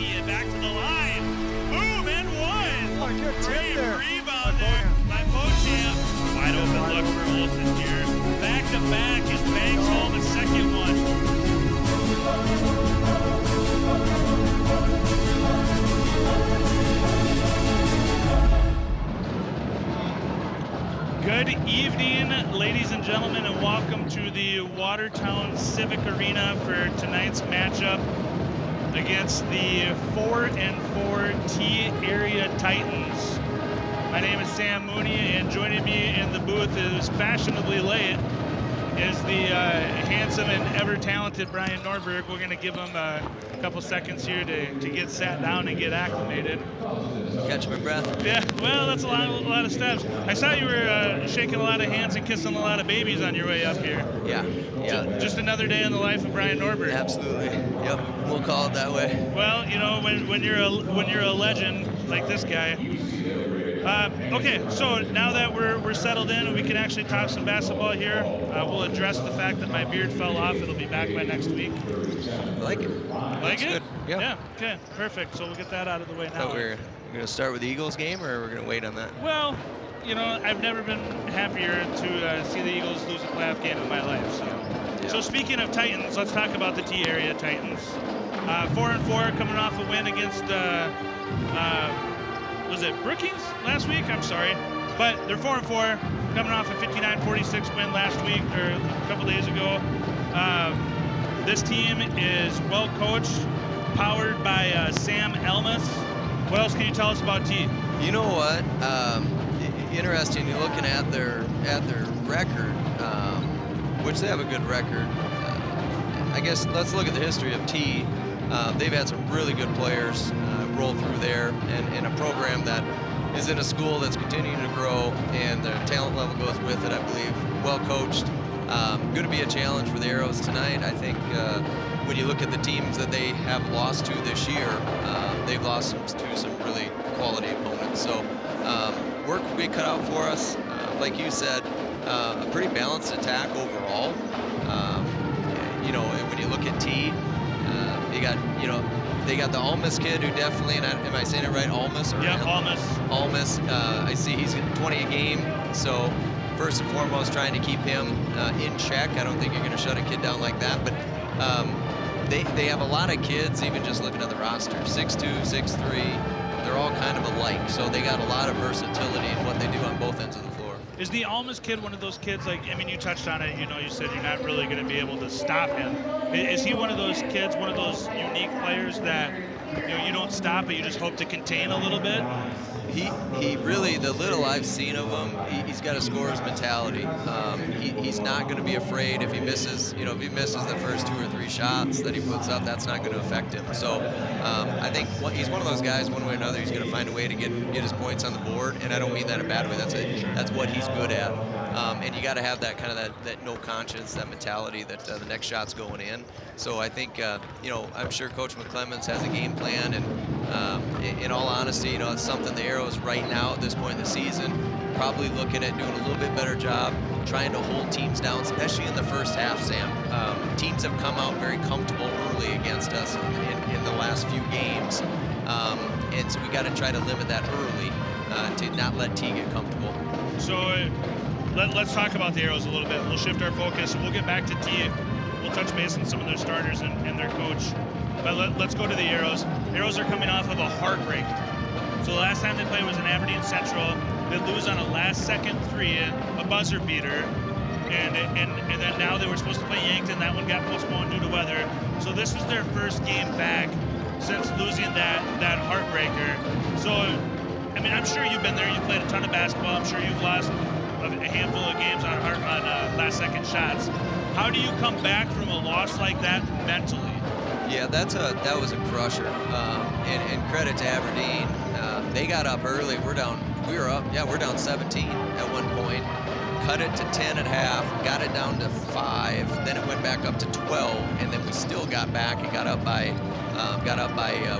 see it back to the line. Boom, and one. Oh, good tip Great there. rebound there by Postgame. Wide open look for Olsen here. Back to back and bangs home a second one. Good evening, ladies and gentlemen, and welcome to the Watertown Civic Arena for tonight's matchup against the 4-4 T Area Titans. My name is Sam Mooney, and joining me in the booth is fashionably late is the handsome and ever-talented Brian Norberg. We're going to give him a couple seconds here to get sat down and get acclimated. Catch my breath. Yeah, well, that's a lot of steps. I saw you were shaking a lot of hands and kissing a lot of babies on your way up here. Yeah. Just another day in the life of Brian Norberg. Absolutely. Yep. We'll call it that way. Well, you know, when you're a legend like this guy. Okay, so now that we're settled in and we can actually talk some basketball here, we'll address the fact that my beard fell off. It'll be back by next week. I like it. Like That's it? good. Yep. Yeah. Okay. Perfect. So we'll get that out of the way now. So we're going to start with the Eagles game, or we're going to wait on that? Well, you know, I've never been happier to see the Eagles lose a playoff game in my life. So, Yeah. So speaking of Titans, let's talk about the T Area Titans. 4-4, coming off a win against was it Brookings last week? I'm sorry, but they're 4-4, coming off a 59-46 win last week or a couple days ago. This team is well coached, powered by Sam Elmas. What else can you tell us about T? You know what? Interesting. You're looking at their record, which they have a good record. I guess let's look at the history of T. They've had some really good players roll through there, and a program that is in a school that's continuing to grow, and their talent level goes with it, I believe. Well coached. Going to be a challenge for the Arrows tonight. I think when you look at the teams that they have lost to this year, they've lost to some really quality opponents. So work will be cut out for us. Like you said, a pretty balanced attack overall. You know, when you look at T, they got the Almas kid who definitely, and am I saying it right, Almas? Yeah, Almas. Almas, I see he's getting 20 a game, so first and foremost trying to keep him in check. I don't think you're going to shut a kid down like that, but they have a lot of kids, even just looking at the roster, 6'2", 6'3", they're all kind of alike, so they got a lot of versatility in what they do on both ends of the floor. Is the Almas kid one of those kids, like, I mean, you touched on it, you know, you said you're not really going to be able to stop him. Is he one of those kids, one of those unique players that, you know, you don't stop, but you just hope to contain a little bit? He really, the little I've seen of him, he's got a scorer's mentality. He's not going to be afraid if he misses, you know, if he misses the first 2 or 3 shots that he puts up, that's not going to affect him. So I think he's one of those guys, one way or another, he's going to find a way to get his points on the board, and I don't mean that in a bad way. That's what he's good at. And you got to have that kind of that no conscience, that mentality that the next shot's going in. So I think, you know, I'm sure Coach McClemens has a game plan, and in all honesty, you know, it's something the Arrows right now at this point in the season probably looking at doing a little bit better job trying to hold teams down, especially in the first half, Sam. Teams have come out very comfortable early against us in the last few games, and so we got to try to limit that early to not let T get comfortable. So let's talk about the Arrows a little bit. We'll shift our focus. We'll get back to T. We'll touch base on some of their starters and their coach. But let's go to the Arrows. Arrows are coming off of a heartbreak. So the last time they played was in Aberdeen Central. They lose on a last-second 3, a buzzer beater, and then now they were supposed to play Yankton. That one got postponed due to weather. So this is their first game back since losing that heartbreaker. So, I mean, I'm sure you've been there. You've played a ton of basketball. I'm sure you've lost a handful of games on last-second shots. How do you come back from a loss like that mentally? Yeah, that was a crusher. And credit to Aberdeen. They got up early. We're down 17 at one point. Cut it to 10 at half, got it down to 5, then it went back up to 12, and then we still got back and got up by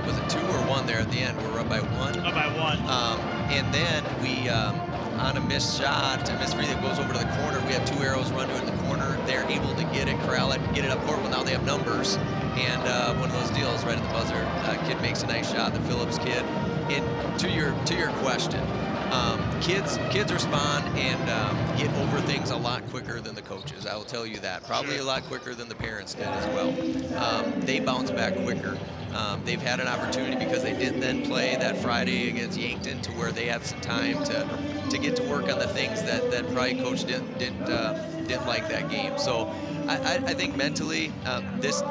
was it 2 or 1 there at the end? We were up by 1. Up by 1. And then on a missed shot, a missed free that goes over to the corner, we have 2 arrows run to it in the corner. They're able to get it, corral it, get it up court. Well, now they have numbers. And one of those deals right at the buzzer, kid makes a nice shot, the Phillips kid. And to your question, kids respond and get over things a lot quicker than the coaches. I will tell you that. Probably a lot quicker than the parents did as well. They bounce back quicker. They've had an opportunity because they didn't then play that Friday against Yankton to where they had some time to get to work on the things that probably coach didn't like that game. So I think mentally, this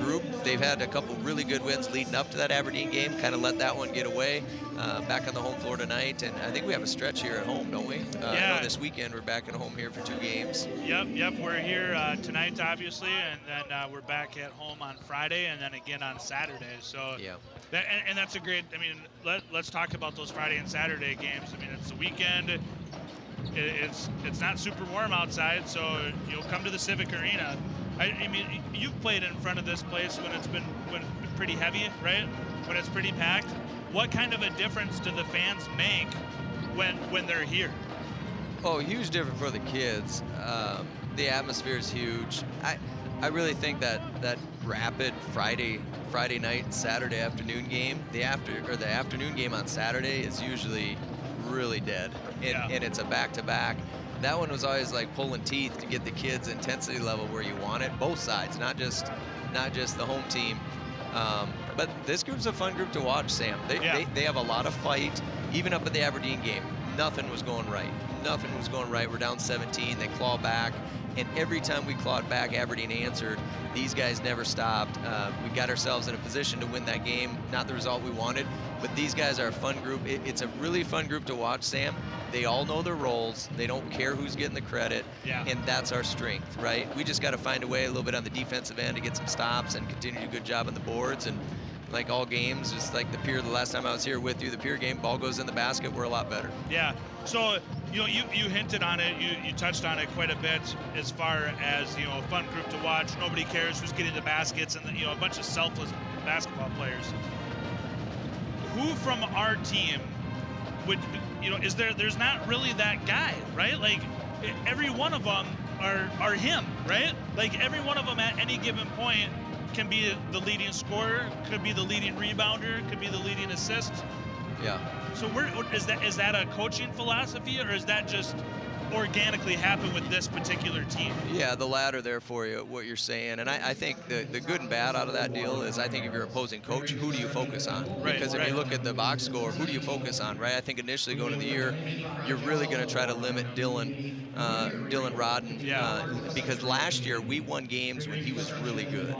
group, they've had a couple really good wins leading up to that Aberdeen game, kind of let that one get away. Back on the home floor tonight, and I think we have a stretch here at home, don't we? I know this weekend we're back at home here for 2 games. Yep, we're here tonight, obviously, and then we're back at home on Friday, and then again on Saturday. So yeah, and that's a great. I mean, let's talk about those Friday and Saturday games. I mean, it's the weekend. It's not super warm outside, so you'll come to the Civic Arena. I mean, you've played in front of this place when it's been pretty heavy, right? When it's pretty packed. What kind of a difference do the fans make when they're here? Oh, huge difference for the kids. The atmosphere is huge. I really think that rapid Friday night, Saturday afternoon game, the afternoon game on Saturday is usually really dead, and it's a back-to-back. That one was always like pulling teeth to get the kids' intensity level where you want it, both sides, not just the home team. But this group's a fun group to watch, Sam. They have a lot of fight, even up at the Aberdeen game. Nothing was going right. Nothing was going right. We're down 17. They claw back. And every time we clawed back, Aberdeen answered. These guys never stopped. We got ourselves in a position to win that game. Not the result we wanted, but these guys are a fun group. It's a really fun group to watch, Sam. They all know their roles. They don't care who's getting the credit, and that's our strength, right? We just got to find a way a little bit on the defensive end to get some stops and continue to do a good job on the boards. And like all games, just like the last time I was here with you, the Pier game, ball goes in the basket, we're a lot better. Yeah, so you hinted on it, you touched on it quite a bit as far as, a fun group to watch. Nobody cares who's getting the baskets, and a bunch of selfless basketball players. Who from our team would, there's not really that guy, right? Like every one of them are him, right? Like every one of them at any given point can be the leading scorer, could be the leading rebounder, could be the leading assist. Yeah. So is that a coaching philosophy, or is that just organically happen with this particular team? Yeah, the latter there for you, what you're saying. And I think the good and bad out of that deal is, I think if you're opposing coach, who do you focus on? Because if you look at the box score, who do you focus on, right? I think initially going into the year, you're really going to try to limit Dylan Rodden, because last year we won games when he was really good.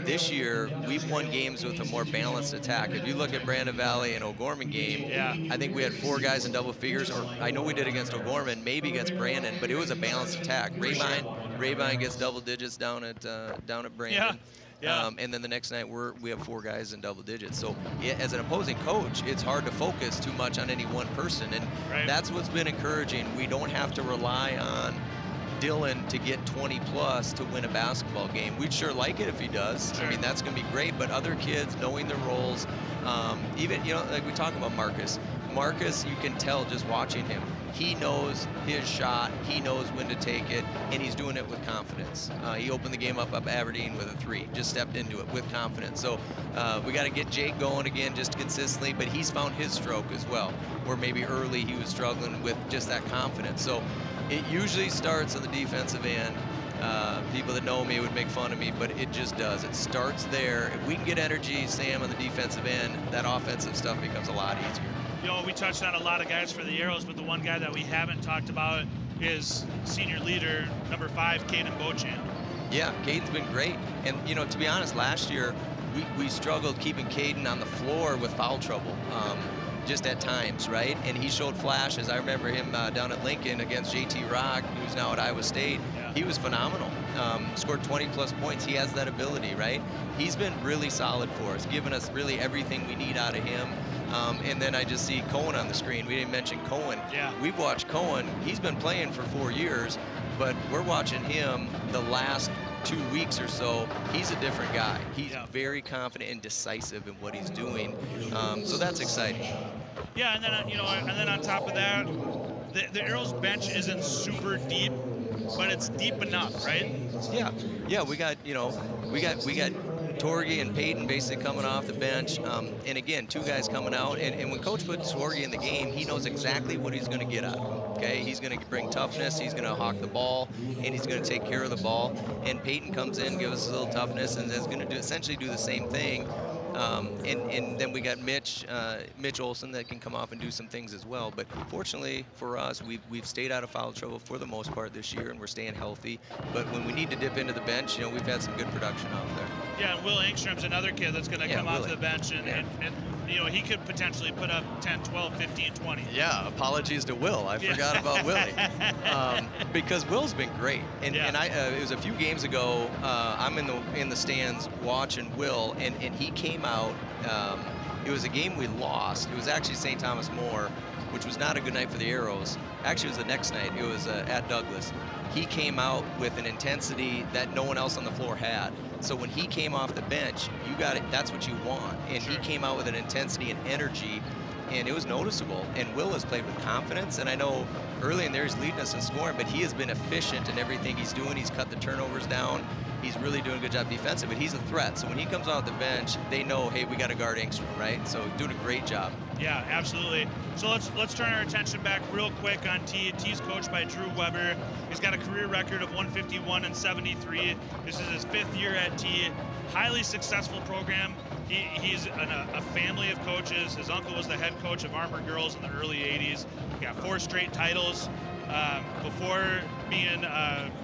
This year we've won games with a more balanced attack. If you look at Brandon Valley and O'Gorman game, I think we had 4 guys in double figures, or I know we did against O'Gorman, maybe against Brandon, but it was a balanced attack. Rabine gets double digits down at Brandon. And then the next night we have 4 guys in double digits. So as an opposing coach, it's hard to focus too much on any one person, and that's what's been encouraging. We don't have to rely on Dylan to get 20 plus to win a basketball game. We'd sure like it if he does. I mean, that's going to be great, but other kids knowing their roles, even, like we talk about Marcus, you can tell just watching him. He knows his shot, he knows when to take it, and he's doing it with confidence. He opened the game up Aberdeen with a 3, just stepped into it with confidence. So we got to get Jake going again just consistently, but he's found his stroke as well, where maybe early he was struggling with just that confidence. So it usually starts on the defensive end. People that know me would make fun of me, but it just does. It starts there. If we can get energy, Sam, on the defensive end, that offensive stuff becomes a lot easier. We touched on a lot of guys for the Arrows, but the one guy that we haven't talked about is senior leader, number 5, Caden Beauchamp. Yeah, Caden's been great. And, to be honest, last year we struggled keeping Caden on the floor with foul trouble. Just at times, right? And he showed flashes. I remember him down at Lincoln against JT Rock, who's now at Iowa State. He was phenomenal. Scored 20-plus points. He has that ability, right? He's been really solid for us, giving us really everything we need out of him. And then I just see Cohen on the screen. We didn't mention Cohen. We've watched Cohen. He's been playing for 4 years, but we're watching him the last 2 weeks or so. He's a different guy. He's very confident and decisive in what he's doing. So that's exciting. Yeah, and then and then on top of that, the Arrows bench isn't super deep, but it's deep enough, right? Yeah, yeah, we got Torgy and Peyton basically coming off the bench, and again, two guys coming out. And when Coach puts Torgy in the game, he knows exactly what he's going to get out of him. Okay, he's going to bring toughness, he's going to hawk the ball, and he's going to take care of the ball. And Peyton comes in, gives us a little toughness, and is going to essentially do the same thing. And then we got Mitch Olson that can come off and do some things as well. But fortunately for us, we've stayed out of foul trouble for the most part this year, and we're staying healthy. But when we need to dip into the bench, we've had some good production out there. Yeah, and Will Engstrom's another kid that's going to come off the bench, and he could potentially put up 10, 12, 15, 20. Yeah, apologies to Will. I forgot about Willie. Because Will's been great. And it was a few games ago, I'm in the stands watching Will, and he came out. It was a game we lost. It was actually St. Thomas More, which was not a good night for the Arrows. Actually, it was the next night. It was at Douglas. He came out with an intensity that no one else on the floor had. So when he came off the bench, you got it. That's what you want. And he came out with an intensity and energy, and it was noticeable. And Will has played with confidence. And I know early in there he's leading us in scoring, but he has been efficient in everything he's doing. He's cut the turnovers down. He's really doing a good job defensive, but he's a threat. So when he comes off the bench, they know, hey, we got to guard Engstrom, right? So doing a great job. Yeah, absolutely. So let's turn our attention back real quick on T. T's coached by Drew Weber. He's got a career record of 151 and 73. This is his 5th year at T. Highly successful program. He's a family of coaches. His uncle was the head coach of Armor Girls in the early 80s. He got 4 straight titles before being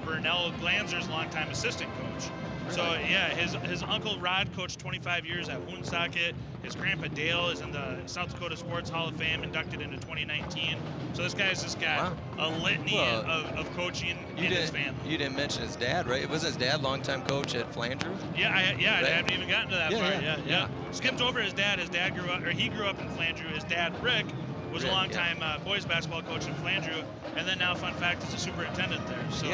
Burnell Glanzer's longtime assistant coach. So yeah, his uncle Rod coached 25 years at Woonsocket. His grandpa Dale is in the South Dakota Sports Hall of Fame, inducted into 2019. So this guy's just got a litany of coaching in his family. You didn't mention his dad, right? Wasn't his dad longtime coach at Flandreau? Yeah, I haven't even gotten to that part. Yeah. Skipped over his dad. His dad grew up in Flandreau. His dad Rick was a longtime boys basketball coach in Flandreau, and then now, fun fact, is a superintendent there. So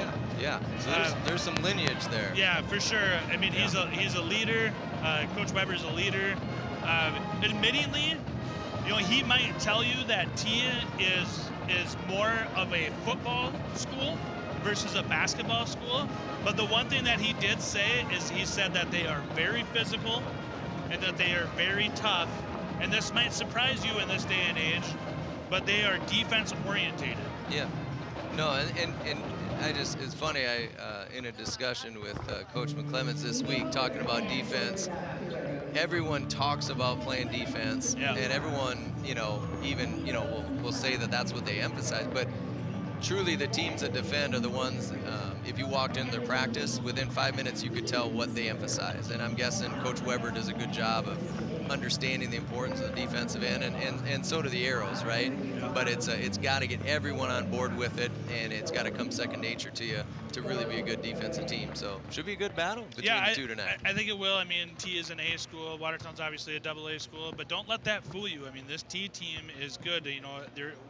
So there's some lineage there. Yeah, for sure. I mean, he's a leader. Coach Weber's a leader. Admittingly, he might tell you that T is more of a football school versus a basketball school. But the one thing that he did say is he said that they are very physical and that they are very tough. And this might surprise you in this day and age, but they are defense orientated. Yeah. No, and it's funny, in a discussion with Coach McClemens this week talking about defense, everyone talks about playing defense, and everyone, will say that that's what they emphasize, but truly the teams that defend are the ones, if you walked in their practice, within 5 minutes you could tell what they emphasize. And I'm guessing Coach Weber does a good job of understanding the importance of the defensive end, and so do the Arrows, right? But it's got to get everyone on board with it, and it's got to come second nature to you to really be a good defensive team. So should be a good battle between the two tonight. I think it will. I mean, T is an A school. Watertown's obviously a AA school, but don't let that fool you. I mean, this T team is good.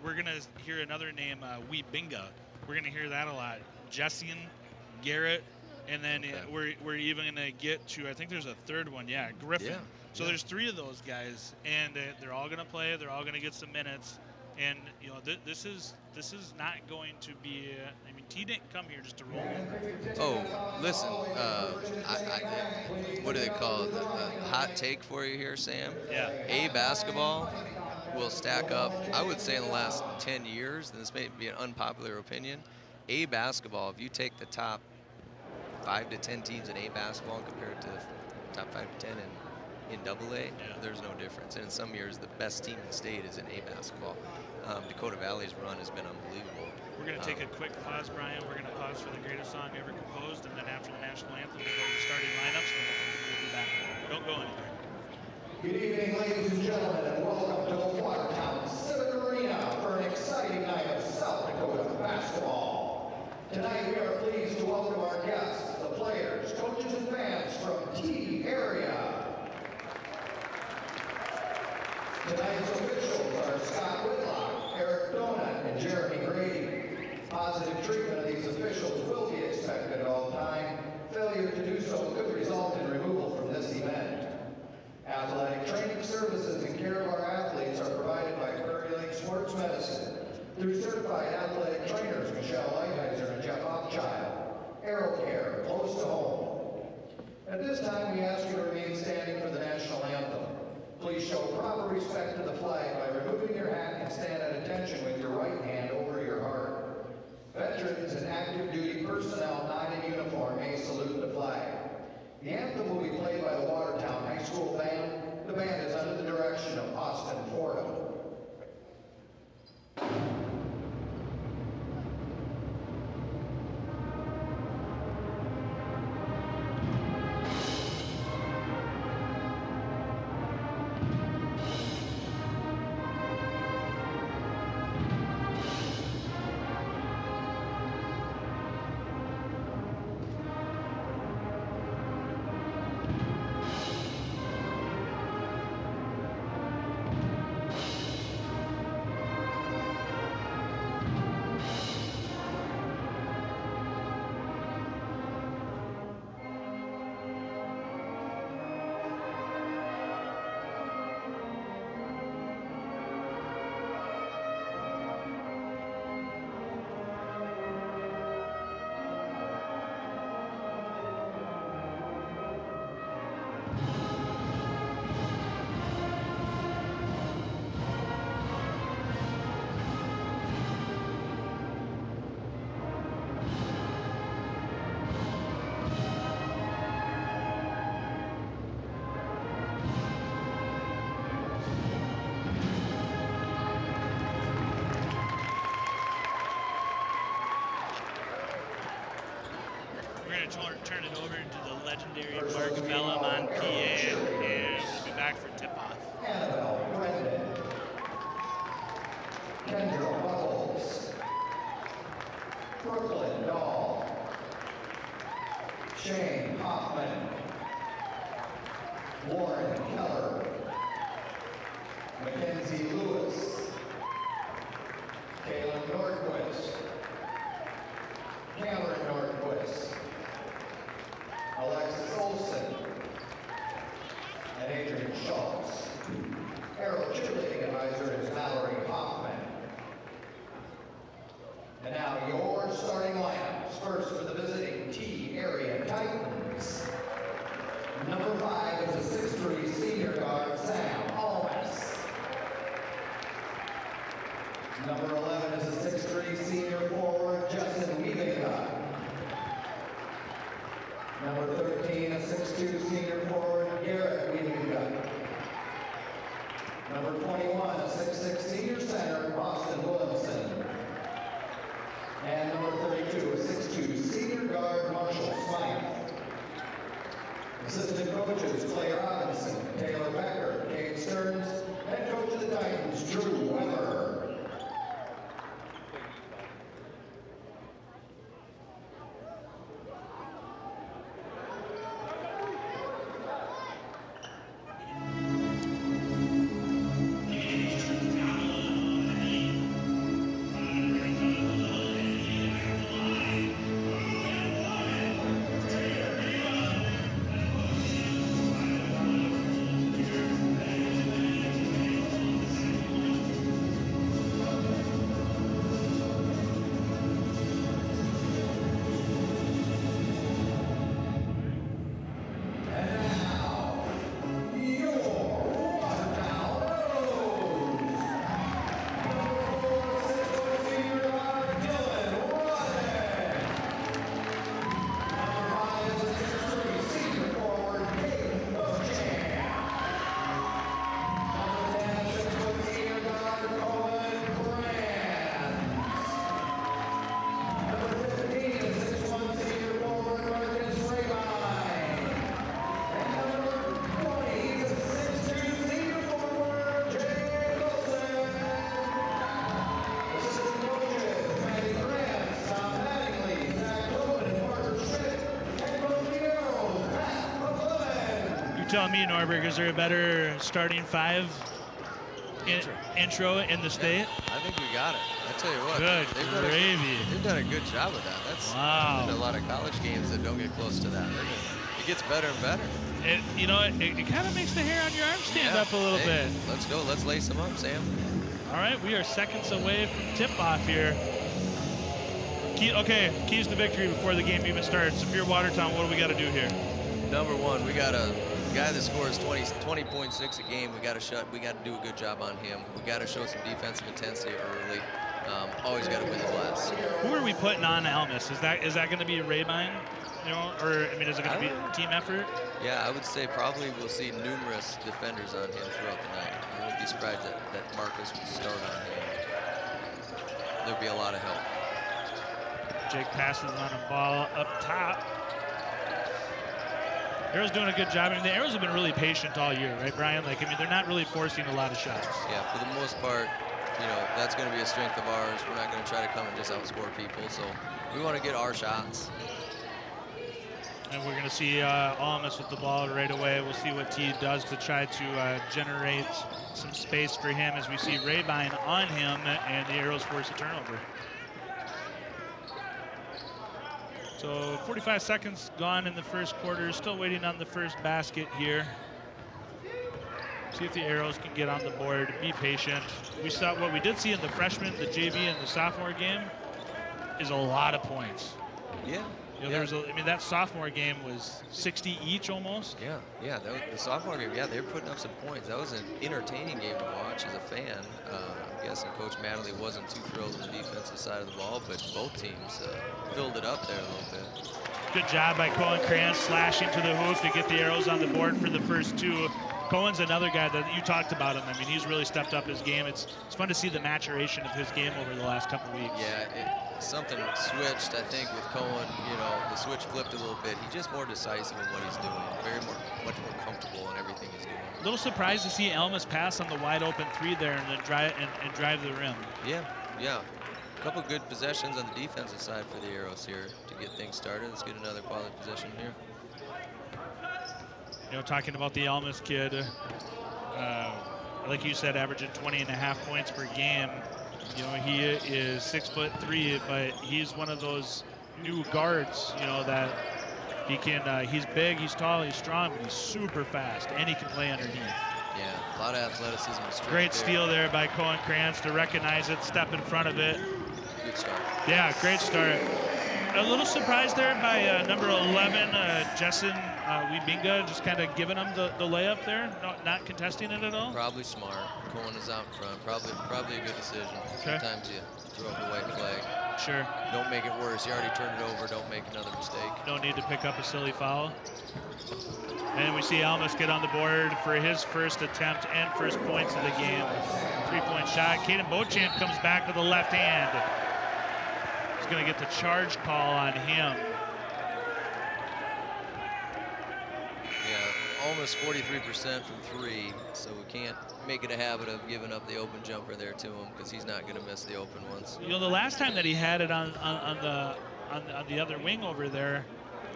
We're gonna hear another name, Wee Binga. We're gonna hear that a lot. Jessian, Garrett, and then we're even gonna get to, I think there's a third one. Yeah, Griffin. Yeah. So there's 3 of those guys, and they're all gonna play. They're all gonna get some minutes, and this is not going to be. I mean, T didn't come here just to roll over. Oh, listen, what do they call it? A hot take for you here, Sam. Yeah. A basketball will stack up. I would say in the last 10 years, and this may be an unpopular opinion. A basketball, if you take the top 5 to 10 teams in A basketball compared to the top 5 to 10 in AA, there's no difference. And in some years, the best team in the state is in A basketball. Dakota Valley's run has been unbelievable. We're going to take a quick pause, Brian. We're going to pause for the greatest song ever composed, and then after the national anthem, we'll go to the starting lineups, and we'll be back. Don't go anywhere. Good evening, ladies and gentlemen, and welcome to Watertown Civic Arena for an exciting night of South Dakota basketball. Tonight, we are pleased to welcome our guests, the players, coaches, and fans from T area. Tonight's officials are Scott Whitlock, Eric Donut, and Jeremy Grady. Positive treatment of these officials will be expected at all time. Failure to do so could result in removal from this event. Athletic training services and care of our athletes are provided turn it over to the legendary Mark Vellum on PA, and we'll be back for tip-off. Annabelle Brendan, Kendra Buckles, Brooklyn Dahl, Shane Hoffman, Lauren Keller, Mackenzie Lewis, Kaylin Nordquist, Cameron Nordquist, Alexis Olson, and Adrian Schultz. Arrow cheerleading advisor is Mallory Hoffman. And now your starting lineups. First for the visiting T area Titans. Number 5 is a 6'3" senior guard, Sam Almas. Number 11 is a 6'3" senior forward, Justin Wiebenga. Number 13, a 6'2" senior forward, Garrett Wiebenga. Number 21, a 6'6" senior center, Austin Williamson. And number 32, a 6'2" senior guard, Marshall Smythe. Assistant coaches, Clay Robinson, Taylor Becker, Kate Stearns, head coach of the Titans, Drew Weber. Tell me, Norberg, is there a better starting 5 intro in the state? Yeah, I think we got it. I tell you what, good gravy. They've done a good job with that. That's wow. There's a lot of college games that don't get close to that. It gets better and better. It kind of makes the hair on your arm stand up a little bit. Let's go. Let's lace them up, Sam. All right, we are seconds away from tip-off here. Keys to victory before the game even starts. If you're Watertown, what do we got to do here? Number one, we got a guy that scores 20.6 a game. We got to do a good job on him. We got to show some defensive intensity early. Always got to win the glass. Who are we putting on Almas? Is that going to be Rabine? Or is it going to be a team effort? Yeah, I would say probably we'll see numerous defenders on him throughout the night. I wouldn't be surprised that Marcus would start on him. There'll be a lot of help. Jake passes on a ball up top. Arrow's doing a good job. I mean, the Arrows have been really patient all year, right, Brian? They're not really forcing a lot of shots. Yeah, for the most part, that's going to be a strength of ours. We're not going to try to come and just outscore people, so we want to get our shots. And we're going to see Almas with the ball right away. We'll see what T does to try to generate some space for him as we see Rabine on him, and the Arrows force a turnover. So 45 seconds gone in the first quarter. Still waiting on the first basket here. See if the Arrows can get on the board. Be patient. We saw what we did see in the freshman, the JV, and the sophomore game is a lot of points. Yeah. That sophomore game was 60 each almost. Yeah. The sophomore game, they were putting up some points. That was an entertaining game to watch as a fan. I'm guessing Coach Manley wasn't too thrilled on the defensive side of the ball, but both teams filled it up there a little bit. Good job by Colin Krantz slashing to the hoop to get the Arrows on the board for the first two. Cohen's another guy that you talked about him. I mean, he's really stepped up his game. It's fun to see the maturation of his game over the last couple weeks. Yeah, something switched, I think, with Cohen. You know, the switch flipped a little bit. He's just more decisive in what he's doing. Much more comfortable in everything he's doing. A little surprised to see Elmas pass on the wide open 3 there and then drive the rim. Yeah. A couple good possessions on the defensive side for the Arrows here to get things started. Let's get another quality possession here. You know, talking about the Elmas kid, like you said, averaging 20.5 points per game. You know, he is 6'3", but he's one of those new guards, you know, that he can, he's big, he's tall, he's strong, but he's super fast, and he can play underneath. Yeah, a lot of athleticism. Great steal there by Cohen Krantz to recognize it, step in front of it. Good start. Yeah, great start. A little surprised there by number 11, Jessen Wibinga, just kind of giving him the layup there, not contesting it at all. Probably smart. Cohen is out in front. Probably a good decision. Okay. Sometimes you throw up the white flag. Sure. Don't make it worse. You already turned it over. Don't make another mistake. No need to pick up a silly foul. And we see Elmas get on the board for his first attempt and first points of the game. 3-point shot. Caden Beauchamp comes back with the left hand. He's going to get the charge call on him. Yeah, almost 43% from 3, so we can't make it a habit of giving up the open jumper there to him because he's not going to miss the open ones. You know, the last time that he had it on the other wing over there,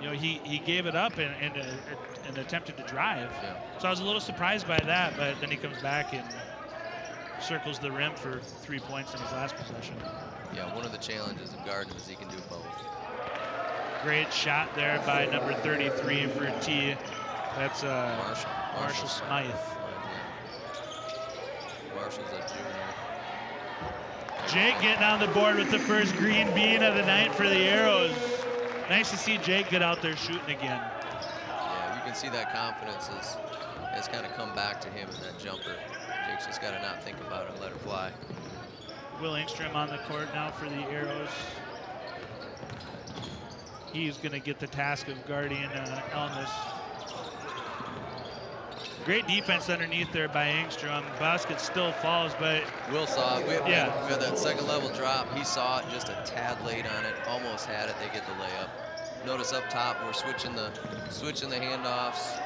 you know, he gave it up and attempted to drive. Yeah. So I was a little surprised by that, but then he comes back and circles the rim for 3 points in his last possession. Yeah, one of the challenges of guarding him is he can do both. Great shot there by number 33 for T. That's Marshall Smythe. Marshall's a junior. Jake getting on the board with the first green bean of the night for the Arrows. Nice to see Jake get out there shooting again. Yeah, you can see that confidence has kind of come back to him in that jumper. Jake's just got to not think about it and let it fly. Will Engstrom on the court now for the Arrows. He's going to get the task of guarding Elmas. Great defense underneath there by Engstrom. Basket still falls, but Will saw it. We had that second level drop. He saw it, just a tad late on it. Almost had it. They get the layup. Notice up top we're switching the handoffs.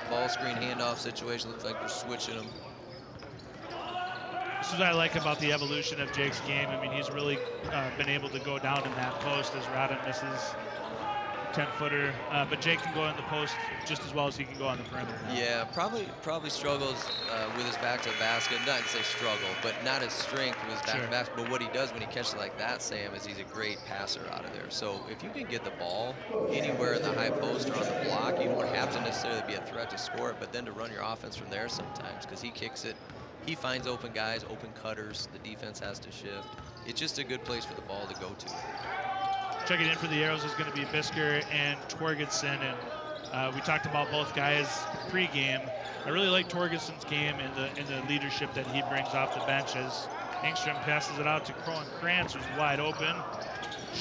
Ball screen handoff situation. Looks like we're switching them. This is what I like about the evolution of Jake's game. I mean, he's really been able to go down in that post as Rodden misses 10-footer, but Jake can go in the post just as well as he can go on the perimeter. Yeah, probably struggles with his back to the basket. Not to say struggle, but not his strength with his back to basket. But what he does when he catches like that, Sam, is he's a great passer out of there. So if you can get the ball anywhere in the high post or on the block, you don't have to necessarily be a threat to score it, but then to run your offense from there sometimes, because he kicks it. He finds open guys, open cutters. The defense has to shift. It's just a good place for the ball to go to. Checking in for the Arrows is going to be Bisker and Torgerson, and we talked about both guys pregame. I really like Torgerson's game and the leadership that he brings off the bench as Engstrom passes it out to Cohen Krantz, who's wide open.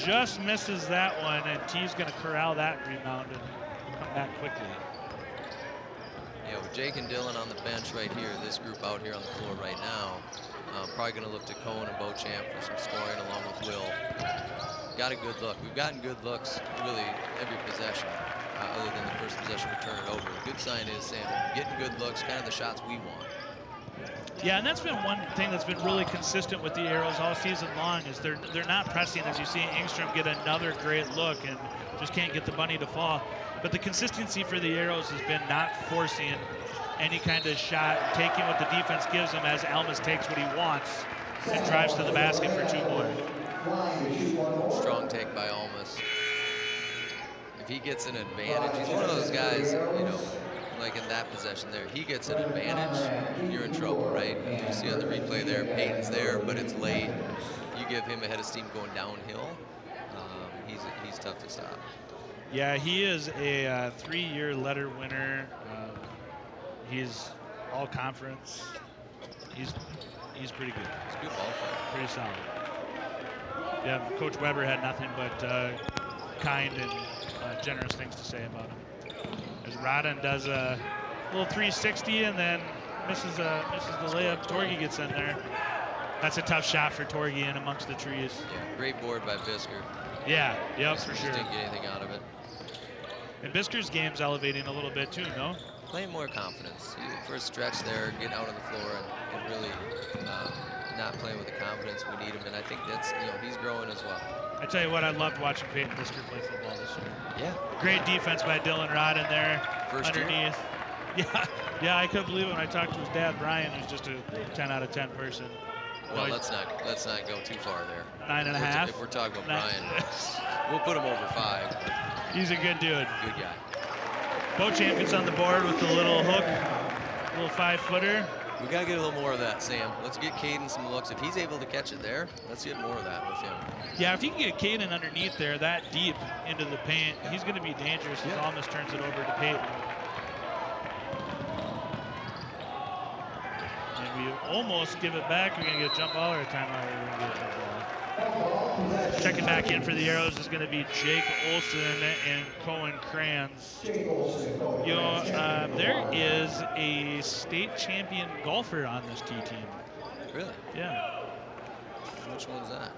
Just misses that one, and T's going to corral that rebound and come back quickly. Yeah, with Jake and Dylan on the bench right here, this group out here on the floor right now, probably going to look to Cohen and Beauchamp for some scoring along with Will. Got a good look. We've gotten good looks really every possession, other than the first possession we turn it over. The good sign is, Sam, getting good looks, kind of the shots we want. Yeah, and that's been one thing that's been really consistent with the Arrows all season long is they're not pressing, as you see Engstrom get another great look and just can't get the bunny to fall. But the consistency for the Arrows has been not forcing any kind of shot, taking what the defense gives them as Elmas takes what he wants and drives to the basket for 2 more. Strong take by Elmas. If he gets an advantage, he's one of those guys, you know, like in that possession there, he gets an advantage, you're in trouble, right? You see on the replay there, Payton's there, but it's late. You give him a head of steam going downhill, he's tough to stop. Yeah, he is a 3-year letter winner. He's all conference. He's pretty good. He's a good ball player. Pretty solid. Yeah, Coach Weber had nothing but kind and generous things to say about him. As Rodden does a little 360 and then misses the layup. Torgy gets in there. That's a tough shot for Torgy in amongst the trees. Yeah, great board by Bisker. Yeah, yep, for sure. Didn't get anything out of it. And Bisker's game's elevating a little bit too, no? Playing more confidence. For a stretch there, getting out on the floor and really not playing with the confidence we need him. And I think that's, he's growing as well. I tell you what, I loved watching Peyton Bisker play football this year. Yeah. Great defense by Dylan Rodden there. First underneath. Year. Yeah, I couldn't believe it when I talked to his dad, Brian, who's just a 10 out of 10 person. Well, let's not go too far there. 9.5. If we're talking about Brian, we'll put him over 5. He's a good dude. Good guy. Beauchamp gets on the board with the little hook, little 5-footer. We got to get a little more of that, Sam. Let's get Caden some looks. If he's able to catch it there, let's get more of that with him. Yeah, if he can get Caden underneath there that deep into the paint, he's going to be dangerous if Almas turns it over to Peyton. And we almost give it back. We're going to get a jump ball or a timeout. We're going to get a jump ball. Checking back in for the Arrows is going to be Jake Olson and Cohen Kranz. There is a state champion golfer on this key team. Really? Yeah. Which one's that?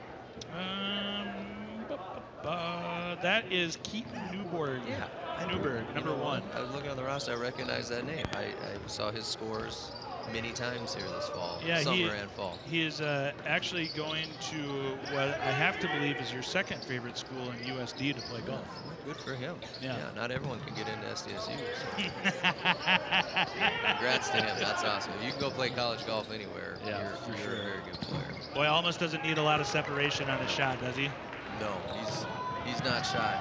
That is Keaton Newberg. Yeah. Newberg, number 1. I was looking on the roster. I recognize that name. I saw his scores many times here this fall, summer and fall. He is actually going to what I have to believe is your second favorite school in USD to play golf. Good for him. Yeah. Not everyone can get into SDSU. So. Congrats to him. That's awesome. You can go play college golf anywhere. Yeah, you're a very good player. Boy, Almas doesn't need a lot of separation on his shot, does he? No, he's not shy.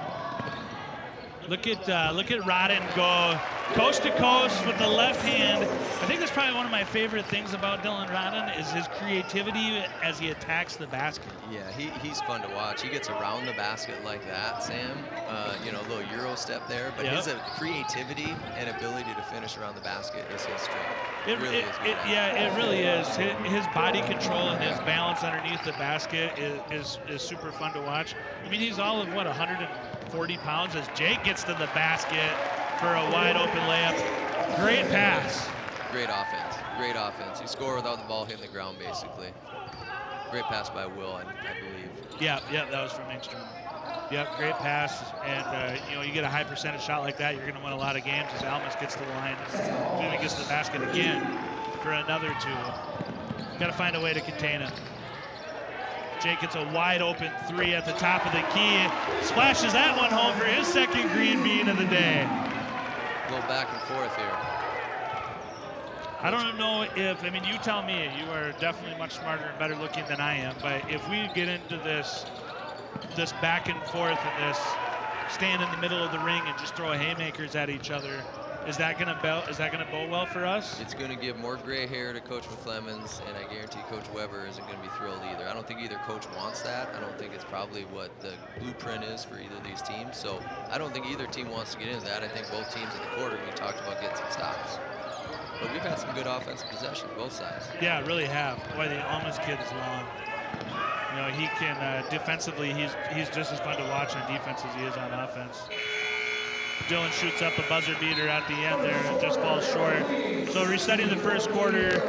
Look at Rodden go coast to coast with the left hand. I think that's probably one of my favorite things about Dylan Rodden is his creativity as he attacks the basket. Yeah, he's fun to watch. He gets around the basket like that, Sam. A little Euro step there, but his creativity and ability to finish around the basket is his strength. It really is. His body control and his balance underneath the basket is super fun to watch. I mean, he's all of, what, 140 pounds as Jake gets to the basket for a wide open layup. Great pass. Great offense. Great offense. You score without the ball hitting the ground, basically. Great pass by Will, I believe. Yeah, that was from Engstrom. Yep, great pass. And, you get a high percentage shot like that, you're going to win a lot of games as Almas gets to the line. Then he gets to the basket again for another 2. Got to find a way to contain it. Jake gets a wide open 3 at the top of the key. Splashes that one home for his second green bean of the day. A little back and forth here. I don't know if, you tell me, you are definitely much smarter and better looking than I am, but if we get into this back and forth and this stand in the middle of the ring and just throw haymakers at each other, is that gonna bode well for us? It's gonna give more gray hair to Coach McClemens, and I guarantee Coach Weber isn't gonna be thrilled either. I don't think either coach wants that. I don't think it's probably what the blueprint is for either of these teams. So I don't think either team wants to get into that. I think both teams in the quarter, we talked about getting some stops. But we've had some good offensive possession, both sides. Yeah, really have. Boy, the Almas kid is long. He can defensively. He's just as fun to watch on defense as he is on offense. Dylan shoots up a buzzer beater at the end there and just falls short. So resetting the first quarter,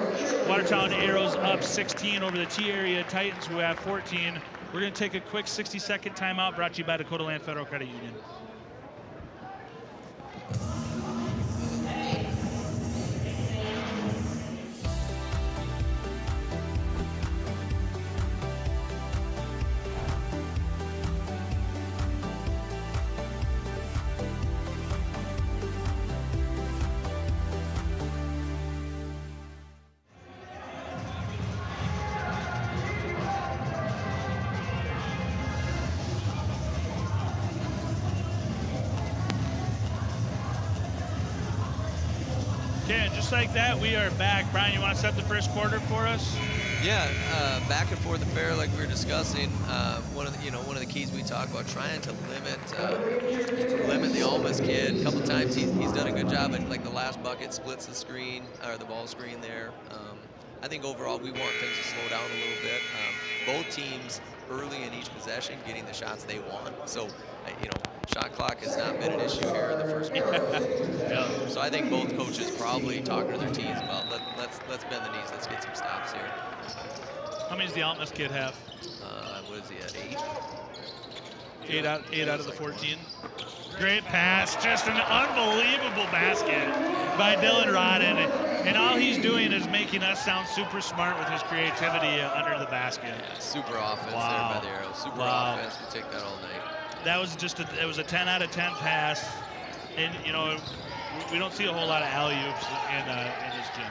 Watertown Arrows up 16 over the T-Area Titans, who have 14. We're going to take a quick 60-second timeout brought to you by Dakota Land Federal Credit Union. Just like that, we are back. Brian, you want to set the first quarter for us? Yeah, back and forth affair like we were discussing. One of the keys we talk about trying to limit the Almas kid. A couple times he's done a good job, and like the last bucket splits the screen or the ball screen there. I think overall we want things to slow down a little bit. Both teams early in each possession getting the shots they want. So Shot clock has not been an issue here in the first quarter. Yeah. So I think both coaches probably talking to their teams about let's bend the knees, let's get some stops here. How many does the Almas kid have? What is he at, 8? Eight out of the 14. Great pass, just an unbelievable basket by Dylan Rodden. And all he's doing is making us sound super smart with his creativity under the basket. Yeah, super offense there by the Arrows. Super offense, we'll take that all night. That was it was a 10 out of 10 pass. And, you know, we don't see a whole lot of alley-oops in this gym.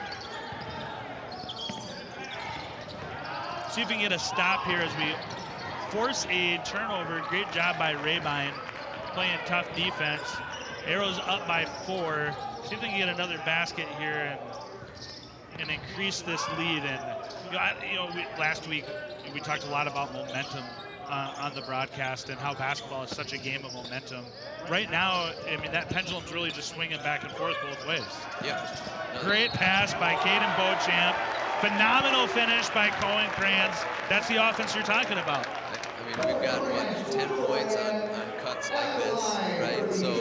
See if we can get a stop here as we force a turnover. Great job by Rabine, playing tough defense. Arrows up by 4. See if we can get another basket here and increase this lead. And last week we talked a lot about momentum on the broadcast and how basketball is such a game of momentum. Right now, I mean, that pendulum's really just swinging back and forth both ways. Yeah. Great pass by Caden Beauchamp. Phenomenal finish by Cohen Kranz. That's the offense you're talking about. I mean, we've got, 10 points on cuts like this, right? So,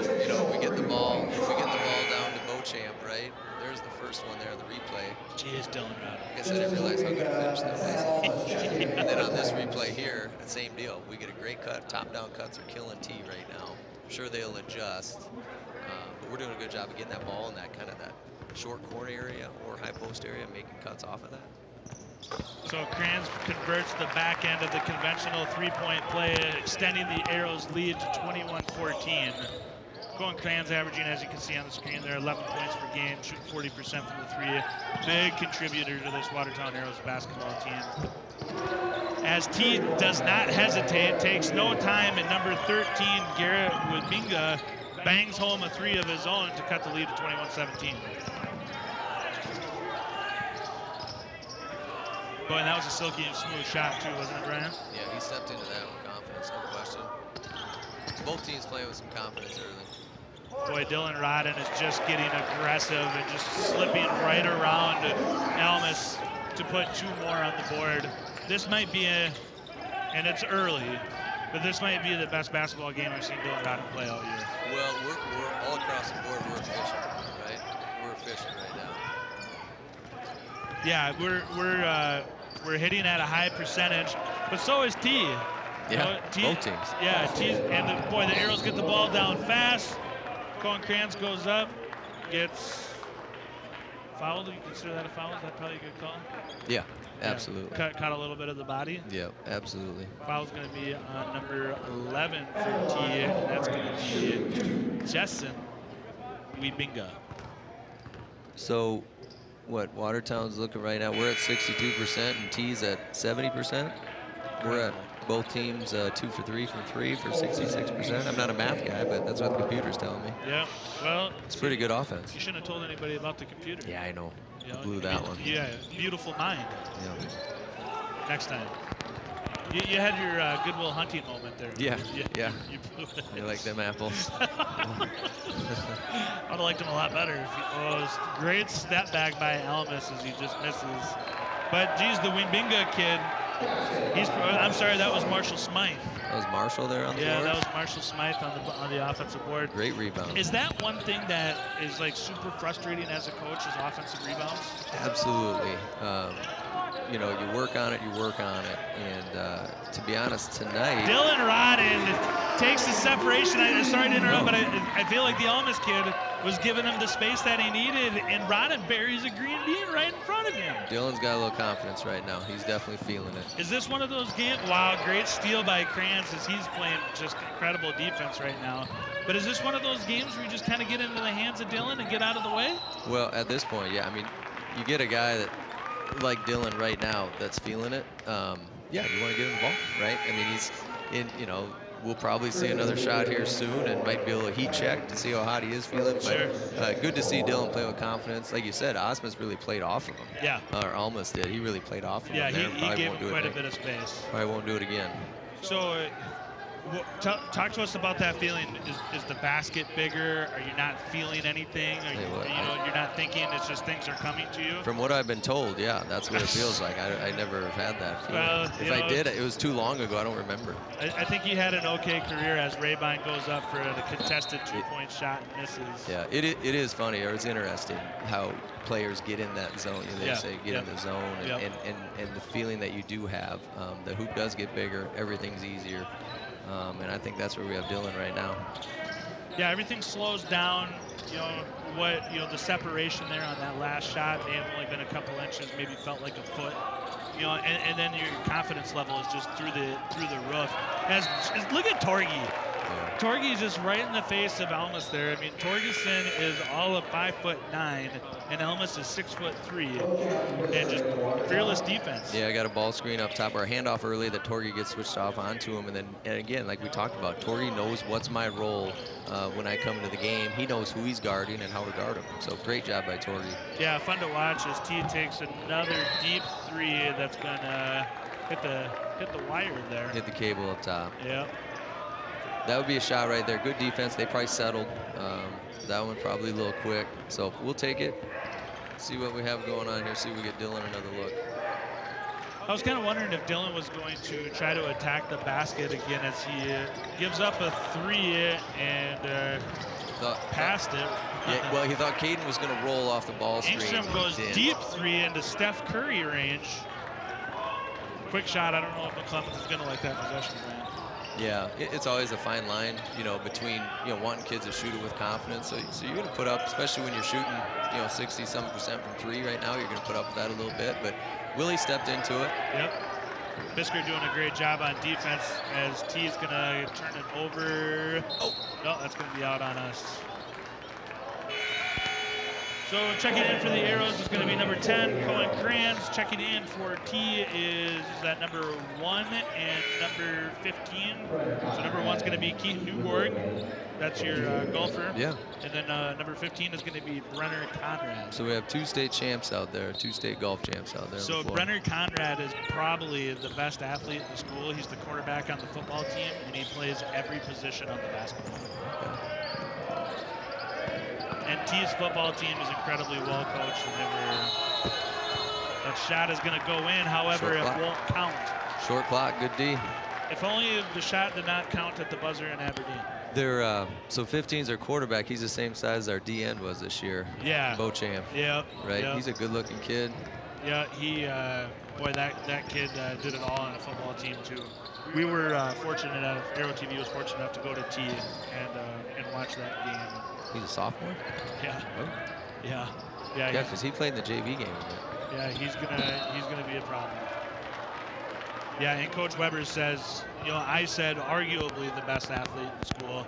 we get the ball, if we get the ball down to Beauchamp, right? There's the first one there, the replay. Jeez, Dylan Rodden. I guess I didn't realize how good a finish that was. And then on this replay here, the same deal. We get a great cut. Top-down cuts are killing T right now. I'm sure they'll adjust. But we're doing a good job of getting that ball in that kind of that short corner area or high post area, making cuts off of that. So Kranz converts the back end of the conventional three-point play, extending the Arrows' lead to 21-14. Cohen Kranz averaging, as you can see on the screen there, 11 points per game, shooting 40% from the 3. Big contributor to this Watertown Arrows basketball team. As T does not hesitate, takes no time, and number 13, Garrett Wibinga, bangs home a 3 of his own to cut the lead to 21-17. Boy, and that was a silky and smooth shot too, wasn't it, Brian? Yeah, he stepped into that with confidence, no question. Both teams playing with some confidence early. Boy, Dylan Rodden is just getting aggressive and just slipping right around Almas to put 2 more on the board. This might be and it's early, but this might be the best basketball game I've seen Dylan Rodden play all year. Well, we're all across the board, we're efficient, right? We're efficient right now. Yeah, we're hitting at a high percentage, but so is T. Yeah, both teams. Yeah, T, and the Arrows get the ball down fast. Cohen Kranz goes up, gets fouled. Do you consider that a foul? Is that probably a good call? Yeah, absolutely. Yeah, caught a little bit of the body. Yeah, absolutely. Foul's going to be on number 11 for T, and that's going to be Jessen Wibinga. So, what Watertown's looking right now, we're at 62% and T's at 70%. We're at both teams 2 for 3 from 3 for 66%. I'm not a math guy, but that's what the computer's telling me. Yeah, well, it's pretty good offense. You shouldn't have told anybody about the computer. Yeah, I know. Blew that one. Yeah, beautiful mind. Yeah. Next time. You had your Goodwill Hunting moment there. Yeah, yeah. You blew it. You like them apples? I would have liked them a lot better. It was great step back by Almas as he just misses. But, geez, the Wibinga kid, I'm sorry, that was Marshall Smythe. That was Marshall there on the board? Yeah, that was Marshall Smythe on the offensive board. Great rebound. Is that one thing that is like super frustrating as a coach, is offensive rebounds? Absolutely. You work on it, and to be honest, tonight... Dylan Rodden takes the separation. Sorry to interrupt, but I feel like the Almas kid was giving him the space that he needed, and Rodden buries a green bean right in front of him. Dylan's got a little confidence right now. He's definitely feeling it. Is this one of those games? Wow, great steal by Kranz as he's playing just incredible defense right now. But is this one of those games where you just kind of get into the hands of Dylan and get out of the way? Well, at this point, yeah. I mean, you get a guy that like Dylan right now that's feeling it. Yeah, you want to get him the ball, right? I mean, he's in, we'll probably see another shot here soon and might be able to heat check to see how hot he is feeling. But good to see Dylan play with confidence. Like you said, Osmus really played off of him. Yeah. Or Almas did. He really played off of him. Yeah, he gave him quite a bit of space. Probably won't do it again. So Well, talk to us about that feeling. Is the basket bigger? Are you not feeling anything? Are you, you're not thinking? It's just things are coming to you. From what I've been told, yeah, that's what it feels like. I never have had that feeling. Well, if I did, it was too long ago. I don't remember. I think he had an okay career as Rabine goes up for the contested two-point shot and misses. Yeah, it is funny, or it's interesting how players get in that zone. They say get in the zone, and the feeling that you do have. The hoop does get bigger. Everything's easier. And I think that's where we have Dylan right now. Yeah, everything slows down. The separation there on that last shot may have only been a couple inches, maybe felt like a foot. And then your confidence level is just through the roof. Look at Torgi. Yeah. Torgi is just right in the face of Elmas there. I mean, Torgeson is all of 5'9", and Elmas is 6'3", and just fearless defense. Yeah, I got a ball screen up top or a handoff early that Torgi gets switched off onto him, and again, like we talked about, Torgi knows what's my role when I come into the game. He knows who he's guarding and how to guard him. So great job by Torgi. Yeah, fun to watch as T takes another deep three that's gonna hit the wire there. Hit the cable up top. Yep. That would be a shot right there. Good defense. They probably settled. That one probably a little quick. So we'll take it. See what we have going on here. See if we get Dylan another look. I was kind of wondering if Dylan was going to try to attack the basket again as he gives up a three and passed it. Yeah, well, he thought Caden was going to roll off the ball screen. Engstrom goes deep three into Steph Curry range. Quick shot. I don't know if McClellan is going to like that possession, man. Yeah, it's always a fine line, between, wanting kids to shoot it with confidence. So you're going to put up, especially when you're shooting, 60-some% from three right now, you're going to put up with that a little bit. But Willie stepped into it. Yep. Fisker doing a great job on defense as T is going to turn it over. Oh, no, that's going to be out on us. So checking in for the Arrows is going to be number 10, Cohen Kranz. Checking in for T is that number 1 and number 15. So number 1 is going to be Keaton Newborg. That's your golfer. Yeah. And then number 15 is going to be Brenner Conrad. So we have 2 state champs out there, 2 state golf champs out there. So Brenner Conrad is probably the best athlete in the school. He's the quarterback on the football team, and he plays every position on the basketball team. Okay. And T's football team is incredibly well coached, and that shot is going to go in. However, it won't count. Short clock, good D. If only the shot did not count at the buzzer in Aberdeen. They're so 15's our quarterback. He's the same size as our D end was this year. Yeah. Beauchamp. Yep. Right. Yep. He's a good-looking kid. Yeah. He, boy, that kid did it all on a football team too. We were fortunate enough. Aero TV was fortunate enough to go to T and watch that game. He's a sophomore? Yeah. Oh. Yeah. Yeah, because he played in the JV game. Yeah, he's gonna be a problem. Yeah, and Coach Weber says, I said arguably the best athlete in school.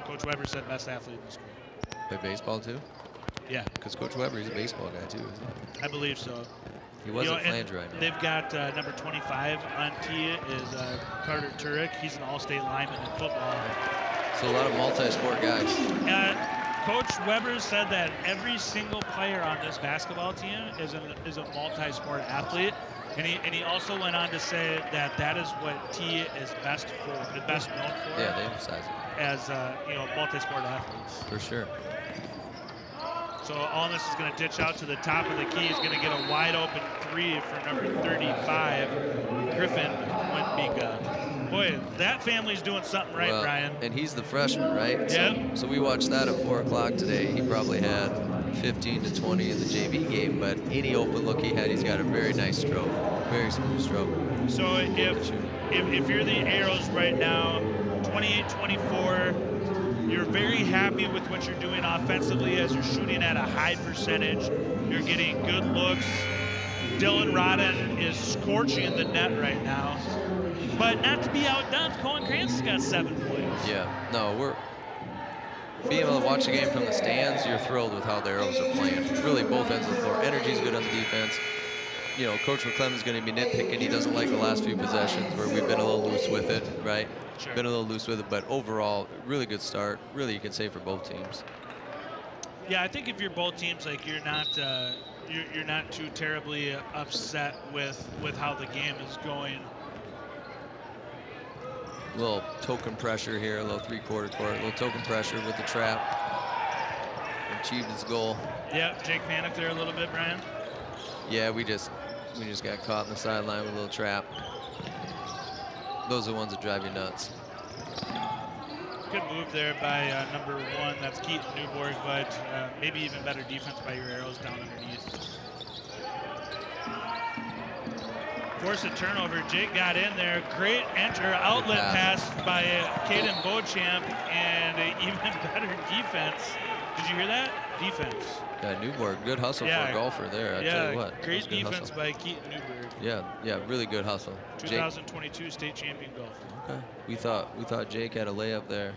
Coach Weber said best athlete in school. Play baseball too? Yeah. Because Coach Weber, he's a baseball guy too, isn't he? I believe so. He was at Flange right now. They've got number 25 on T is Carter Turek. He's an all-state lineman in football. So a lot of multi-sport guys. Coach Weber said that every single player on this basketball team is a multi-sport athlete, and he also went on to say that is what T is best known for. Yeah, they emphasize it. As multi-sport athletes. For sure. So Almas is going to ditch out to the top of the key. He's going to get a wide open three for number 35, Griffin Winbika. Boy, that family's doing something right, Brian. And he's the freshman, right? Yeah. So we watched that at 4 o'clock today. He probably had 15 to 20 in the JV game, but any open look he had, he's got a very nice stroke, very smooth stroke. So if you're the Arrows right now, 28-24. You're very happy with what you're doing offensively as you're shooting at a high percentage. You're getting good looks. Dylan Rodden is scorching the net right now. But not to be outdone, Cohen Kranz has got 7 points. Yeah, no, we're being able to watch the game from the stands, you're thrilled with how the Arrows are playing. Really both ends of the floor. Energy's good on the defense. Coach McClellan's going to be nitpicking. He doesn't like the last few possessions where we've been a little loose with it, right? Sure. Been a little loose with it, but overall, really good start. Really, you can say for both teams. Yeah, I think if you're both teams, like you're not too terribly upset with how the game is going. little token pressure here, a little three-quarter court, a little token pressure with the trap. Achieved his goal. Yep, Jake panicked there a little bit, Brian. Yeah, we just got caught in the sideline with a little trap. Those are the ones that drive you nuts. Good move there by number 1, that's Keaton Newborg, but maybe even better defense by your Arrows down underneath. Forced a turnover. Jake got in there. Great outlet pass by Caden Beauchamp, and even better defense. Did you hear that? Defense. Yeah, Newborg, good hustle for a golfer there. I tell you what. Great defense by Keaton Newborg. Yeah, really good hustle. 2022 state champion golfer. Okay. We thought Jake had a layup there.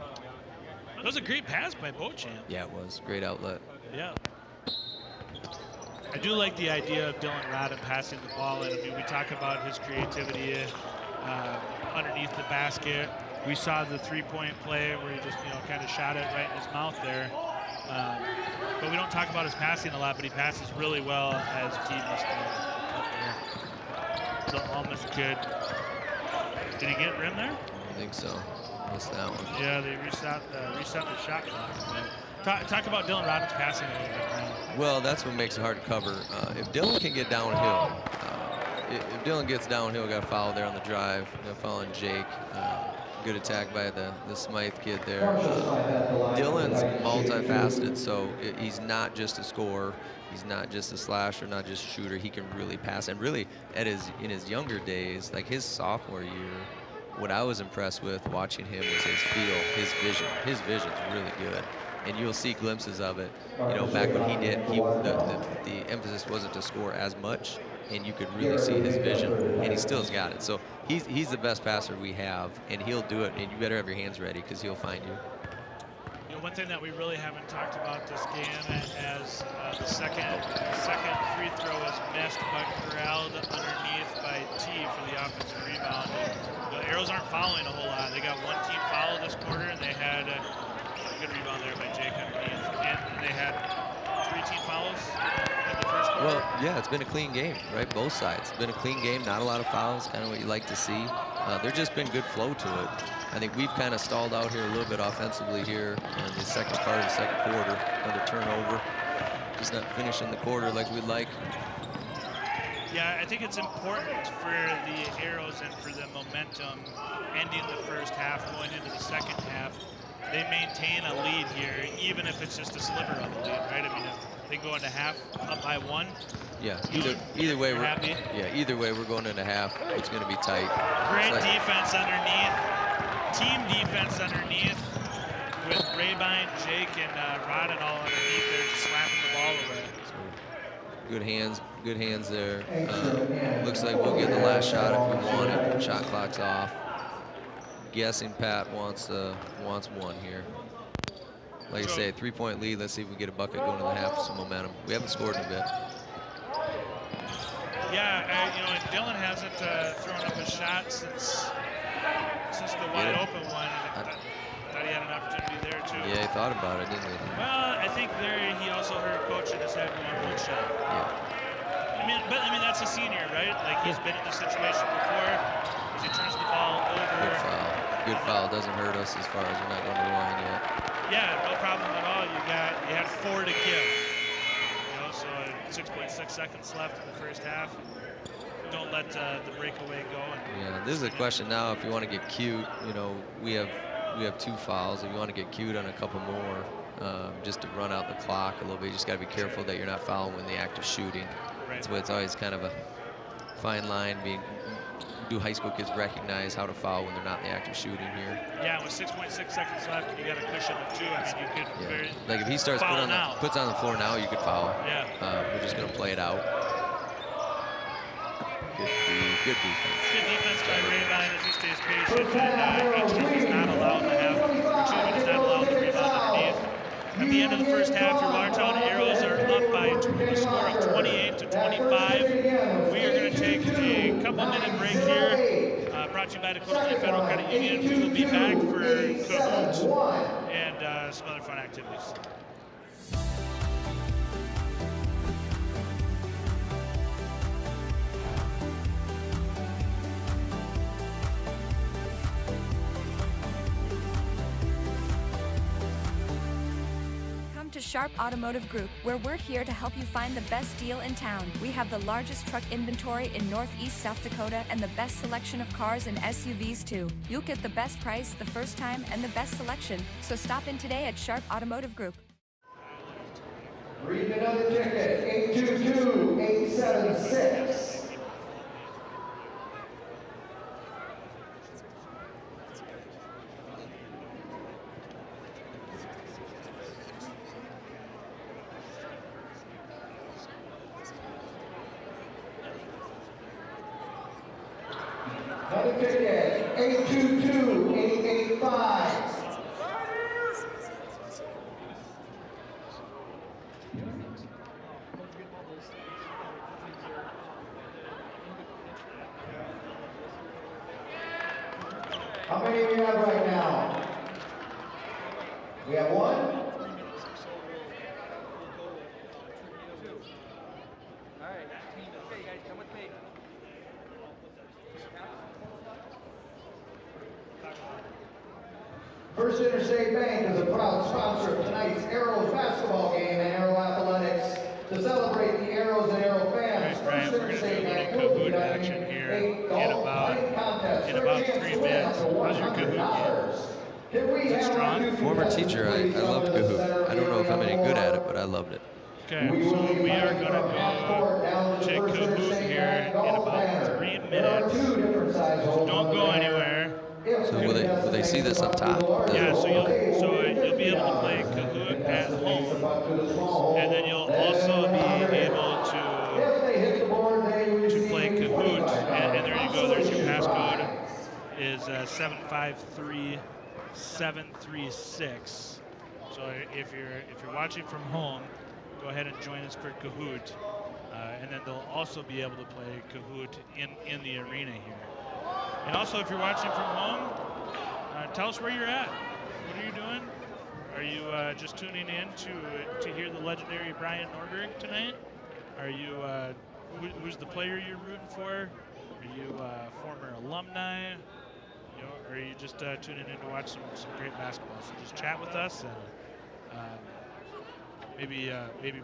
That was a great pass by Beauchamp. Yeah, it was. Great outlet. Yeah. I do like the idea of Dylan Rodden passing the ball in. I mean, we talk about his creativity underneath the basket. We saw the three-point play where he just, kind of shot it right in his mouth there. But we don't talk about his passing a lot, but he passes really well, as T must up there. The Almas kid. Did he get rim there? I don't think so. Missed that one. Yeah, they reset the shot clock. Talk about Dylan Rodden's passing a little bit, Brian. Well, that's what makes it hard to cover. If Dylan can get downhill, if Dylan gets downhill, got a foul there on the drive. Foul on Jake. Good attack by the Smythe kid there. Dylan's multifaceted, so he's not just a scorer. He's not just a slasher, not just a shooter. He can really pass. And really, in his younger days, like his sophomore year, what I was impressed with watching him was his feel, his vision. His vision's really good. And you'll see glimpses of it. Back when he did, the emphasis wasn't to score as much, and you could really see his vision, and he still's got it. So he's the best passer we have, and he'll do it, and you better have your hands ready because he'll find you. One thing that we really haven't talked about this game, as the second free throw is missed but corralled underneath by T for the offensive rebound. The Arrows aren't fouling a whole lot. They got one team foul this quarter, and they had a good rebound there by Jake underneath. And they had 3 team fouls in the first quarter. Well, yeah, it's been a clean game, right? Both sides. It's been a clean game, not a lot of fouls, kind of what you like to see. There's just been good flow to it. I think we've kind of stalled out here a little bit offensively here in the second part of the second quarter. Another turnover. Just not finishing the quarter like we'd like. Yeah, I think it's important for the Arrows and for the momentum ending the first half, going into the second half. They maintain a lead here, even if it's just a sliver of a lead, right? I mean, if they go into half up by 1. Yeah, either way we're happy. Yeah, either way we're going into half. It's going to be tight. Great defense underneath. Team defense underneath with Rabine, Jake, and Rodden all underneath there, just slapping the ball away. So, good hands there. Looks like we'll get the last shot if we want it. Shot clock's off. Guessing Pat wants one here. Like I say, 3-point lead. Let's see if we get a bucket going to the half with some momentum. We haven't scored in a bit. Yeah, and Dylan hasn't thrown up a shot since the wide open one. And I thought he had an opportunity there too. Yeah, he thought about it, didn't he? Well, I think there he also heard coach in his head going one shot. Yeah. I mean, that's a senior, right? Like he's been in this situation before. As he turns the ball over. Good foul. Good foul. Doesn't hurt us as far as we're not going to the line yet. Yeah, no problem at all. You had 4 to give. So 6.6 seconds left in the first half. Don't let the breakaway go. Yeah, this is a question now. If you want to get cute, we have 2 fouls. If you want to get cute on a couple more, just to run out the clock a little bit, you just got to be careful that you're not fouling when the act of shooting. Right. That's why it's always kind of a fine line. Do high school kids recognize how to foul when they're not in the act of shooting here? Yeah, with 6.6 seconds left, you got a cushion of 2. I mean, you could like if he starts puts on the floor now, you could foul. Yeah. We're just gonna play it out. Good defense. Good defense by Rabine as he stays patient. And H is not allowed to have, is not allowed to rebound underneath. At the end of the first half, your Watertown Arrows are up by a score of 28 to 25. We are going to take a couple-minute break here. Brought to you by Dakota Land Federal Credit Union. We will be back for Kahoot and some other fun activities. to Sharp Automotive Group, where we're here to help you find the best deal in town. We have the largest truck inventory in Northeast South Dakota and the best selection of cars and SUVs too. You'll get the best price the first time and the best selection. So stop in today at Sharp Automotive Group. Read another ticket, 822-876. Another ticket, 822-885. How many do we have right now? We have one? All right, okay, guys, come with me. First Interstate Bank is a proud sponsor of tonight's Arrows basketball game and Arrow Athletics. To celebrate the Arrows and Arrow fans, Brian, we're going to do a little Kahoot action here in about 3 minutes. How's your Kahoot game? Is it strong? Former teacher, I loved Kahoot. I don't know if I'm any good at it, but I loved it. Okay, so we are going to go to Kahoot here in about 3 minutes. So don't go anywhere. So will they see this up top? Yeah, so you'll be able to play Kahoot at home, and then you'll also be able to play Kahoot, and there you go. There's your passcode. Is 753736. So if you're watching from home, go ahead and join us for Kahoot, and then they'll also be able to play Kahoot in the arena here. And also, if you're watching from home, tell us where you're at. What are you doing? Are you just tuning in to hear the legendary Brian Norberg tonight? Are you who's the player you're rooting for? Are you former alumni? You know, or are you just tuning in to watch some great basketball? So just chat with us, and maybe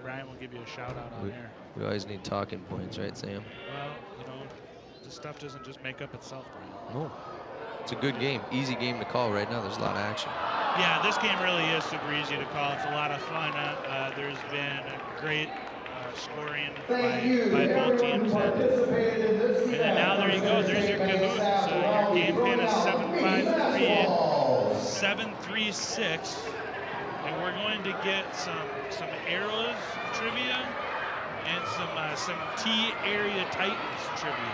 Brian will give you a shout out on air. We always need talking points, right, Sam? Well, you know, this stuff doesn't just make up itself, Brian. No. It's a good game. Easy game to call right now. There's a lot of action. Yeah, this game really is super easy to call. It's a lot of fun. There's been great scoring by both teams. And then now there you go. There's your Kahoot. So your game pin is 753736. And we're going to get some Arrows trivia and some T area Titans trivia.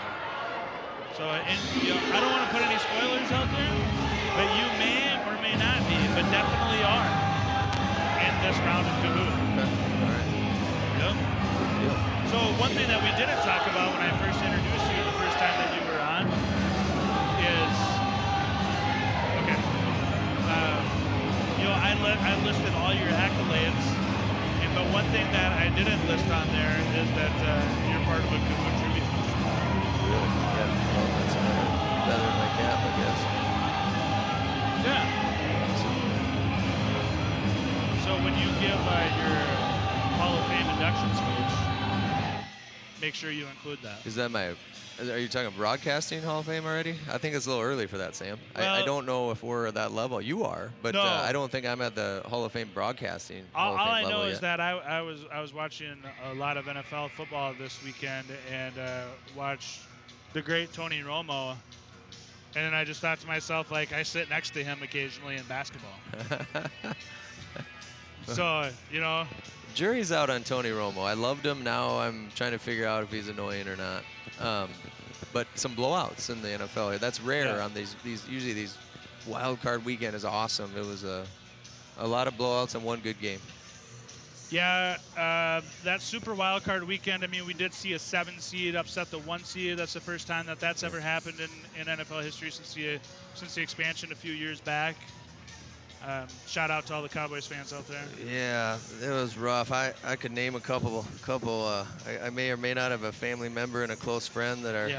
So, and you know, I don't want to put any spoilers out there, but you may or may not be, but definitely are in this round of Kahoot. Okay. All right. Yep. So one thing that we didn't talk about when I first introduced you the first time that you were on is, okay, you know, I listed all your accolades, but one thing that I didn't list on there is that you're part of a Kahoot trivia. Yeah, well, that's better than my cap, I guess. Yeah. So when you give your Hall of Fame induction speech, make sure you include that. Is that are you talking broadcasting Hall of Fame already? I think it's a little early for that, Sam. Well, I don't know if we're at that level. You are, but no. I don't think I'm at the Hall of Fame broadcasting. All I know yet. is that I was watching a lot of NFL football this weekend and watched the great Tony Romo, and then I just thought to myself, like, I sit next to him occasionally in basketball. So, you know. Jury's out on Tony Romo. I loved him. Now I'm trying to figure out if he's annoying or not. But some blowouts in the NFL. That's rare on these usually these wild card weekend is awesome. It was a lot of blowouts and one good game. Yeah, that super wild card weekend, I mean, we did see a 7 seed upset the 1 seed. That's the first time that's ever happened in NFL history since the expansion a few years back. Shout out to all the Cowboys fans out there. Yeah, it was rough. I could name a couple. I may or may not have a family member and a close friend that are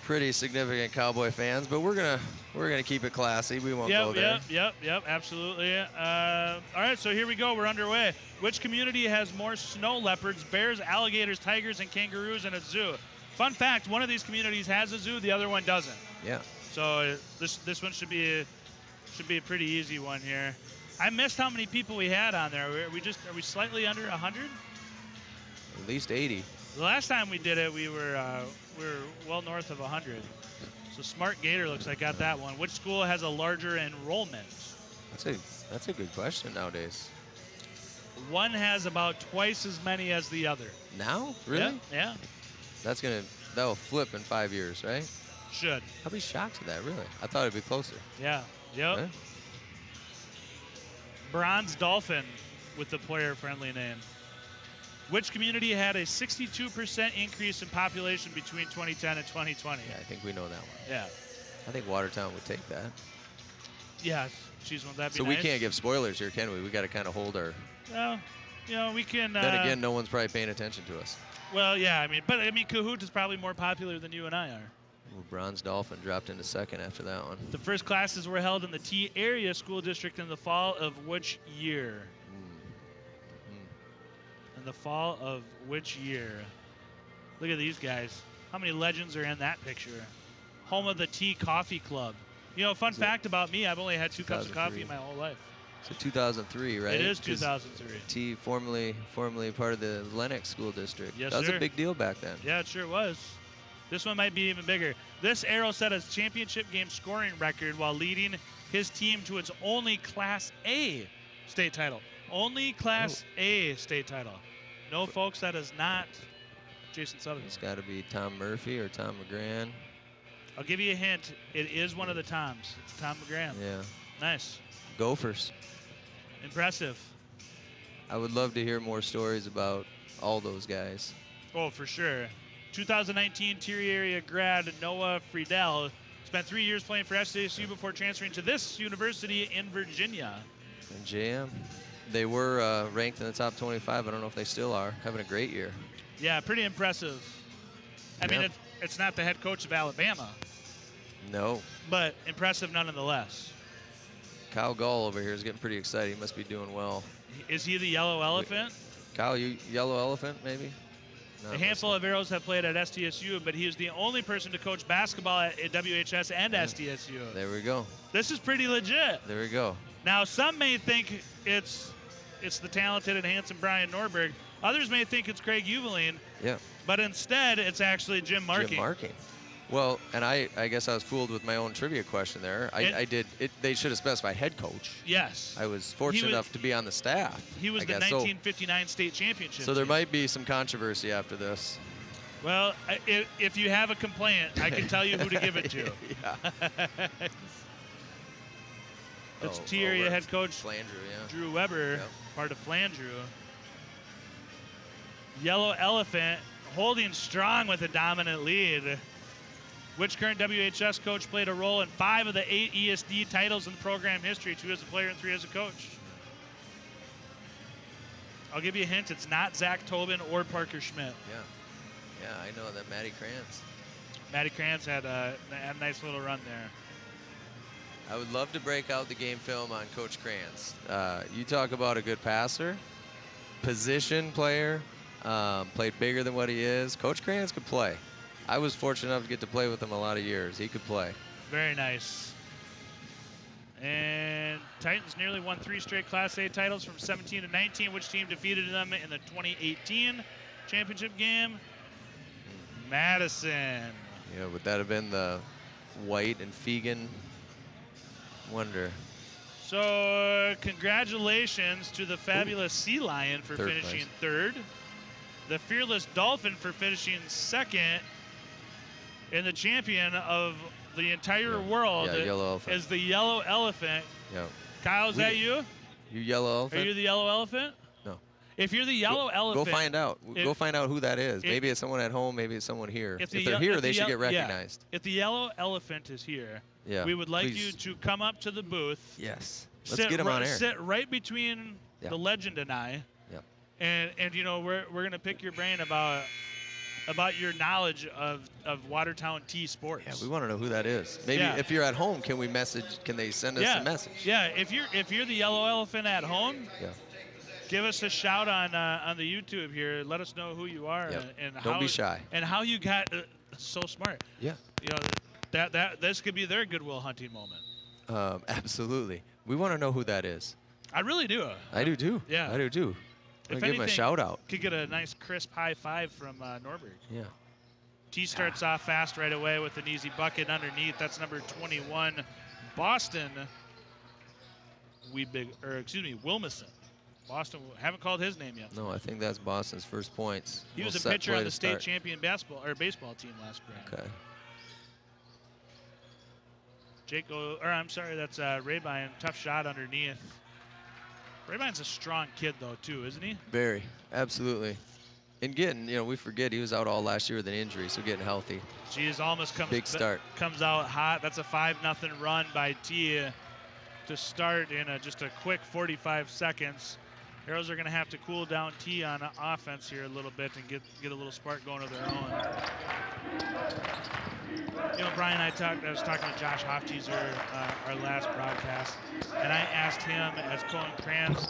pretty significant Cowboy fans, but we're gonna keep it classy. We won't go there. Yep, absolutely. All right, so here we go. We're underway. Which community has more snow leopards, bears, alligators, tigers, and kangaroos in a zoo? Fun fact: one of these communities has a zoo, the other one doesn't. Yeah. So this one should be a pretty easy one here. I missed how many people we had on there. Are we slightly under 100? At least 80. The last time we did it, we were well north of 100. So Smart Gator looks like got that one. Which school has a larger enrollment? That's a good question nowadays. One has about twice as many as the other. Now? Really? Yeah. That'll flip in 5 years, right? Should. I'll be shocked at that, really. I thought it'd be closer. Yeah. Yep. Right? Bronze Dolphin with the player-friendly name. Which community had a 62% increase in population between 2010 and 2020? Yeah, I think we know that one. Yeah. I think Watertown would take that. Yeah, geez, won't that be So nice? we can't give spoilers here, can we? We got to kind of hold our... Well, we can... Then again, no one's probably paying attention to us. Well, yeah, but Cahoot is probably more popular than you and I are. Well, Bronze Dolphin dropped into second after that one. The first classes were held in the T Area School District in the fall of which year? In the fall of which year? Look at these guys. How many legends are in that picture? Home of the Tea Coffee Club. Fun fact about me, I've only had 2 cups of coffee in my whole life. So 2003, right? It is 2003. T formerly part of the Lennox School District. Yes, that was sir. a big deal back then. Yeah, it sure was. This one might be even bigger. This arrow set a championship game scoring record while leading his team to its only Class A state title. Only Class A state title. No, folks, that is not Jason Sutherland. It's got to be Tom Murphy or Tom McGran. I'll give you a hint. It is one of the Toms. It's Tom McGran. Yeah. Nice. Gophers. Impressive. I would love to hear more stories about all those guys. Oh, for sure. 2019 Tier Area grad Noah Friedel spent 3 years playing for SDSU before transferring to this university in Virginia. And JM, they were ranked in the top 25. I don't know if they still are. Having a great year. Yeah, pretty impressive. I mean, it's not the head coach of Alabama. No. But impressive nonetheless. Kyle Gall over here is getting pretty excited. He must be doing well. Is he the yellow elephant? Kyle, you yellow elephant maybe? A handful of arrows have played at SDSU, but he is the only person to coach basketball at WHS and SDSU. There we go. This is pretty legit. There we go. Now, some may think it's the talented and handsome Brian Norberg. Others may think it's Craig Uveline. Yeah. But instead, it's actually Jim Marking. Jim Marking. Well, and I guess I was fooled with my own trivia question there. I did it. They should have specified head coach. Yes. I was fortunate enough to be on the staff. He was the 1959 state championship. So there might be some controversy after this. Well, if you have a complaint, I can tell you who to give it to. Yeah. It's T Area head coach Flandreau, yeah. Drew Weber, part of Flandreau. Yellow Elephant holding strong with a dominant lead. Which current WHS coach played a role in 5 of the 8 ESD titles in program history, 2 as a player and 3 as a coach? I'll give you a hint. It's not Zach Tobin or Parker Schmidt. Yeah, I know that. Matty Krantz. Matty Krantz had a nice little run there. I would love to break out the game film on Coach Krantz. You talk about a good passer, position player, played bigger than what he is. Coach Krantz could play. I was fortunate enough to get to play with him a lot of years. He could play. Very nice. And Titans nearly won 3 straight Class A titles from 17 to 19. Which team defeated them in the 2018 championship game? Madison. Yeah, would that have been the White and Fegan? Wonder. So congratulations to the fabulous Sea Lion for finishing third. The Fearless Dolphin for finishing second. And the champion of the entire world is the Yellow Elephant. Yeah. Kyle, is that you? You Yellow Elephant? Are you the Yellow Elephant? No. If you're the Yellow Elephant. Go find out. Go find out who that is. Maybe it's someone at home. Maybe it's someone here. If they're here, they should get recognized. If the Yellow Elephant is here, we would like you to come up to the booth. Yes. Let's get him on air. Sit right between the legend and I. Yep. And you know, we're going to pick your brain about about your knowledge of Watertown T sports. Yeah, we want to know who that is. Maybe if you're at home, can they send us a message? Yeah, if you're the yellow elephant at home, give us a shout on the YouTube here. Let us know who you are and Don't be shy. And how you got so smart. Yeah. You know, this could be their Goodwill Hunting moment. Absolutely. We want to know who that is. I really do. I do too. Yeah. I do too. If give him a shout out. Could get a nice crisp high five from Norberg. Yeah. T starts off fast right away with an easy bucket underneath. That's number 21, Boston. Wilmison. Boston, haven't called his name yet. No, I think that's Boston's first points. He was a pitcher on the state champion baseball team last spring. Okay. That's Rabine. Tough shot underneath. Rabine's a strong kid though too, isn't he? Very, absolutely. And we forget he was out all last year with an injury, so getting healthy. Geez, almost comes out hot. That's a 5-0 run by T to start in just a quick 45 seconds. Arrows are going to have to cool down T on offense here a little bit and get a little spark going of their own. Brian, I was talking to Josh Hofteaser our last broadcast, and I asked him as Cohen Kranz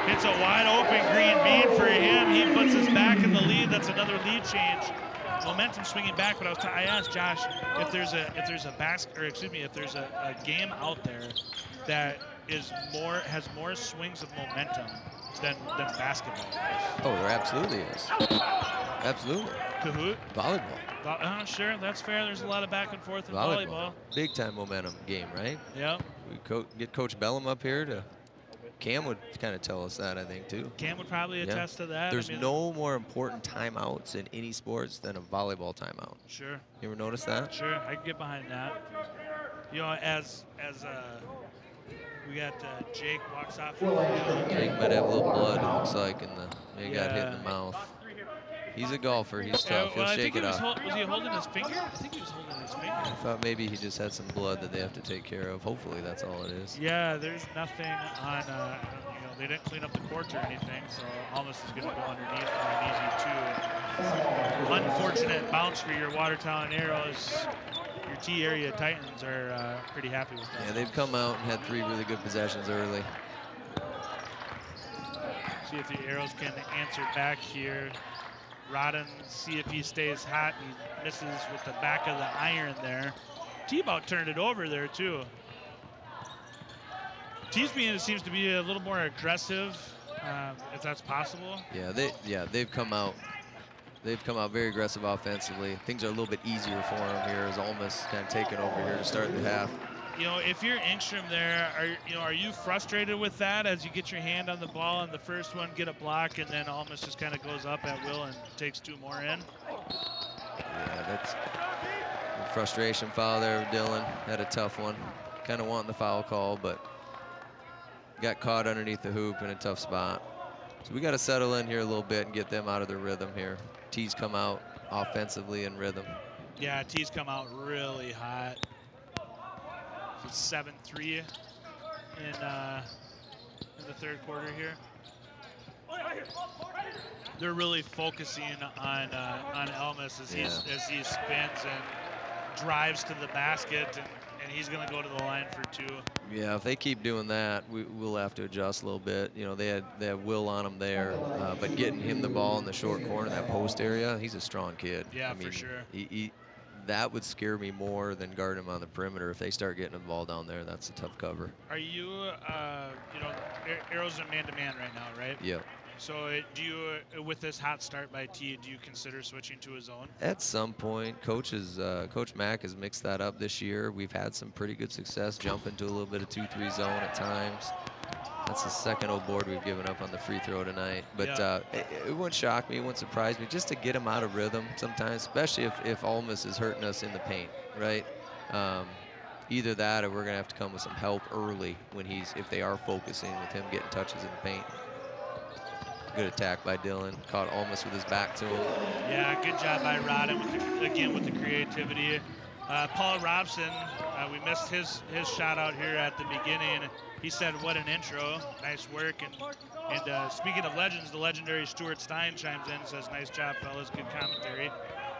hits a wide open green bean for him. He puts us back in the lead. That's another lead change. Momentum swinging back, but I asked Josh if there's a game out there that has more swings of momentum than basketball. Oh, there absolutely is. Absolutely. Kahoot? Volleyball. Sure, that's fair. There's a lot of back and forth in volleyball. Big time momentum game, right? Yeah. We get Coach Bellum up here Cam would kind of tell us that, I think, too. Cam would probably attest to that. There's no more important timeouts in any sports than a volleyball timeout. Sure. You ever notice that? Sure, I can get behind that. As we got Jake walks off. Jake might have a little blood, it looks like, he got hit in the mouth. He's a golfer. He's tough. He'll shake it off. Was he holding his finger? I think he was holding his finger. I thought maybe he just had some blood that they have to take care of. Hopefully that's all it is. Yeah, there's nothing on, they didn't clean up the courts or anything, so Almas is going to go underneath for an easy 2. Unfortunate bounce for your Watertown Arrows. Your T area Titans are pretty happy with that. Yeah, they've come out and had 3 really good possessions early. See if the Arrows can answer back here. Rodden, see if he stays hot. He misses with the back of the iron there. T-Bout turned it over there too. T-Bean seems to be a little more aggressive, if that's possible. Yeah, they've come out. They've come out very aggressive offensively. Things are a little bit easier for them here as Almas kind of taking over here to start the half. If you're Engstrom there, are you frustrated with that as you get your hand on the ball on the first one, get a block, and then Almas just kind of goes up at will and takes 2 more in? Yeah, that's a frustration foul there. Dylan had a tough one. Kind of wanting the foul call, but got caught underneath the hoop in a tough spot. So we got to settle in here a little bit and get them out of their rhythm here. T's come out offensively in rhythm. Yeah, T's come out really hot. It's 7-3 in the third quarter here. They're really focusing on Almas as he spins and drives to the basket, and he's going to go to the line for 2. Yeah, if they keep doing that, we'll have to adjust a little bit. They had Will on him there, but getting him the ball in the short corner, that post area, he's a strong kid. Yeah, for sure. That would scare me more than guarding him on the perimeter. If they start getting the ball down there, that's a tough cover. Are you, Arrows are man-to-man right now, right? Yep. So do you, with this hot start by T, do you consider switching to a zone? At some point, Coach Mack has mixed that up this year. We've had some pretty good success jumping to a little bit of 2-3 zone at times. That's the second board we've given up on the free throw tonight. But it wouldn't shock me, it wouldn't surprise me, just to get him out of rhythm sometimes, especially if Almas is hurting us in the paint, right? Either that or we're going to have to come with some help early if they are focusing with him getting touches in the paint. Good attack by Dylan. Caught Almas with his back to him. Yeah, good job by Rodden with the creativity. Paul Robson, we missed his shout out here at the beginning. He said, "What an intro! Nice work." And speaking of legends, the legendary Stuart Stein chimes in and says, "Nice job, fellas. Good commentary.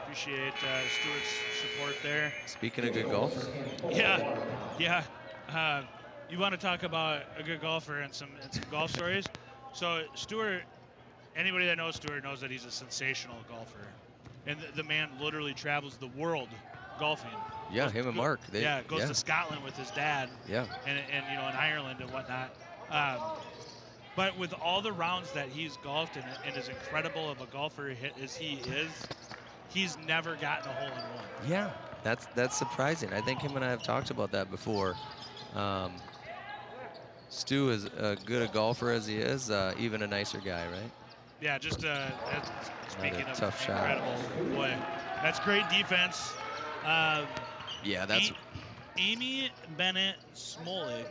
Appreciate Stuart's support there." Speaking of good golfer. Yeah. You want to talk about a good golfer and some golf stories? So Stuart, anybody that knows Stuart knows that he's a sensational golfer, and the man literally travels the world golfing. Yeah, him and Mark. Goes to Scotland with his dad. Yeah. And you know, in Ireland and whatnot. But with all the rounds that he's golfed and as incredible of a golfer as he is, he's never gotten a hole-in-one. Yeah, that's surprising. I think him and I have talked about that before. Stu is good a golfer as he is, even a nicer guy, right? Yeah, just speaking of tough shot. Incredible, boy, that's great defense. Yeah, that's Amy Bennett Smolik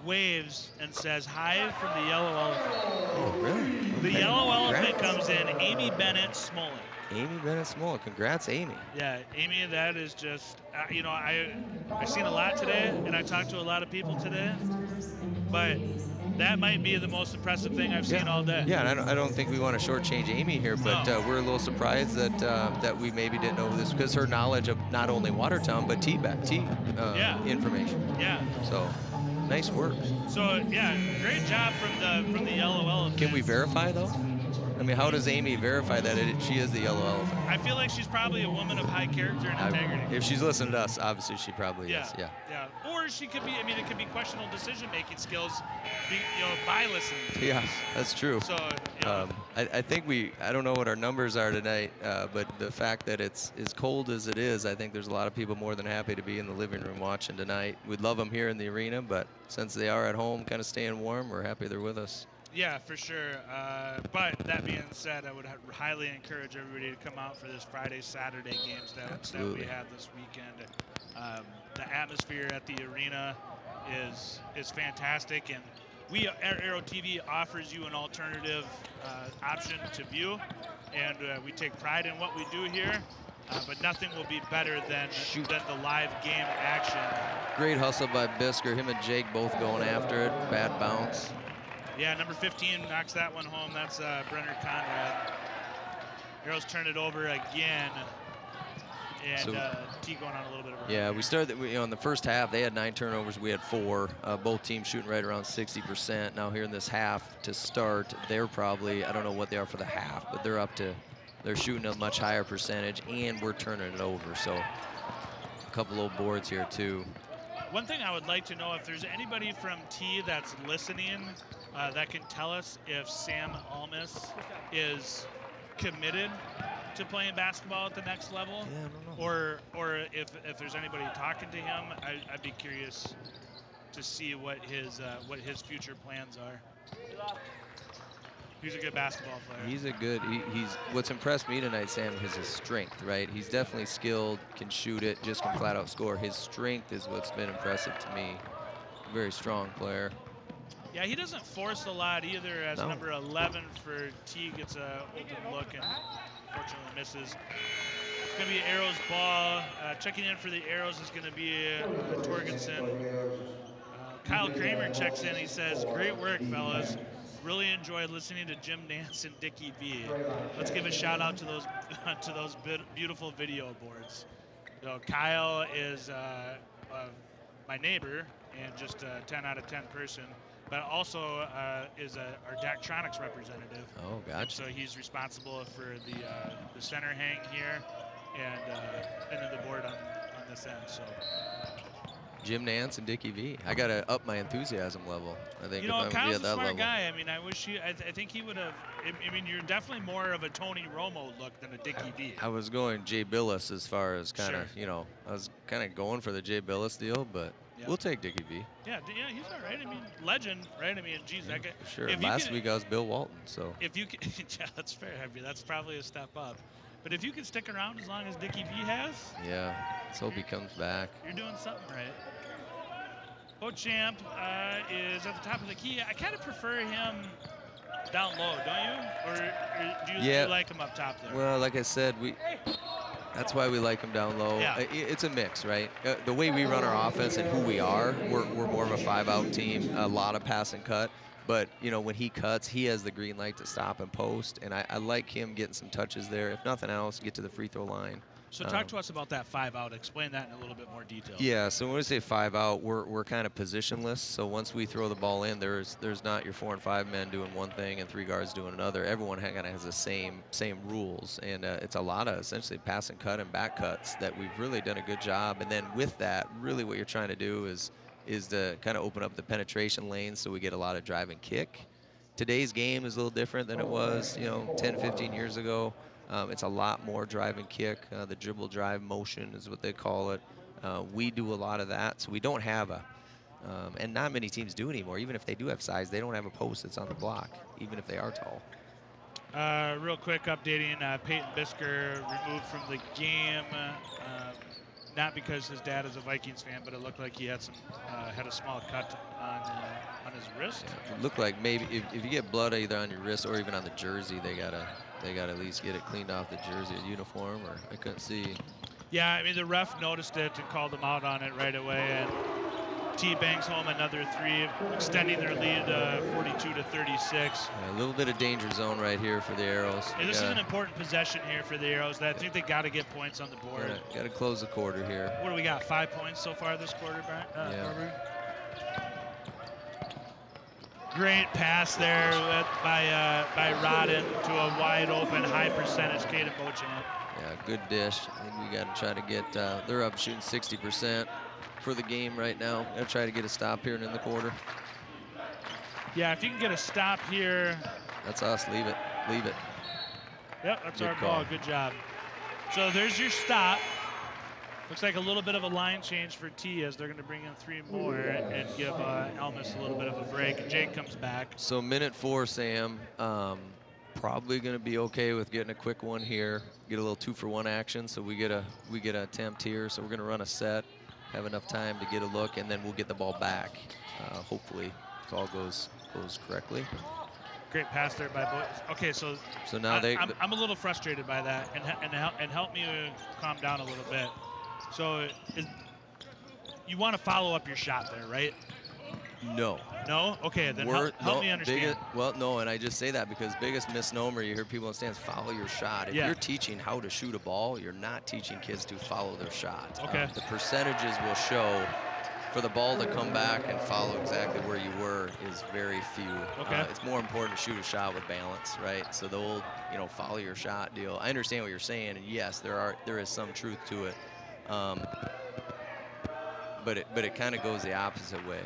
waves and says hi from the Yellow Elephant. Oh, really? The Okay. Yellow Elephant Congrats. comes in. Amy Bennett Smolik. Amy Bennett Smolik. Congrats, Amy. Yeah, Amy, that is just, you know, I've seen a lot today, and I talked to a lot of people today, but that might be the most impressive thing I've seen all day. Yeah, and I don't think we want to shortchange Amy here, but we're a little surprised that we maybe didn't know this, because her knowledge of not only Watertown but tee information. Yeah. So nice work. So yeah, great job from the Yellow Elephant. Can we verify though? I mean, how does Amy verify that she is the Yellow Elephant? I feel like she's probably a woman of high character and integrity. If she's listening to us, obviously she probably is. Yeah. Or she could be. I mean, it could be questionable decision-making skills, by listening. Yeah, that's true. So I think I don't know what our numbers are tonight, but the fact that it's as cold as it is, I think there's a lot of people more than happy to be in the living room watching tonight. We'd love them here in the arena, but since they are at home, kind of staying warm, we're happy they're with us. Yeah, for sure. But that being said, I would highly encourage everybody to come out for this Friday, Saturday games that we have this weekend. The atmosphere at the arena is fantastic, and Aero TV offers you an alternative option to view, and we take pride in what we do here. But nothing will be better than the live game action. Great hustle by Bisker. Him and Jake both going after it. Bad bounce. Yeah, number 15 knocks that one home. That's Brenner Conrad. Arrows turn it over again. And T going on a little bit of a run. Yeah, we started, in the first half, they had 9 turnovers. We had 4. Both teams shooting right around 60%. Now here in this half to start, they're probably, I don't know what they are for the half, but they're shooting a much higher percentage, and we're turning it over. So a couple old boards here too. One thing I would like to know, if there's anybody from T that's listening that can tell us if Sam Almas is committed to playing basketball at the next level, yeah, I don't know. or if there's anybody talking to him, I'd be curious to see what his future plans are. He's a good basketball player. He's what's impressed me tonight, Sam, is his strength, right? He's definitely skilled, can shoot it, just can flat out score. His strength is what's been impressive to me. Very strong player. Yeah, he doesn't force a lot either, as number 11 for T gets a open look and unfortunately misses. It's going to be Arrows ball. Checking in for the Arrows is going to be Torgensen. Kyle Kramer checks in. He says, "Great work, fellas. Really enjoyed listening to Jim Nance and Dickie V. Let's give a shout out to those beautiful video boards." So Kyle is my neighbor and just a 10 out of 10 person, but also is our Daktronics representative. Oh, gotcha. So he's responsible for the center hang here and then the board on this end. So. Jim Nance and Dickie V. I gotta up my enthusiasm level. I think Kyle's if I'm a be at that smart level. guy. I mean, I wish I think he would have. I mean, you're definitely more of a Tony Romo look than a Dickie V. I was going Jay Billis as far as kind of, Sure. I was kind of going for the Jay Billis deal, but we'll take Dickie V. Yeah, he's all right. I mean, legend, right? I mean, geez, Yeah, that guy. sure. Last week I was Bill Walton, so. If you can, yeah, that's fair. I mean, that's probably a step up. But if you can stick around as long as Dickie V has. Yeah, let's hope he comes back. You're doing something right. Beauchamp is at the top of the key. I kind of prefer him down low, don't you? Or do you like him up top there? Well, like I said, That's why we like him down low. Yeah. It's a mix, right? The way we run our offense and who we are, we're more of a 5-out team, a lot of pass and cut. But, you know, when he cuts, he has the green light to stop and post. And I like him getting some touches there. If nothing else, get to the free throw line. So talk to us about that 5-out. Explain that in a little bit more detail. Yeah, so when we say 5-out, we're kind of positionless. So once we throw the ball in, there's not your 4 and 5 men doing one thing and 3 guards doing another. Everyone kind of has the same rules, and it's a lot of essentially pass and cut and back cuts that we've really done a good job. And then with that, really what you're trying to do is to kind of open up the penetration lanes so we get a lot of drive and kick. Today's game is a little different than it was, 10, 15 years ago. It's a lot more drive and kick. The dribble drive motion is what they call it. We do a lot of that, so we don't have and not many teams do anymore. Even if they do have size, they don't have a post that's on the block, even if they are tall. Real quick updating, Peyton Bisker removed from the game, not because his dad is a Vikings fan, but it looked like he had a small cut on his wrist. Yeah, it looked like maybe if you get blood either on your wrist or even on the jersey, they gotta at least get it cleaned off the jersey or uniform, or I couldn't see. Yeah, I mean, the ref noticed it and called him out on it right away, and T bangs home another 3, extending their lead 42-36. Yeah, a little bit of danger zone right here for the Arrows. Yeah, this is an important possession here for the Arrows. I think they got to get points on the board. Got to close the quarter here. What do we got, 5 points so far this quarter, Brian? Yeah. Great pass there by Rodden to a wide open, high percentage Caden Beauchamp. Yeah, good dish. I think we got to try to get, they're up shooting 60% for the game right now. Got to try to get a stop here and in the quarter. Yeah, if you can get a stop here. That's us, leave it. Yep, that's Good our call. ball, good job. So there's your stop. Looks like a little bit of a line change for T as they're going to bring in 3 more and give Elmas a little bit of a break. And Jake comes back. So minute 4, Sam. Probably going to be okay with getting a quick one here. Get a little 2-for-1 action, so we get a attempt here. So we're going to run a set, have enough time to get a look, and then we'll get the ball back. Hopefully, if all goes correctly. Great pass there by boys. Okay, so now I'm a little frustrated by that, and help me calm down a little bit. So you want to follow up your shot there, right? No. No? Okay, then help me understand. No, and I just say that because biggest misnomer, you hear people in stands, follow your shot. If you're teaching how to shoot a ball, you're not teaching kids to follow their shot. Okay. The percentages will show for the ball to come back and follow exactly where you were is very few. Okay. It's more important to shoot a shot with balance, right? So the old, follow your shot deal. I understand what you're saying, and yes, there is some truth to it. But it kind of goes the opposite way.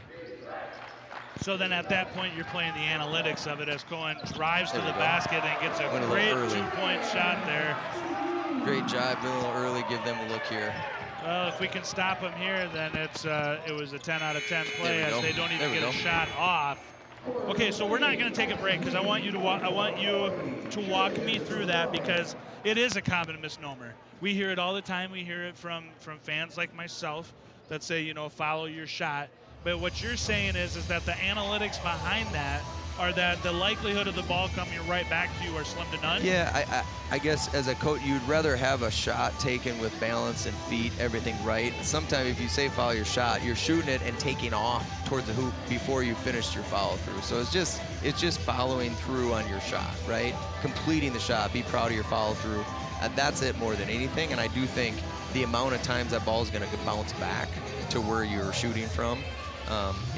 So then at that point, you're playing the analytics of it as Cohen drives to the basket and gets a great 2-point shot there. Great job, a little early, give them a look here. Well, if we can stop them here, then it was a 10 out of 10 play as they don't even get a shot off. Okay, so we're not going to take a break because I want you to walk me through that because it is a common misnomer. We hear it all the time. We hear it from fans like myself that say, follow your shot. But what you're saying is that the analytics behind that are that the likelihood of the ball coming right back to you are slim to none? Yeah, I guess as a coach, you'd rather have a shot taken with balance and feet, everything right. Sometimes if you say follow your shot, you're shooting it and taking off towards the hoop before you finished your follow through. So it's just following through on your shot, right? Completing the shot, be proud of your follow through. That's it more than anything. And I do think the amount of times that ball is going to bounce back to where you're shooting from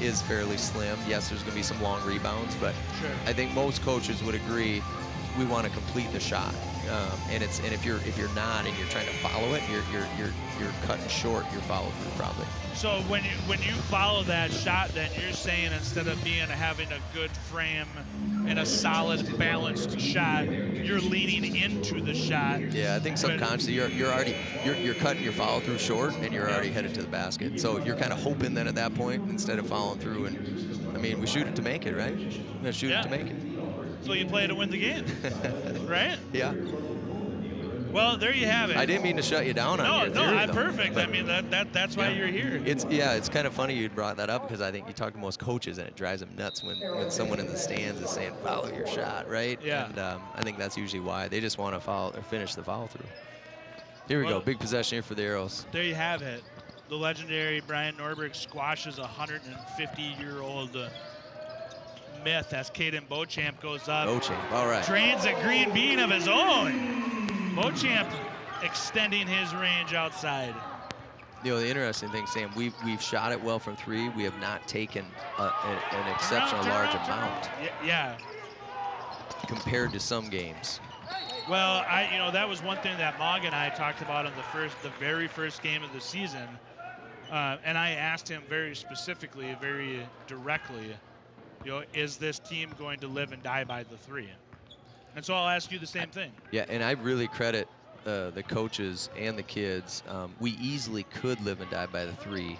is fairly slim. Yes, there's going to be some long rebounds, but sure. I think most coaches would agree we want to complete the shot. And if you're not and you're trying to follow it, you're cutting short your follow through probably. So when you follow that shot, then you're saying instead of having a good frame and a solid balanced shot, you're leaning into the shot. Yeah, I think subconsciously you're cutting your follow through short and you're already headed to the basket. So you're kind of hoping then at that point instead of following through. And I mean, we shoot it to make it, right? We're gonna shoot it to make it. So you play to win the game, right? Yeah. Well, there you have it. I didn't mean to shut you down on your theory, I'm perfect. I mean, that's why you're here. It's kind of funny you brought that up because I think you talk to most coaches and it drives them nuts when someone in the stands is saying follow your shot, right? Yeah. And I think that's usually why they just want to follow or finish the follow through. Here we go. Big possession here for the Arrows. There you have it. The legendary Brian Norberg squashes a 150-year-old myth as Caden Beauchamp goes up. Beauchamp, all right. Drains a green bean of his own. Beauchamp extending his range outside. You know, the interesting thing, Sam, we've shot it well from 3. We have not taken an exceptional large amount. Yeah. Compared to some games. Well, that was one thing that Mog and I talked about in the very first game of the season. And I asked him very specifically, very directly, is this team going to live and die by the 3? And so I'll ask you the same thing. Yeah, and I really credit the coaches and the kids. We easily could live and die by the 3,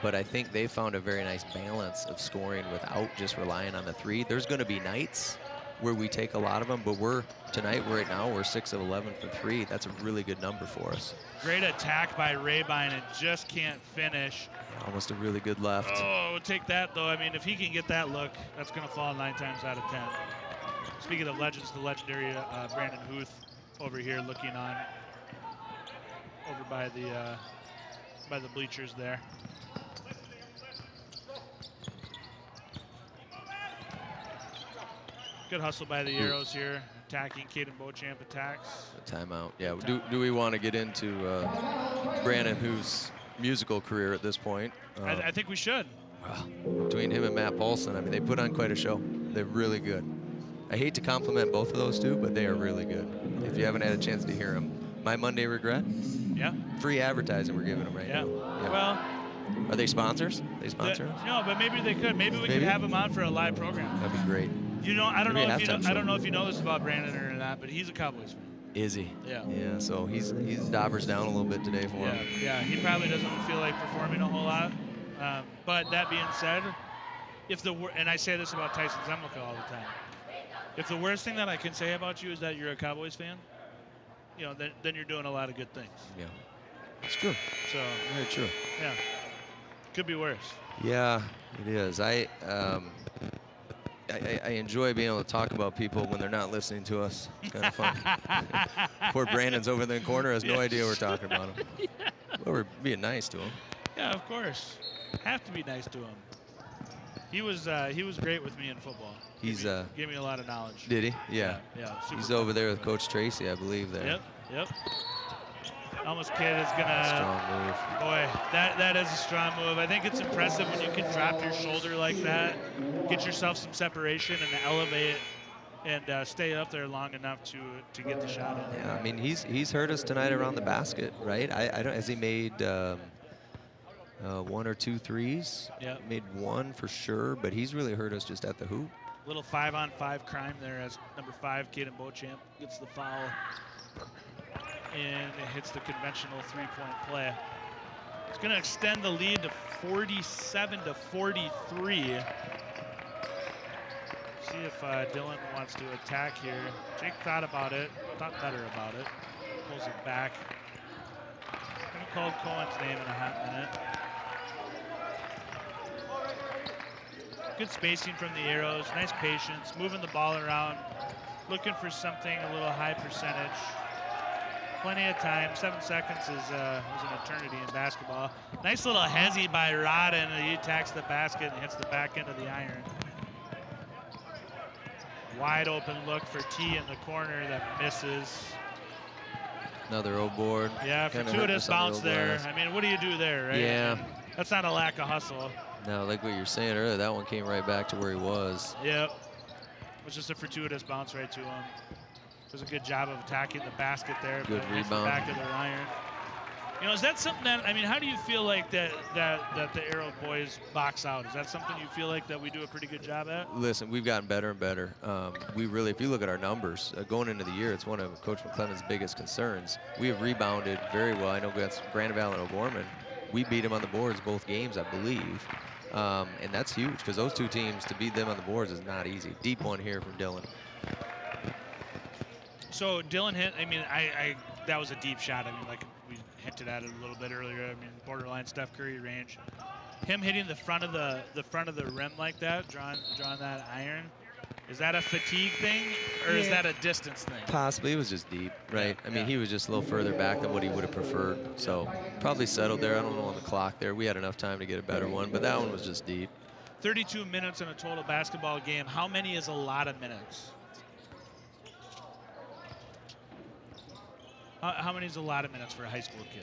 but I think they found a very nice balance of scoring without just relying on the 3. There's going to be nights where we take a lot of them, but right now we're 6 of 11 for 3. That's a really good number for us. Great attack by Rabine and just can't finish. Almost a really good left. Oh, we'll take that though. I mean, if he can get that look, that's going to fall 9 times out of 10. Speaking of legends, the legendary Brandon Huth over here looking on over by the bleachers there. Good hustle by the Arrows here, attacking. Caden Beauchamp attacks. A timeout. Yeah. Do we want to get into Brandon Huth's musical career at this point? I think we should. Well, between him and Matt Paulson, I mean, they put on quite a show. They're really good. I hate to compliment both of those two, but they are really good. If you haven't had a chance to hear them, My Monday Regret. Yeah. Free advertising we're giving them right now. Yeah. Well. Are they sponsors? They sponsor us? No, but maybe they could. Maybe we could have them on for a live program. That'd be great. I don't know if you know this about Brandon or not, but he's a Cowboys fan. Is he? Yeah. Yeah. So he's Daubers down a little bit today for him. Yeah. He probably doesn't feel like performing a whole lot. But that being said, and I say this about Tyson Zemlicka all the time, if the worst thing that I can say about you is that you're a Cowboys fan, then you're doing a lot of good things. Yeah. It's true. So. Very true. Yeah. Could be worse. Yeah, it is. I enjoy being able to talk about people when they're not listening to us. It's kind of fun. Poor Brandon's over in the corner, has no idea we're talking about him. Yeah. Well, we're being nice to him. Yeah, of course. Have to be nice to him. He was great with me in football. Gave me a lot of knowledge. Did he? Yeah. Yeah. He's over there with Coach Tracy, I believe. There. Yep. Almost Kid is gonna. Strong move. Boy, that is a strong move. I think it's impressive when you can drop your shoulder like that, get yourself some separation, and elevate and stay up there long enough to get the shot in. Yeah, I mean he's hurt us tonight around the basket, right? I don't. Has he made 1 or 2 threes? Yeah. Made 1 for sure, but he's really hurt us just at the hoop. Little 5-on-5 crime there as number 5, Caden Beauchamp, gets the foul. And it hits the conventional 3-point play. It's going to extend the lead to 47-43. See if Dylan wants to attack here. Jake thought better about it. Pulls it back. Haven't called Cohen's name in a hot minute. Good spacing from the Arrows. Nice patience. Moving the ball around. Looking for something a little high percentage. Plenty of time. 7 seconds is an eternity in basketball. Nice little hezzy by Rodden. He attacks the basket and hits the back end of the iron. Wide open look for T in the corner that misses. Another O board. Yeah, fortuitous bounce there. I mean, what do you do there, right? Yeah. I mean, that's not a lack of hustle. No, like what you're saying earlier, that one came right back to where he was. Yep. It was just a fortuitous bounce right to him. Does a good job of attacking the basket there. Good rebound. The back of their iron. Is that something that, I mean, how do you feel like that the Arrow boys box out? Is that something you feel like that we do a pretty good job at? Listen, we've gotten better and better. We really, if you look at our numbers, going into the year, it's one of Coach McClellan's biggest concerns. We have rebounded very well. I know against Brandon Valley and O'Gorman, we beat them on the boards both games, I believe. And that's huge because those two teams, to beat them on the boards is not easy. Deep one here from Dylan. So Dylan hit, I mean, that was a deep shot. I mean, like we hinted at it a little bit earlier. I mean, borderline Steph Curry range. Him hitting the front of the rim like that, drawing that iron. Is that a fatigue thing, or is that a distance thing? Possibly. It was just deep, right? I mean, he was just a little further back than what he would have preferred. So probably settled there. I don't know on the clock there. We had enough time to get a better one, but that one was just deep. 32 minutes in a total basketball game. How many is a lot of minutes? How many is a lot of minutes for a high school kid?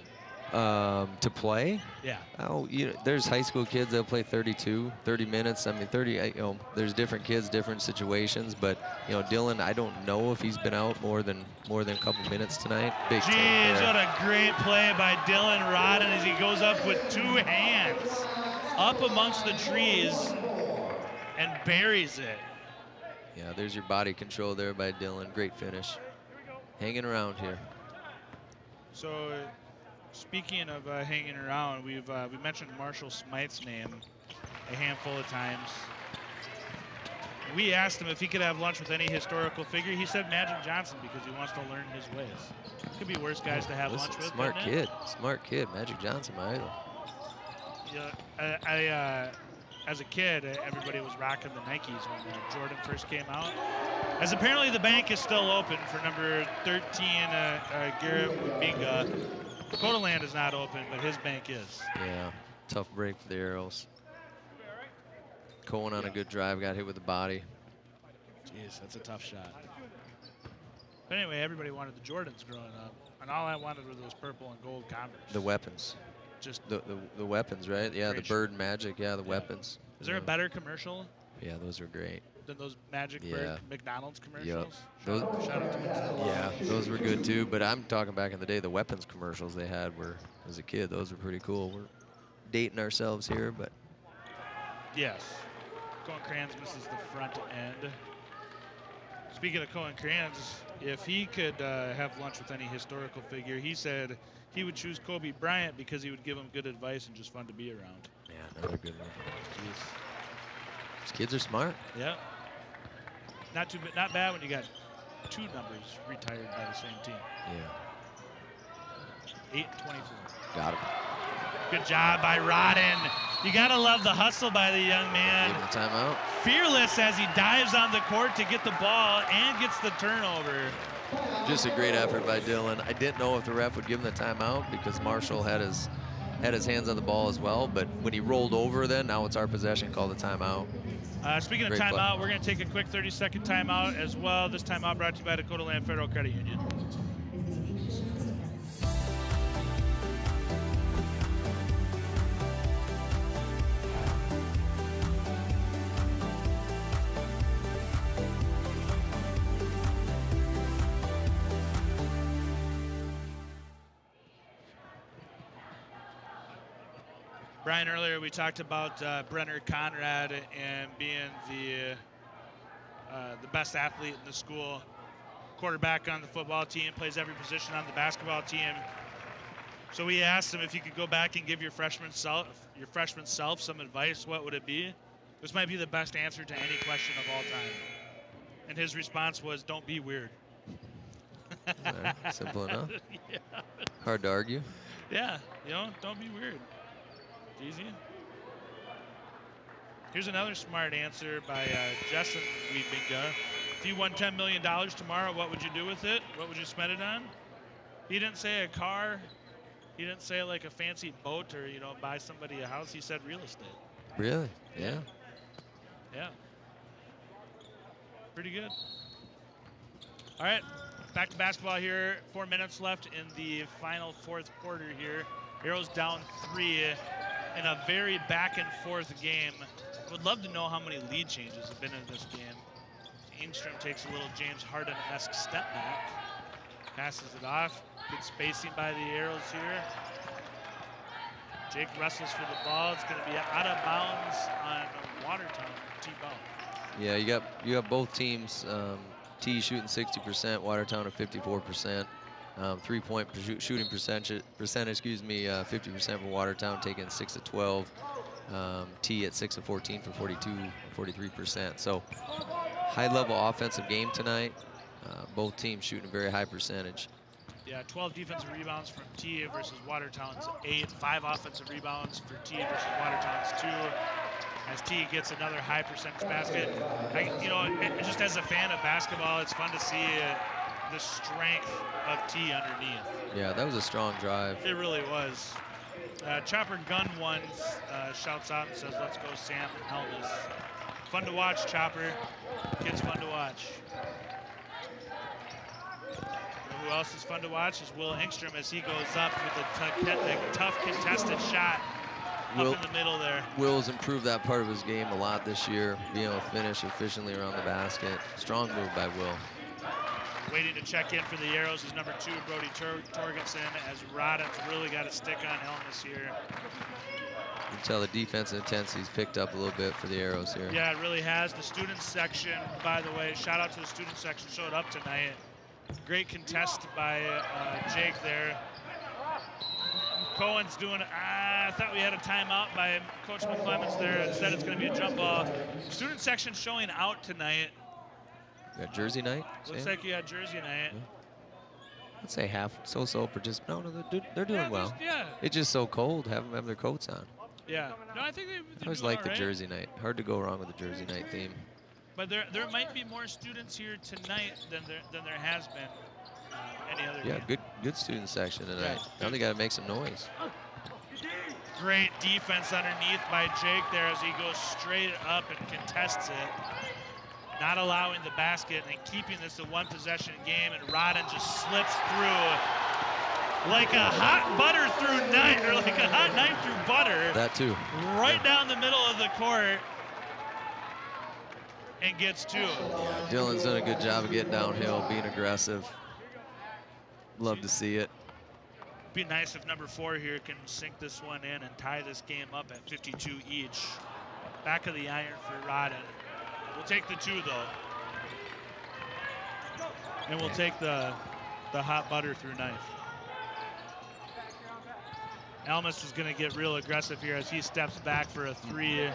To play? Yeah. Oh, there's high school kids that play 30 minutes. I mean, 30. There's different kids, different situations. But Dylan, I don't know if he's been out more than a couple minutes tonight. Big take Jeez, there. what a great play by Dylan Rodden as he goes up with 2 hands, up amongst the trees, and buries it. Yeah, there's your body control there by Dylan. Great finish. Hanging around here. So, speaking of hanging around, we mentioned Marshall Smythe's name a handful of times. We asked him if he could have lunch with any historical figure. He said Magic Johnson because he wants to learn his ways. Could be worse guys to have lunch with. Smart kid. Smart kid. Magic Johnson, my idol. Yeah, I as a kid, everybody was rocking the Nikes when Jordan first came out. As apparently the bank is still open for number 13, Garrett Wabinga. Dakota Land is not open, but his bank is. Yeah, tough break for the Arrows. Cohen on a good drive, got hit with the body. Jeez, that's a tough shot. But anyway, everybody wanted the Jordans growing up, and all I wanted were those purple and gold Converse. The weapons. Just the weapons, right? Yeah, the Bird Magic, the weapons. Is there a better commercial? Yeah, those are great. Than those Magic Bird McDonald's commercials? Yep. Shout out to McDonald's. Yeah, those were good too, but I'm talking back in the day, the weapons commercials they had were, as a kid, those were pretty cool. We're dating ourselves here, but. Yes. Cohen Crans misses the front end. Speaking of Cohen Crans, if he could have lunch with any historical figure, he said he would choose Kobe Bryant because he would give him good advice and just fun to be around. Yeah, another good one. Jeez. These kids are smart. Yeah. Not bad when you got 2 numbers retired by the same team. Yeah. 8 and 24. Got him. Good job by Rodden. You gotta love the hustle by the young man. Give him the timeout. Fearless as he dives on the court to get the ball and gets the turnover. Just a great effort by Dylan. I didn't know if the ref would give him the timeout because Marshall had his hands on the ball as well, but when he rolled over then, now it's our possession, call the timeout. Speaking of timeout, we're going to take a quick 30-second timeout as well. This timeout brought to you by Dakota Land Federal Credit Union. Brian, earlier we talked about Brenner Conrad and being the best athlete in the school. Quarterback on the football team, plays every position on the basketball team. So we asked him if you could go back and give your freshman self some advice, what would it be? This might be the best answer to any question of all time. And his response was, don't be weird. Simple enough. Yeah. Hard to argue. Yeah, don't be weird. Easy. Here's another smart answer by Justin Wiebinga. If you won $10 million tomorrow, what would you do with it? What would you spend it on? He didn't say a car. He didn't say like a fancy boat or, buy somebody a house. He said real estate. Really? Yeah. Yeah. Pretty good. All right, back to basketball here. 4 minutes left in the final fourth quarter here. Arrows down 3 in a very back and forth game. Would love to know how many lead changes have been in this game. Engstrom takes a little James Harden-esque step back. Passes it off. Good spacing by the Arrows here. Jake wrestles for the ball. It's going to be out of bounds on Watertown T-ball. Yeah, you got both teams. T shooting 60%, Watertown at 54%. 3-point shooting percentage, 50% for Watertown, taking 6 of 12. T at 6 of 14 for 43%. So high-level offensive game tonight. Both teams shooting a very high percentage. Yeah, 12 defensive rebounds from T versus Watertown's 8. 5 offensive rebounds for T versus Watertown's 2. As T gets another high percentage basket. Just as a fan of basketball, it's fun to see the strength of T underneath. Yeah, that was a strong drive. It really was. Chopper Gun One shouts out and says, "Let's go, Sam Helmus." Fun to watch, Chopper. Kid's fun to watch. Who else is fun to watch is Will Engstrom as he goes up with a tough contested shot up in the middle there. Will's improved that part of his game a lot this year, being able to finish efficiently around the basket. Strong move by Will. Waiting to check in for the Arrows is number 2, Brody Torgensen, as Rodden's really got a stick on Helmus here. You can tell the defensive intensity's picked up a little bit for the Arrows here. Yeah, it really has. The student section, by the way, shout out to the student section, showed up tonight. Great contest by Jake there. Cohen's doing, I thought we had a timeout by Coach McClemens there. Instead, it's going to be a jump ball. Student section showing out tonight. You got jersey night? Looks like you got jersey night. Yeah. I'd say half so-so participant. No, they're doing well. Yeah. It's just so cold, have them have their coats on. Yeah. No, I think I always like the jersey night. Hard to go wrong with the jersey night theme. But there might be more students here tonight than there has been any other game. Good student section tonight. Now they got to make some noise. Great defense underneath by Jake there as he goes straight up and contests it. Not allowing the basket and keeping this a one-possession game, and Rodden just slips through like a hot butter through knife, or like a hot knife through butter. That too. Right down the middle of the court and gets 2. Yeah, Dylan's done a good job of getting downhill, being aggressive. Love to see it. Be nice if number 4 here can sink this one in and tie this game up at 52 each. Back of the iron for Rodden. We'll take the 2 though. And we'll take the hot butter through knife. Helmus is going to get real aggressive here as he steps back for a 3.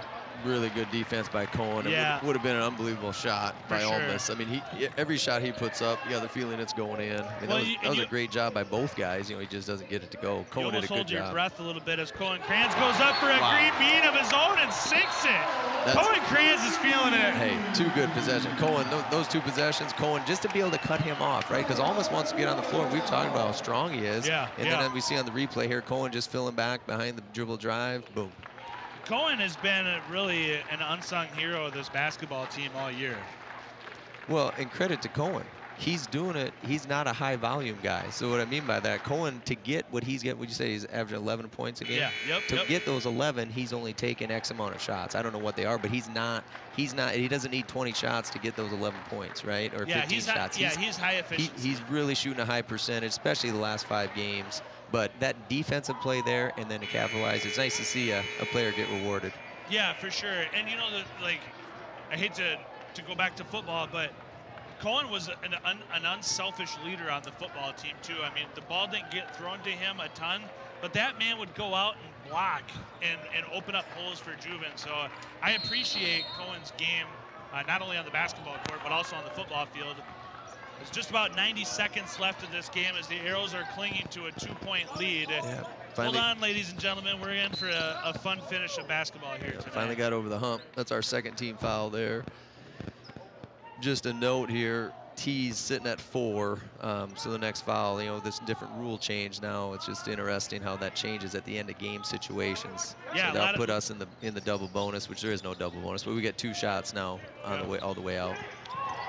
Really good defense by Cohen. Yeah. It would have been an unbelievable shot by Helmus. I mean, every shot he puts up, you got the feeling it's going in. I mean, that was a great job by both guys. You know, he just doesn't get it to go. Cohen did a good job. You almost hold your breath a little bit as Cohen Kranz goes up for a green bean of his own and sinks it. Cohen Kranz is feeling it. Hey, 2 good possessions. Cohen, those 2 possessions, Cohen, just to be able to cut him off, right? Because Helmus wants to get on the floor. We've talked about how strong he is. Yeah. And then we see on the replay here, Cohen just filling back behind the dribble drive. Boom. Cohen has been really an unsung hero of this basketball team all year. Well, and credit to Cohen. He's doing it. He's not a high volume guy. So what I mean by that, Cohen, to get what he's getting, would you say he's averaging 11 points a game? Yeah, To get those 11, he's only taken X amount of shots. I don't know what they are, but he doesn't need 20 shots to get those 11 points, right? Or 15 shots. He's high efficiency. He's really shooting a high percentage, especially the last 5 games. But that defensive play there and then to capitalize, it's nice to see a player get rewarded. Yeah, for sure. And you know, I hate to go back to football, but Cohen was an unselfish leader on the football team too. I mean, the ball didn't get thrown to him a ton, but that man would go out and block and open up holes for Juven. So I appreciate Cohen's game, not only on the basketball court, but also on the football field. There's just about 90 seconds left of this game as the Arrows are clinging to a 2-point lead. Yeah, hold on, ladies and gentlemen. We're in for a fun finish of basketball here tonight. Finally got over the hump. That's our 2nd team foul there. Just a note here, T's sitting at 4, so the next foul, you know, this different rule change now. It's just interesting how that changes at the end of game situations. Yeah, so that'll put us in the double bonus, which there is no double bonus, but we get 2 shots now on the way all the way out.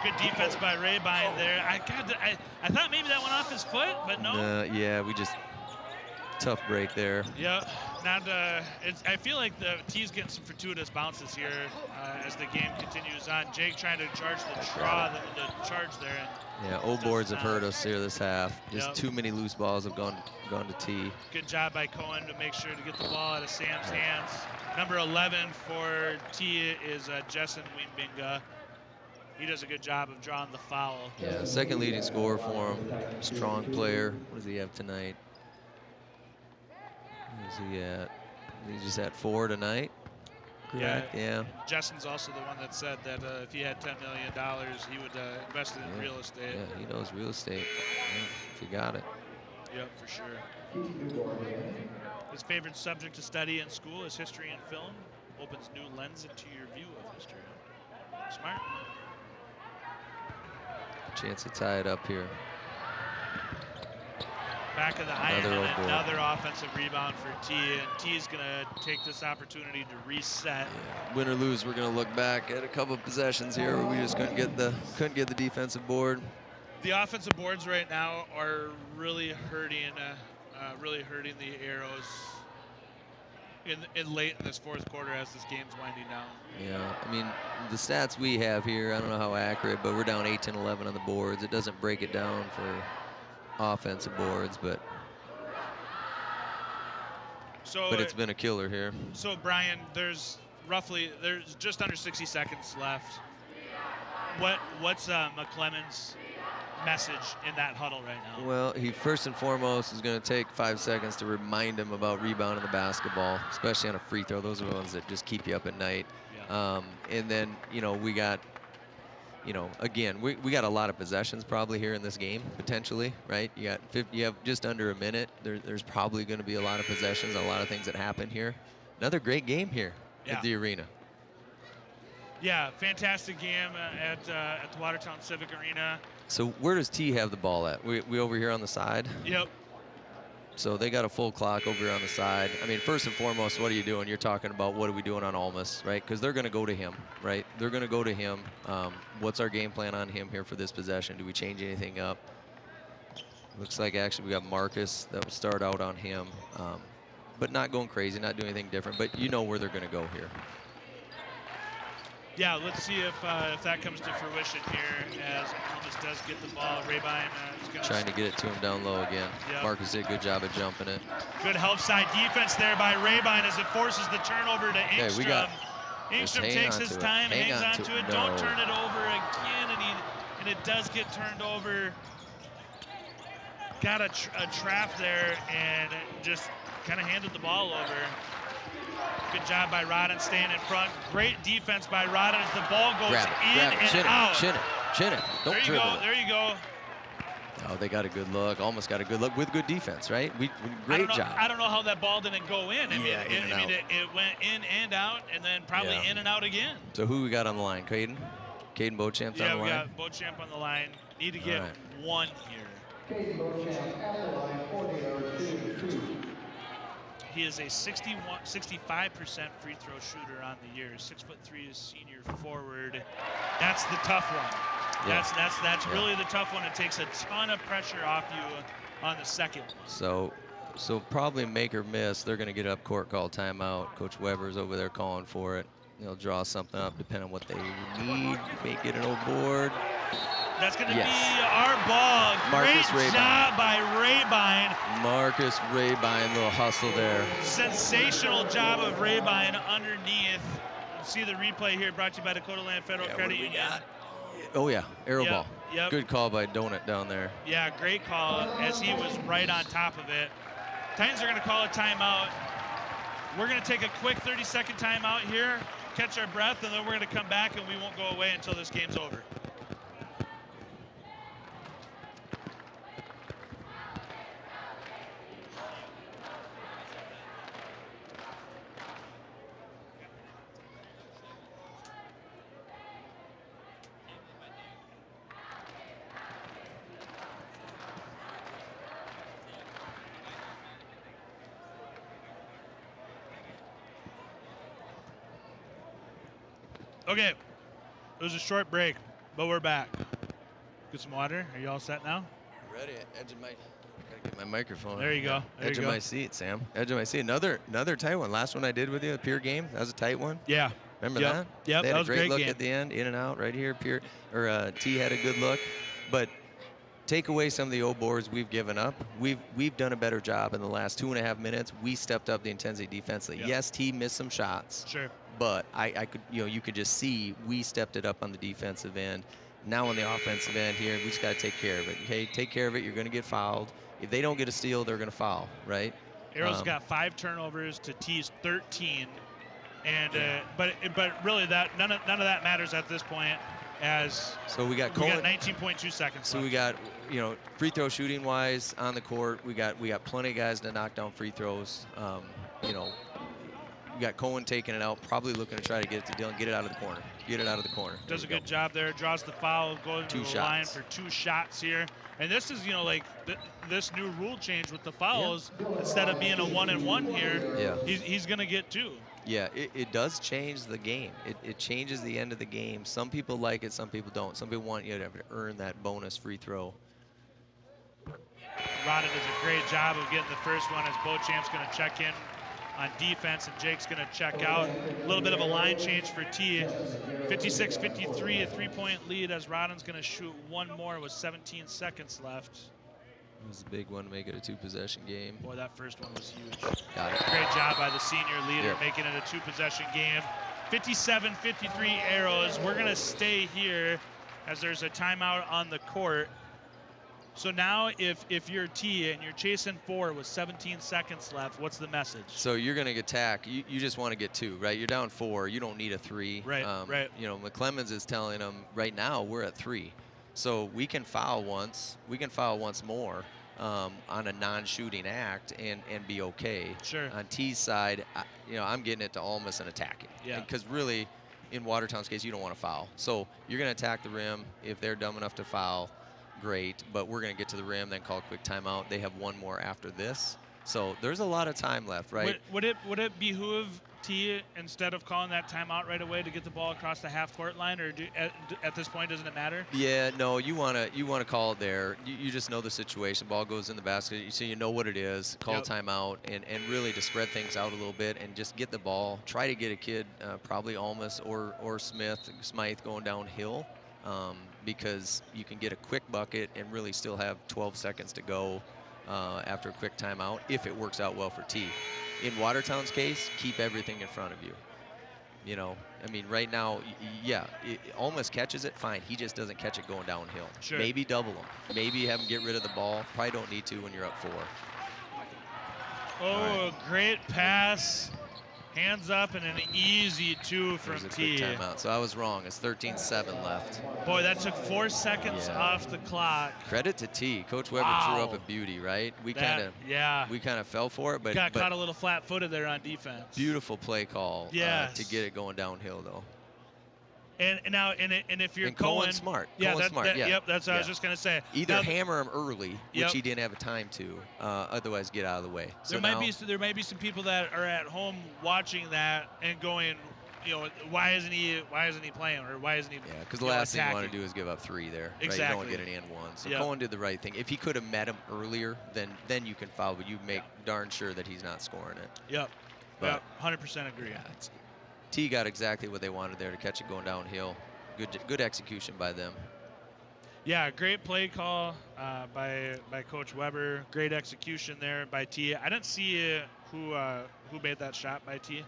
Good defense by Rabine there. I thought maybe that went off his foot, but no. Yeah, we just tough break there. Yeah, I feel like the T's getting some fortuitous bounces here as the game continues on. Jake trying to charge the charge there. Yeah, old boards have hurt us here this half. Just too many loose balls have gone to T. Good job by Cohen to make sure to get the ball out of Sam's hands. Number 11 for T is Jessen Wimbinga. He does a good job of drawing the foul. Yeah, 2nd leading scorer for him. Strong player. What does he have tonight? Where's he at? He's just at 4 tonight. Correct? Yeah. Jessen's also the one that said that if he had $10 million, he would invest it in real estate. Yeah, he knows real estate. Yeah, if you got it. Yep, for sure. His favorite subject to study in school is history and film. Opens new lens into your view of history. Smart. Chance to tie it up here. Back of the iron, and another offensive rebound for T, and T is going to take this opportunity to reset. Yeah. Win or lose, we're going to look back at a couple of possessions here where we just couldn't get the defensive board. The offensive boards right now are really hurting the Arrows in late in this fourth quarter as this game's winding down. Yeah, I mean, the stats we have here, I don't know how accurate, but we're down 8-11 on the boards. It doesn't break it down for offensive boards, but it's been a killer here. So Brian, there's just under 60 seconds left. What's McClellan's message in that huddle right now? Well, he first and foremost is going to take 5 seconds to remind him about rebounding the basketball, especially on a free throw. Those are the ones that just keep you up at night. Yeah. And then, we got, again, we got a lot of possessions probably here in this game, potentially, right? You have just under a minute. There's probably going to be a lot of possessions, a lot of things that happen here. Another great game here at the arena. Yeah, fantastic game at the Watertown Civic Arena. So where does T have the ball at? We over here on the side? Yep. So they got a full clock over here on the side. I mean, first and foremost, what are you doing? You're talking about what are we doing on Almas, right? Because they're going to go to him, right? They're going to go to him. What's our game plan on him here for this possession? Do we change anything up? Looks like actually we got Marcus that will start out on him, but not going crazy, not doing anything different. But you know where they're going to go here. Yeah, let's see if that comes to fruition here as Almas does get the ball. Raybine is going trying to get it to him down low again. Yep. Marcus did a good job at jumping it. Good help side defense there by Raybine as it forces the turnover to Engstrom. Engstrom takes his time, hangs on to it. No. Don't turn it over again, and it does get turned over. Got a trap there and just kind of handed the ball over. Good job by Rodden staying in front. Great defense by Rodden as the ball goes in and out. Chin it. Don't dribble it. There you go. Oh, they got a good look. Almost got a good look with good defense, right? Great job. I don't know how that ball didn't go in. It went in and out, and then probably in and out again. So who we got on the line? Caden Beauchamp's on the line? Yeah, we got Beauchamp on the line. Need to get one here. Caden Beauchamp at the line, 40-2. He is a 65% free throw shooter on the year. 6'3" senior forward. That's the tough one. Yeah. That's really the tough one. It takes a ton of pressure off you on the second one. So probably make or miss. They're going to get up court call timeout. Coach Weber's over there calling for it. They'll draw something up depending on what they need. May get an old board. That's going to be our ball. Great job by Raybine. Marcus Raybine, little hustle there. Sensational job of Raybine underneath. See the replay here, brought to you by Dakota Land Federal Credit Union. Oh yeah, arrow ball. Yep. Good call by Donut down there. Yeah, great call as he was right on top of it. Titans are going to call a timeout. We're going to take a quick 30-second timeout here, catch our breath, and then we're going to come back and we won't go away until this game's over. Okay, it was a short break, but we're back. Get some water. Are you all set now? Ready. Edge of my. Gotta get my microphone. There you go. Edge of my seat, Sam. Edge of my seat. Another tight one. Last one I did with you, the Pier game. That was a tight one. Yeah. Remember that? Yep. They had that was a great look game. at the end, in and out, right here. T had a good look, but take away some of the old boards we've given up. We've done a better job in the last 2.5 minutes. We stepped up the intensity defensively. Yep. Yes, T missed some shots. Sure. But I could, you could just see we stepped it up on the defensive end. Now on the offensive end here, we just got to take care of it. Okay, take care of it. You're going to get fouled. If they don't get a steal, they're going to foul, right? Arrows got 5 turnovers to T's 13, and but really that none of that matters at this point. as so we got 19.2 seconds So left. we got, free throw shooting wise on the court, we got plenty of guys to knock down free throws. We got Cohen taking it out, probably looking to try to get it to Dylan, get it out of the corner. Does a good job there, draws the foul, goes to the line for 2 shots here. And this is, this new rule change with the fouls. Yeah. Instead of being a 1-and-1 here, he's going to get 2. Yeah, it does change the game. It changes the end of the game. Some people like it, some people don't. Some people want you to earn that bonus free throw. Rodden does a great job of getting the first one as Beauchamp's going to check in on defense, and Jake's going to check out. A little bit of a line change for T. 56-53, a 3-point lead as Rodden's going to shoot one more with 17 seconds left. It was a big one to make it a 2-possession game. Boy, that first one was huge. Got it. Great job by the senior leader making it a 2-possession game. 57-53 Arrows. We're going to stay here as there's a timeout on the court. So now if you're T and you're chasing 4 with 17 seconds left, what's the message? So you're going to attack. You just want to get 2, right? You're down 4. You don't need a 3. Right, right. McClemens is telling them right now we're at 3. So we can foul once. We can foul once more on a non-shooting act and be okay. Sure. On T's side, I'm getting it to Almas and attacking. Yeah. Because really, in Watertown's case, you don't want to foul. So you're going to attack the rim. If they're dumb enough to foul, great. But we're going to get to the rim, then call a quick timeout. They have one more after this. So there's a lot of time left, right? Would it behoove T, instead of calling that timeout right away, to get the ball across the half-court line, or at this point doesn't it matter? Yeah, no, you want to call it there. You just know the situation. Ball goes in the basket, so you know what it is. Call a timeout and really to spread things out a little bit and just get the ball. Try to get a kid, probably Almas or Smythe going downhill, because you can get a quick bucket and really still have 12 seconds to go after a quick timeout if it works out well for T. In Watertown's case, keep everything in front of you. Right now, it almost catches it, fine. He just doesn't catch it going downhill. Sure. Maybe double him. Maybe have him get rid of the ball. Probably don't need to when you're up 4. Oh, great pass. Hands up and an easy 2 from T. Quick timeout. So I was wrong. It's 13-7 left. Boy, that took 4 seconds off the clock. Credit to T. Coach Weber threw up a beauty, right? We kind of fell for it, but got caught a little flat-footed there on defense. Beautiful play call. Yes. To get it going downhill though. And if you're Cohen's smart. Yeah, Cohen's smart. Yep, that's what I was just gonna say. Either hammer him early, which he didn't have a time to, otherwise get out of the way. So there might be some people that are at home watching that and going, why isn't he playing, or why isn't he? Yeah, because the last thing you want to do is give up 3 there. Right? Exactly. You don't want to get an and 1. So Cohen did the right thing. If he could have met him earlier, then you can foul, but you make darn sure that he's not scoring it. Yep. But 100% agree. Yeah, T got exactly what they wanted there to catch it going downhill. Good execution by them. Yeah, great play call by Coach Weber. Great execution there by T. I didn't see who made that shot by T.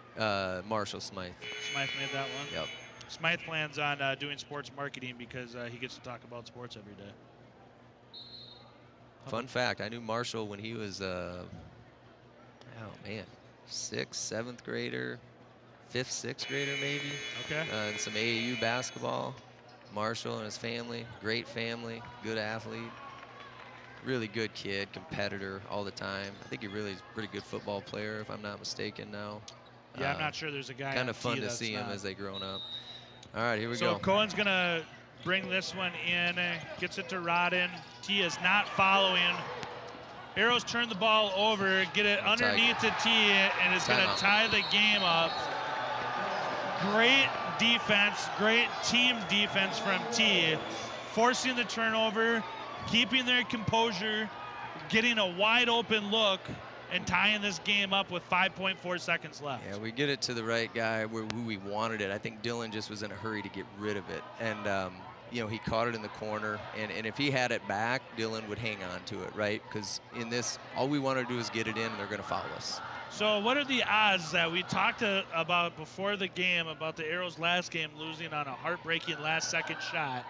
Marshall Smythe. Smythe made that one. Yep. Smythe plans on doing sports marketing because he gets to talk about sports every day. Fun fact, I knew Marshall when he was, 6th, 7th grader. 5th, 6th grader maybe. Okay. And some AAU basketball. Marshall and his family, great family, good athlete. Really good kid, competitor all the time. I think he really is a pretty good football player, if I'm not mistaken now. Yeah, I'm not sure there's a guy kind of fun to see him as they grown up. All right, here we go. So Cohen's going to bring this one in, gets it to Rodden. T is not following. Arrows turn the ball over, get it underneath to T, and it's going to tie the game up. Great defense, great team defense from T, forcing the turnover, keeping their composure, getting a wide open look, and tying this game up with 5.4 seconds left. Yeah, we get it to the right guy who we wanted it. I think Dylan just was in a hurry to get rid of it. And, he caught it in the corner. And if he had it back, Dylan would hang on to it, right? Because in this, all we want to do is get it in, and they're going to foul us. So what are the odds that we talked about before the game, about the Arrows last game losing on a heartbreaking last-second shot,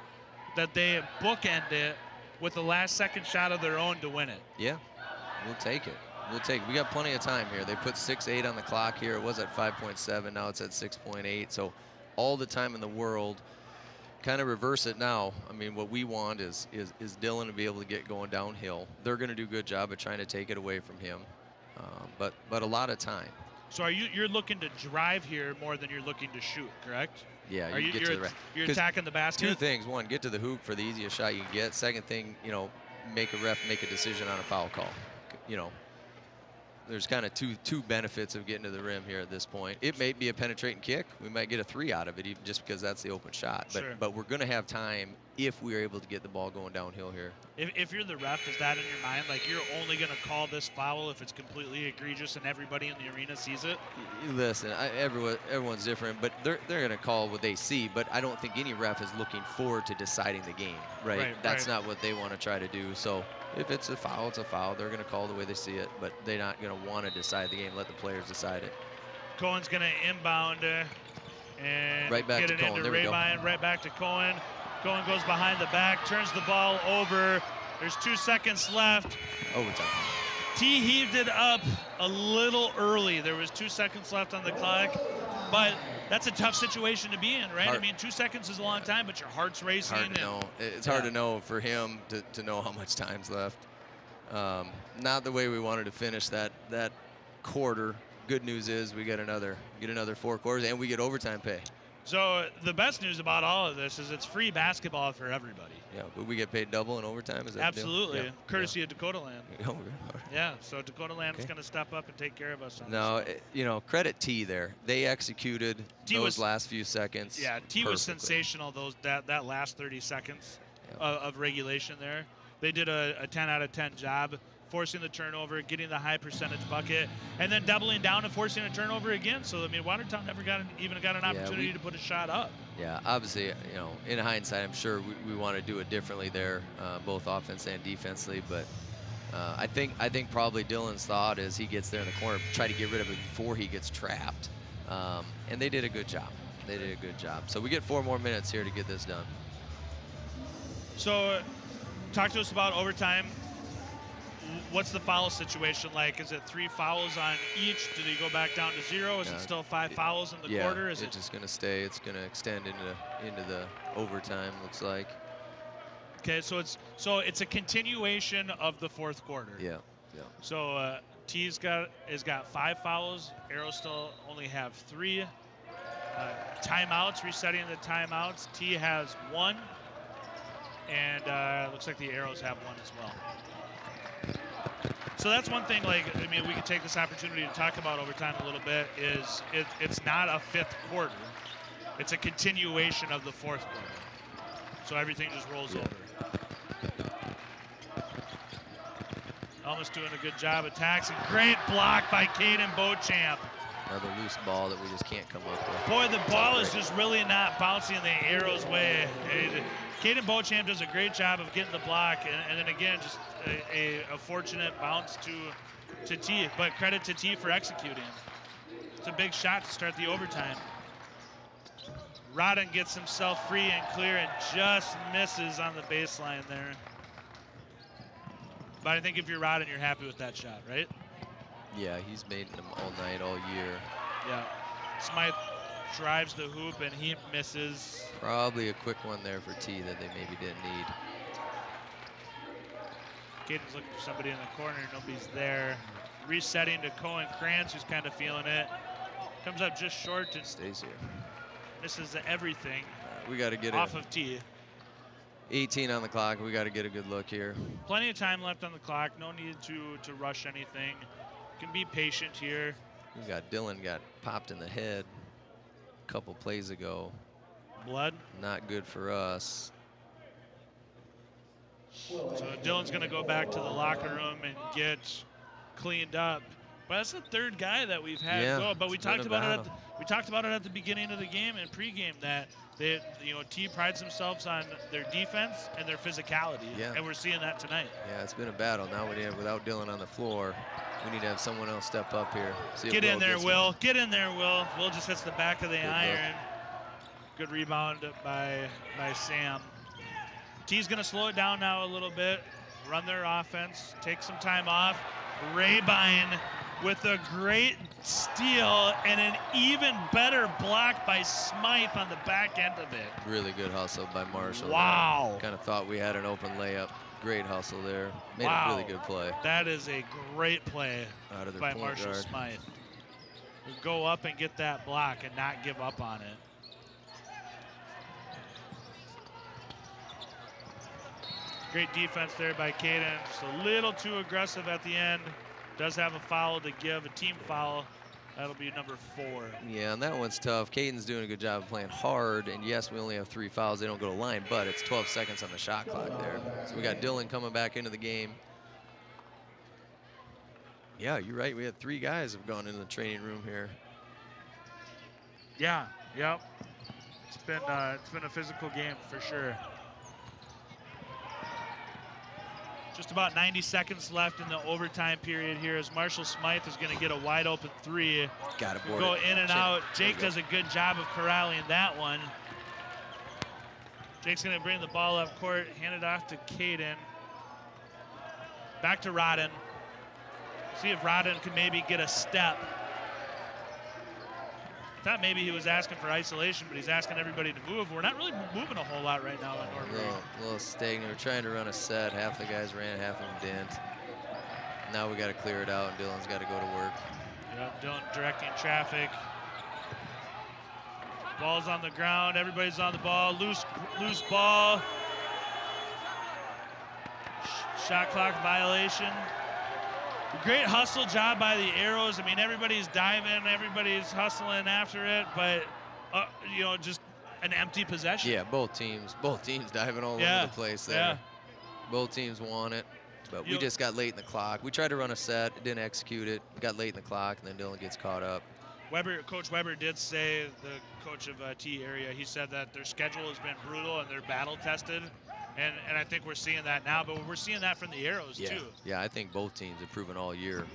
that they bookend it with the last-second shot of their own to win it? Yeah, we'll take it. We got plenty of time here. They put 6:08 on the clock here. It was at 5.7. Now it's at 6.8. So all the time in the world. kind of reverse it now. I mean, what we want is Dylan to be able to get going downhill. They're going to do a good job of trying to take it away from him, but a lot of time. So you're looking to drive here more than you're looking to shoot, correct? Yeah, you're attacking the basket. Two things: one, get to the hoop for the easiest shot you can get. Second thing, make a ref make a decision on a foul call. There's kind of two benefits of getting to the rim here at this point. It may be a penetrating kick. We might get a 3 out of it, even just because that's the open shot. But we're going to have time if we're able to get the ball going downhill here. If you're the ref, is that in your mind? Like, you're only going to call this foul if it's completely egregious and everybody in the arena sees it? Listen, everyone's different, but they're going to call what they see. But I don't think any ref is looking forward to deciding the game, right? That's not what they want to try to do. So if it's a foul, it's a foul. They're going to call the way they see it, but they're not going to want to decide the game. Let the players decide it. Cohen's going to inbound and right back get to it Cohen. into Raybine. Right back to Cohen. Cohen goes behind the back, turns the ball over. There's 2 seconds left. Overtime. T heaved it up a little early. There was 2 seconds left on the clock, but that's a tough situation to be in, right? I mean, 2 seconds is a long time, but your heart's racing. Hard to know. It's hard to know for him to know how much time's left. Not the way we wanted to finish that quarter. Good news is we get another 4 quarters and we get overtime pay. So the best news about all of this is it's free basketball for everybody. Yeah, but we get paid double in overtime. Is that absolutely the deal? courtesy of Dakota Land? Oh, yeah. So Dakota Land is going to step up and take care of us. On this. Credit T there. They executed those last few seconds. Yeah, T was sensational. That last 30 seconds of regulation there. They did a 10 out of 10 job. Forcing the turnover, getting the high percentage bucket, and then doubling down and forcing a turnover again. So, I mean, Watertown never even got an opportunity to put a shot up. Yeah, obviously, in hindsight, I'm sure we want to do it differently there, both offense and defensively. But I think probably Dylan's thought is he gets there in the corner, try to get rid of it before he gets trapped. And they did a good job. So we get 4 more minutes here to get this done. So, talk to us about overtime. What's the foul situation like? Is it 3 fouls on each? Do they go back down to 0? Is it still 5 fouls in the quarter? Is it's just going to stay. It's going to extend into the overtime, looks like. Okay, so it's a continuation of the 4th quarter. Yeah. So T's got 5 fouls. Arrows still only have 3. Timeouts, resetting the timeouts. T has 1, and looks like the Arrows have 1 as well. So that's one thing, we could take this opportunity to talk about overtime a little bit, is it's not a 5th quarter. It's a continuation of the 4th quarter. So everything just rolls over. Almost doing a good job attacks. And great block by Caden Beauchamp. Another loose ball that we just can't come up with. Boy, the ball is just really not bouncing the Arrows' way. Caden Beauchamp does a great job of getting the block, and then again, just a fortunate bounce to T. But credit to T for executing. It's a big shot to start the overtime. Rodden gets himself free and clear and just misses on the baseline there. But I think if you're Rodden, you're happy with that shot, right? Yeah, he's made them all night, all year. Yeah. Smythe drives the hoop and he misses. Probably a quick one there for T that they maybe didn't need. Caden's looking for somebody in the corner. Nobody's there. Resetting to Cohen Krantz, who's kind of feeling it. Comes up just short and stays here. Misses everything. We got to get off of T. 18 on the clock. We got to get a good look here. Plenty of time left on the clock. No need to rush anything. Can be patient here. We got Dylan got popped in the head a couple plays ago. Blood. Not good for us. So Dylan's going to go back to the locker room and get cleaned up. But that's the 3rd guy that we've had go. But we talked about it. We talked about it at the beginning of the game and pregame that T prides themselves on their defense and their physicality. Yeah. And we're seeing that tonight. Yeah, it's been a battle. Now without Dylan on the floor, we need to have someone else step up here. Get in there, Will. Get in there, Will. Will just hits the back of the iron. Good rebound by Sam. T's going to slow it down now a little bit, run their offense, take some time off. Raybine with a great steal and an even better block by Smythe on the back end of it. Really good hustle by Marshall. Wow. Kind of thought we had an open layup. Great hustle there. Made Wow. a really good play. That is a great play Out of their by point Marshall guard. Smythe. Go up and get that block and not give up on it. Great defense there by Caden. Just a little too aggressive at the end. Does have a foul to give, a team foul. That'll be number 4. Yeah, and that one's tough. Caden's doing a good job of playing hard, and yes, we only have 3 fouls. They don't go to line, but it's 12 seconds on the shot clock there. So we got Dylan coming back into the game. Yeah, you're right. We had 3 guys have gone into the training room here. Yeah, yep. It's been a physical game for sure. Just about 90 seconds left in the overtime period here as Marshall Smythe is going to get a wide open 3. Got to board go it. in and out. Jake does a good job of corralling that one. Jake's going to bring the ball up court, hand it off to Caden. Back to Rodden. See if Rodden can maybe get a step. I thought maybe he was asking for isolation, but he's asking everybody to move. We're not really moving a whole lot right now in Norbury. A little stagnant. We're trying to run a set. Half the guys ran, half of them didn't. Now we got to clear it out, and Dylan's got to go to work. Yep, Dylan directing traffic. Ball's on the ground. Everybody's on the ball. Loose ball. Shot clock violation. Great hustle job by the Arrows. I mean, everybody's diving, everybody's hustling after it, but just an empty possession. Yeah, both teams diving all over the place there. Yeah. Both teams want it, but we just got late in the clock. We tried to run a set, didn't execute it, got late in the clock, and then Dylan gets caught up. Coach Weber did say, the coach of T area, he said that their schedule has been brutal and they're battle tested. And I think we're seeing that now, but we're seeing that from the Arrows too. Yeah, I think both teams have proven all year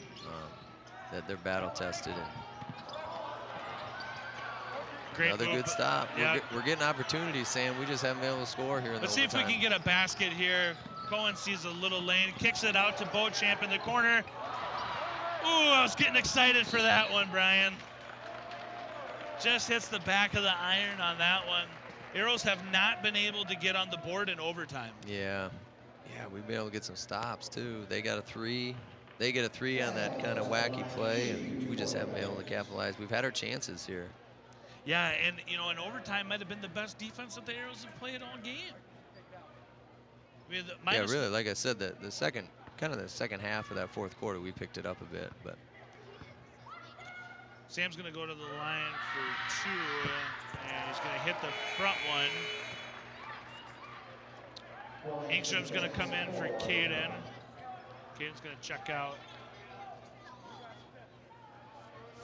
that they're battle tested. And great another move. good stop. Yeah. We're getting opportunities, Sam. We just haven't been able to score here in Let's the see if we can get a basket here. Cohen sees a little lane, kicks it out to Beauchamp in the corner. Ooh, I was getting excited for that one, Brian. Just hits the back of the iron on that one. Arrows have not been able to get on the board in overtime. Yeah, we've been able to get some stops too. They got a 3. They get a 3 on that kind of wacky play, and we just haven't been able to capitalize. We've had our chances here. Yeah, and in overtime might have been the best defense that the Arrows have played all game. I mean, yeah, really, like I said, the second half of that 4th quarter, we picked it up a bit, but. Sam's going to go to the line for 2, and he's going to hit the front one. Engstrom's going to come in for Caden. Caden's going to check out.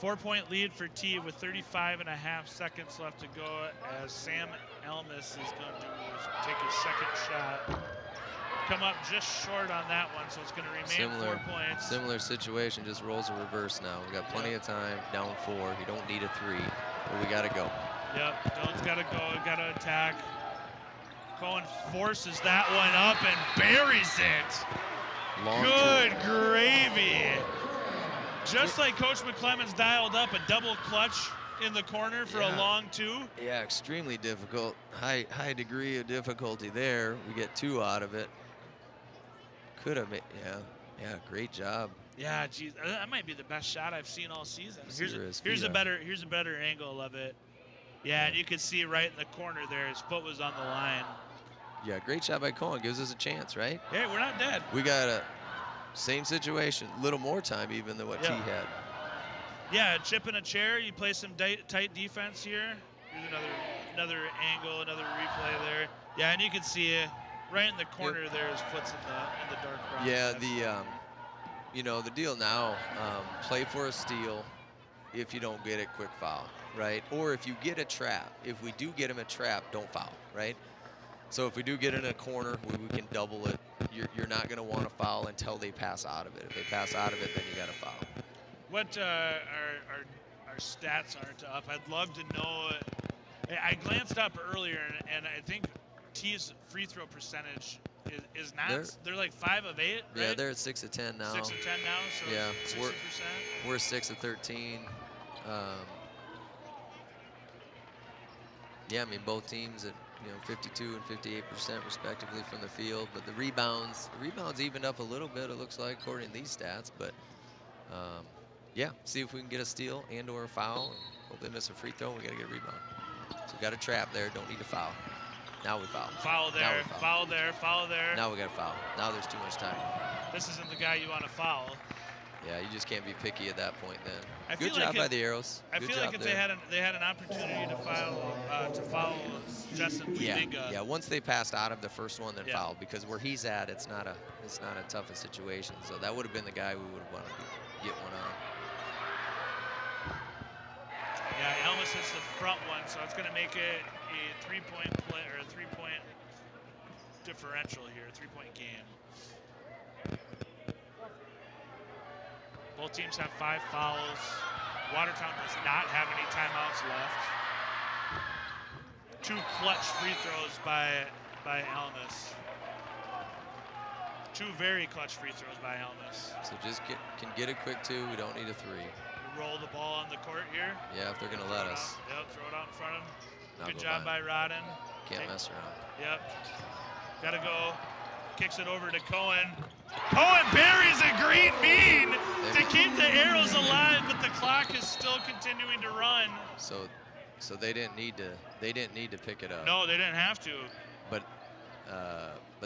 4-point lead for T with 35.5 seconds left to go as Sam Elmis is going to take his second shot. Come up just short on that one, so it's going to remain 4 points. Similar situation, just rolls in reverse now. We got plenty of time, down 4. You don't need a 3, but we got to go. Yep, Dylan's got to go, got to attack. Cohen forces that one up and buries it. Long Good gravy. Just like Coach McClemens dialed up a double clutch in the corner for a long 2. Yeah, extremely difficult. High degree of difficulty there. We get 2 out of it. Could have made, yeah, great job. Yeah, geez, that might be the best shot I've seen all season. Here's a better angle of it. Yeah, and you can see right in the corner there, his foot was on the line. Yeah, great shot by Cohen. Gives us a chance, right? Hey, we're not dead. We got a same situation, a little more time even than what T had. Yeah, chip in a chair. You play some tight defense here. Here's another angle, another replay there. Yeah, and you can see it right in the corner there. His foot's in the dark brown. Yeah, the deal now, play for a steal. If you don't get it, quick foul, right? Or if you get a trap, if we do get him a trap, don't foul, right? So if we do get in a corner, we can double it. You're not going to want to foul until they pass out of it. If they pass out of it, then you got to foul. What our stats aren't up. I'd love to know. I glanced up earlier, and I think T's free throw percentage is not. They're like 5 of 8, right? Yeah, they're at 6 of 10 now. 6 of 10 now, so yeah, 60%. We're 6 of 13. Yeah, I mean, both teams at 52 and 58% respectively from the field, but the rebounds evened up a little bit, it looks like, according to these stats. But yeah, see if we can get a steal and/or a foul. And hope they miss a free throw. And we got to get a rebound. So we got a trap there. Don't need to foul. Now we foul. Foul there. Foul there. Foul there. Now we got to foul. Now there's too much time. This isn't the guy you want to foul. Yeah, you just can't be picky at that point then. Good job by the Arrows. I feel like if they had an opportunity to foul Justin Pregame. Yeah, once they passed out of the first one, then foul, because where he's at, it's not a tough a situation. So that would have been the guy we would have wanted to get one on. Yeah, Elmas hits the front one, so it's going to make it a 3-point play or a 3-point differential here, 3-point game. Both teams have 5 fouls. Watertown does not have any timeouts left. 2 clutch free throws by Elmas. 2 very clutch free throws by Elmas. So just can get a quick 2. We don't need a 3. We roll the ball on the court here. Yeah, if they're going to let us. Yep, throw it out in front of him. Good Go job by Rodden. Can't mess around. Yep. Got to go. Kicks it over to Cohen. Cohen buries a green bean to keep the Arrows alive, but the clock is still continuing to run. So they didn't need to pick it up. No, they didn't have to. But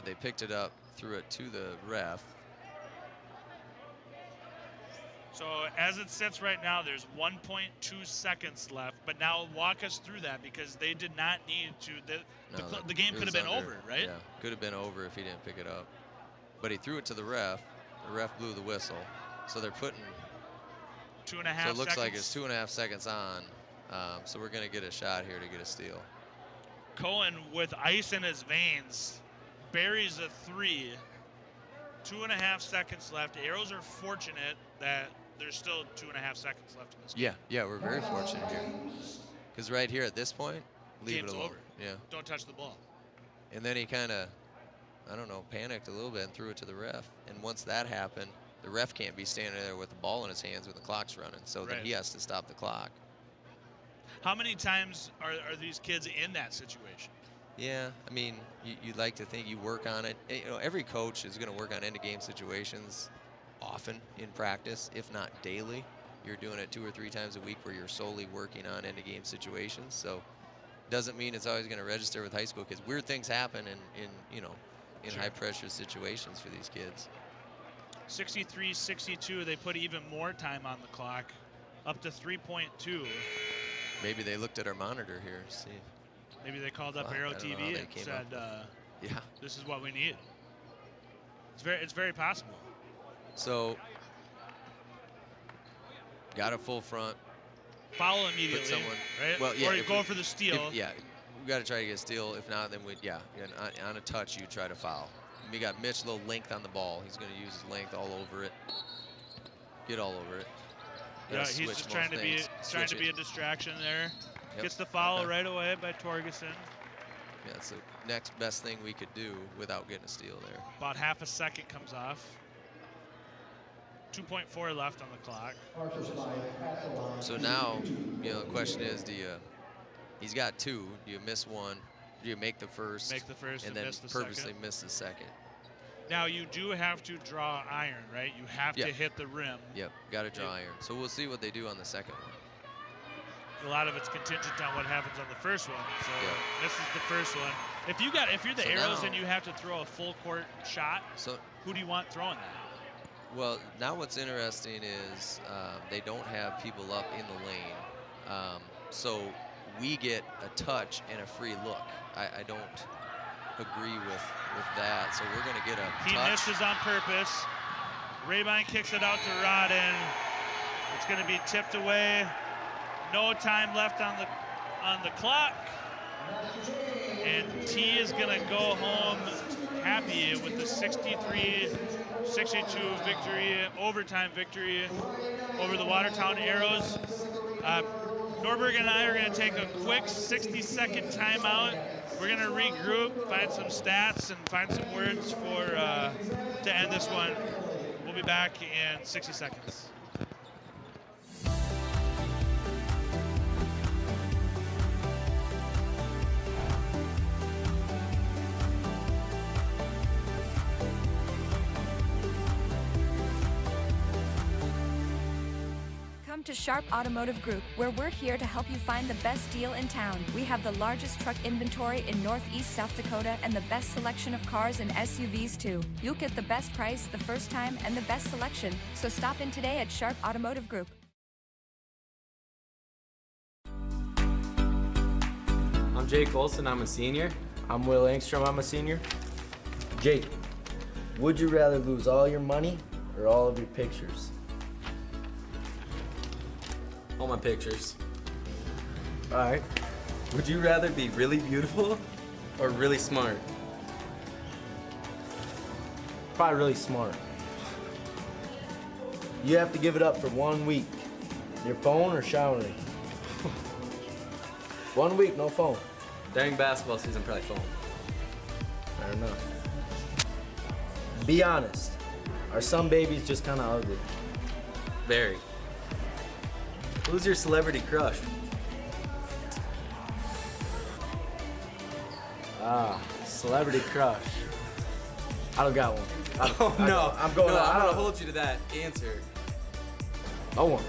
they picked it up, threw it to the ref. So as it sits right now, there's 1.2 seconds left. But now walk us through that, because they did not need to. The game could have been over, right? Yeah, could have been over if he didn't pick it up. But he threw it to the ref. The ref blew the whistle. So they're putting 2.5 seconds. So it looks like it's 2.5 seconds on. So we're going to get a shot here to get a steal. Cohen, with ice in his veins, buries a 3. 2.5 seconds left. The Arrows are fortunate that there's still 2.5 seconds left in this game. Yeah, we're very fortunate here. Because right here at this point, leave Game's it alone. over. Yeah. Don't touch the ball. And then he kind of, I don't know, panicked a little bit and threw it to the ref. And once that happened, the ref can't be standing there with the ball in his hands when the clock's running. So then he has to stop the clock. How many times are these kids in that situation? Yeah, I mean, you'd like to think you work on it. Every coach is going to work on end-of-game situations often in practice, if not daily. You're doing it 2 or 3 times a week where you're solely working on end-of-game situations. So doesn't mean it's always going to register with high school kids. Weird things happen in high-pressure situations for these kids. 63-62, they put even more time on the clock, up to 3.2. Maybe they looked at our monitor here, see. Maybe they called up Arrow TV and said, this is what we need. It's very possible. So, got a full front. Foul immediately, right? Well, yeah, or you go for the steal. We got to try to get a steal. If not, then on a touch, you try to foul. And we got Mitch, a little length on the ball. He's going to use his length all over it. Get all over it. Yeah, he's just trying to be a distraction there. Yep. Gets the foul right away by Torgerson. Yeah, that's the next best thing we could do without getting a steal there. About half a second comes off. 2.4 left on the clock. So now, the question is, he's got 2. Do you miss one? Do you make the first? Make the first and then miss the purposely second. miss the second. Now you do have to draw iron, right? You have to hit the rim. Yep, got to draw iron. So we'll see what they do on the second one. A lot of it's contingent on what happens on the first one. So this is the first one. If you're the Arrows and you have to throw a full court shot, who do you want throwing that? Well, now what's interesting is they don't have people up in the lane. So we get a touch and a free look. I don't agree with that. So we're going to get a touch. He misses on purpose. Rabine kicks it out to Rodden. It's going to be tipped away. No time left on the clock. And T is going to go home happy with the 63-62 victory, overtime victory over the Watertown Arrows. Norberg and I are going to take a quick 60-second timeout. We're going to regroup, find some stats, and find some words for to end this one. We'll be back in 60 seconds. Come to Sharp Automotive Group, where we're here to help you find the best deal in town. We have the largest truck inventory in Northeast South Dakota and the best selection of cars and SUVs too. You'll get the best price the first time and the best selection. So stop in today at Sharp Automotive Group. I'm Jake Olson, I'm a senior. I'm Will Engstrom, I'm a senior. Jake, would you rather lose all your money or all of your pictures? All my pictures. All right. Would you rather be really beautiful or really smart? Probably really smart. You have to give it up for 1 week. Your phone or showering? 1 week, no phone. During basketball season, probably phone. Fair enough. Be honest. Are some babies just kind of ugly? Very. Who's your celebrity crush? Celebrity crush. I don't got one. No, I'm going. No, I I'm don't- gonna hold you to that answer. No one.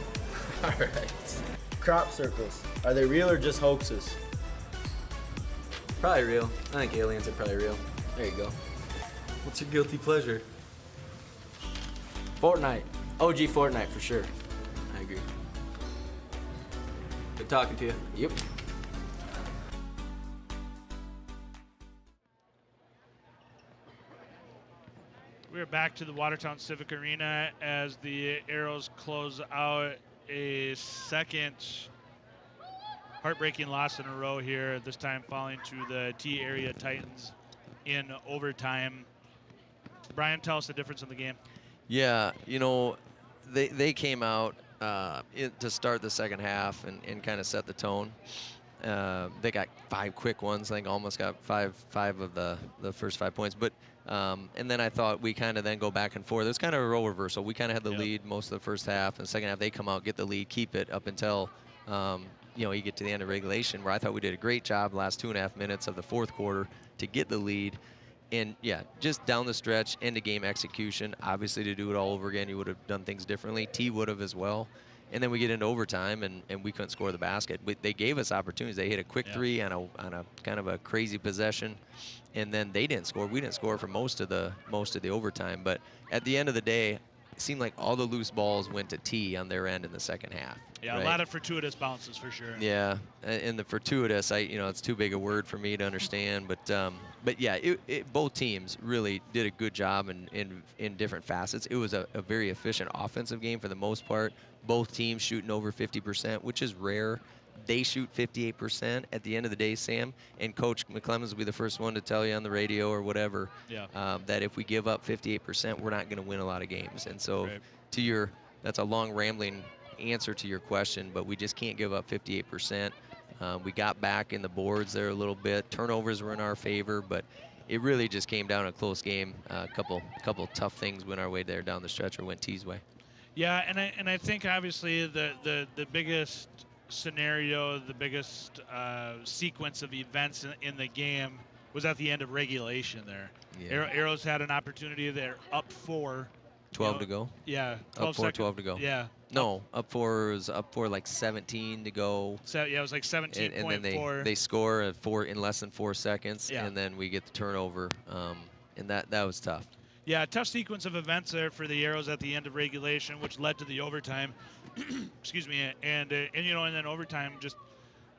All right. Crop circles. Are they real or just hoaxes? Probably real. I think aliens are probably real. There you go. What's your guilty pleasure? Fortnite. OG Fortnite for sure. I agree. Good talking to you. Yep. We're back to the Watertown Civic Arena as the Arrows close out a second heartbreaking loss in a row here, this time falling to the T area Titans in overtime. Brian, tell us the difference in the game. Yeah, you know, they came out to start the second half and kind of set the tone. They got 5 quick ones. I think almost got five of the first 5 points. But and then I thought we kind of then go back and forth. It was kind of a role reversal. We kind of had the lead most of the first half, and the second half they come out, get the lead, keep it up until you know, you get to the end of regulation, where I thought we did a great job the last 2.5 minutes of the fourth quarter to get the lead. And yeah, just down the stretch, end of game execution. Obviously, to do it all over again, you would have done things differently. T would have as well. And then we get into overtime, and we couldn't score the basket. But they gave us opportunities. They hit a quick three on a kind of a crazy possession, and then they didn't score. We didn't score for most of the overtime. But at the end of the day, it seemed like all the loose balls went to T on their end in the second half. Yeah, right? A lot of fortuitous bounces for sure. Yeah, and the fortuitous, it's too big a word for me to understand, but yeah, both teams really did a good job in different facets. It was a very efficient offensive game for the most part. Both teams shooting over 50%, which is rare. They shoot 58% at the end of the day, Sam, and Coach McClemmons will be the first one to tell you on the radio or whatever that if we give up 58%, we're not going to win a lot of games. And so that's a long rambling answer to your question, but we just can't give up 58%. We got back in the boards there a little bit. Turnovers were in our favor, but it really just came down to a close game. A couple tough things went our way there down the stretch, or went T's way. Yeah, and I think obviously the biggest scenario, the biggest sequence of events in the game was at the end of regulation there. Yeah. Arrows had an opportunity there, up 4. 12 to go. Yeah. Up 4, 12 to go. Yeah. No, up 4 was up 4 like 17 to go. So yeah, it was like 17.4. And then they score at 4 in less than 4 seconds, and then we get the turnover, and that was tough. Yeah, tough sequence of events there for the Arrows at the end of regulation, which led to the overtime. Excuse me, and then overtime just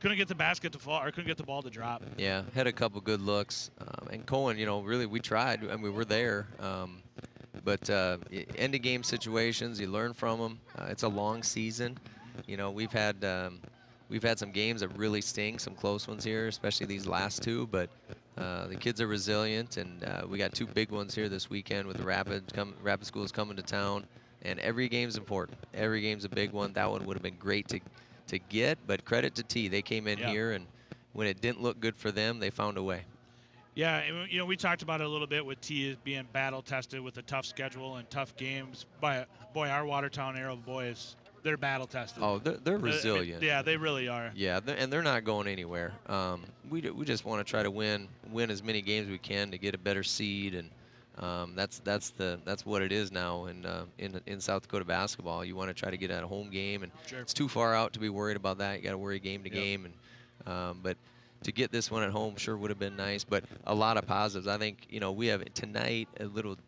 couldn't get the basket to fall, or couldn't get the ball to drop. Yeah, had a couple good looks, and Cohen, really we tried. I mean, we're there, but end of game situations, you learn from them. It's a long season. We've had some games that really sting, some close ones here, especially these last 2, but the kids are resilient, and we got 2 big ones here this weekend with the Rapid schools coming to town, and every game's important. Every game's a big one. That one would have been great to to get, but credit to T. They came in here, and when it didn't look good for them, they found a way. Yeah, and, you know, we talked about it a little bit with T being battle-tested with a tough schedule and tough games. But, boy, our Watertown Arrow boys, they're battle-tested. Oh, they're resilient. I mean, yeah, they really are. Yeah, and they're not going anywhere. We just want to try to win as many games we can to get a better seed, and that's what it is now in South Dakota basketball. You want to try to get at a home game, and it's too far out to be worried about that. You got to worry game to game, and but to get this one at home sure would have been nice. But a lot of positives. I think, you know, we have tonight a little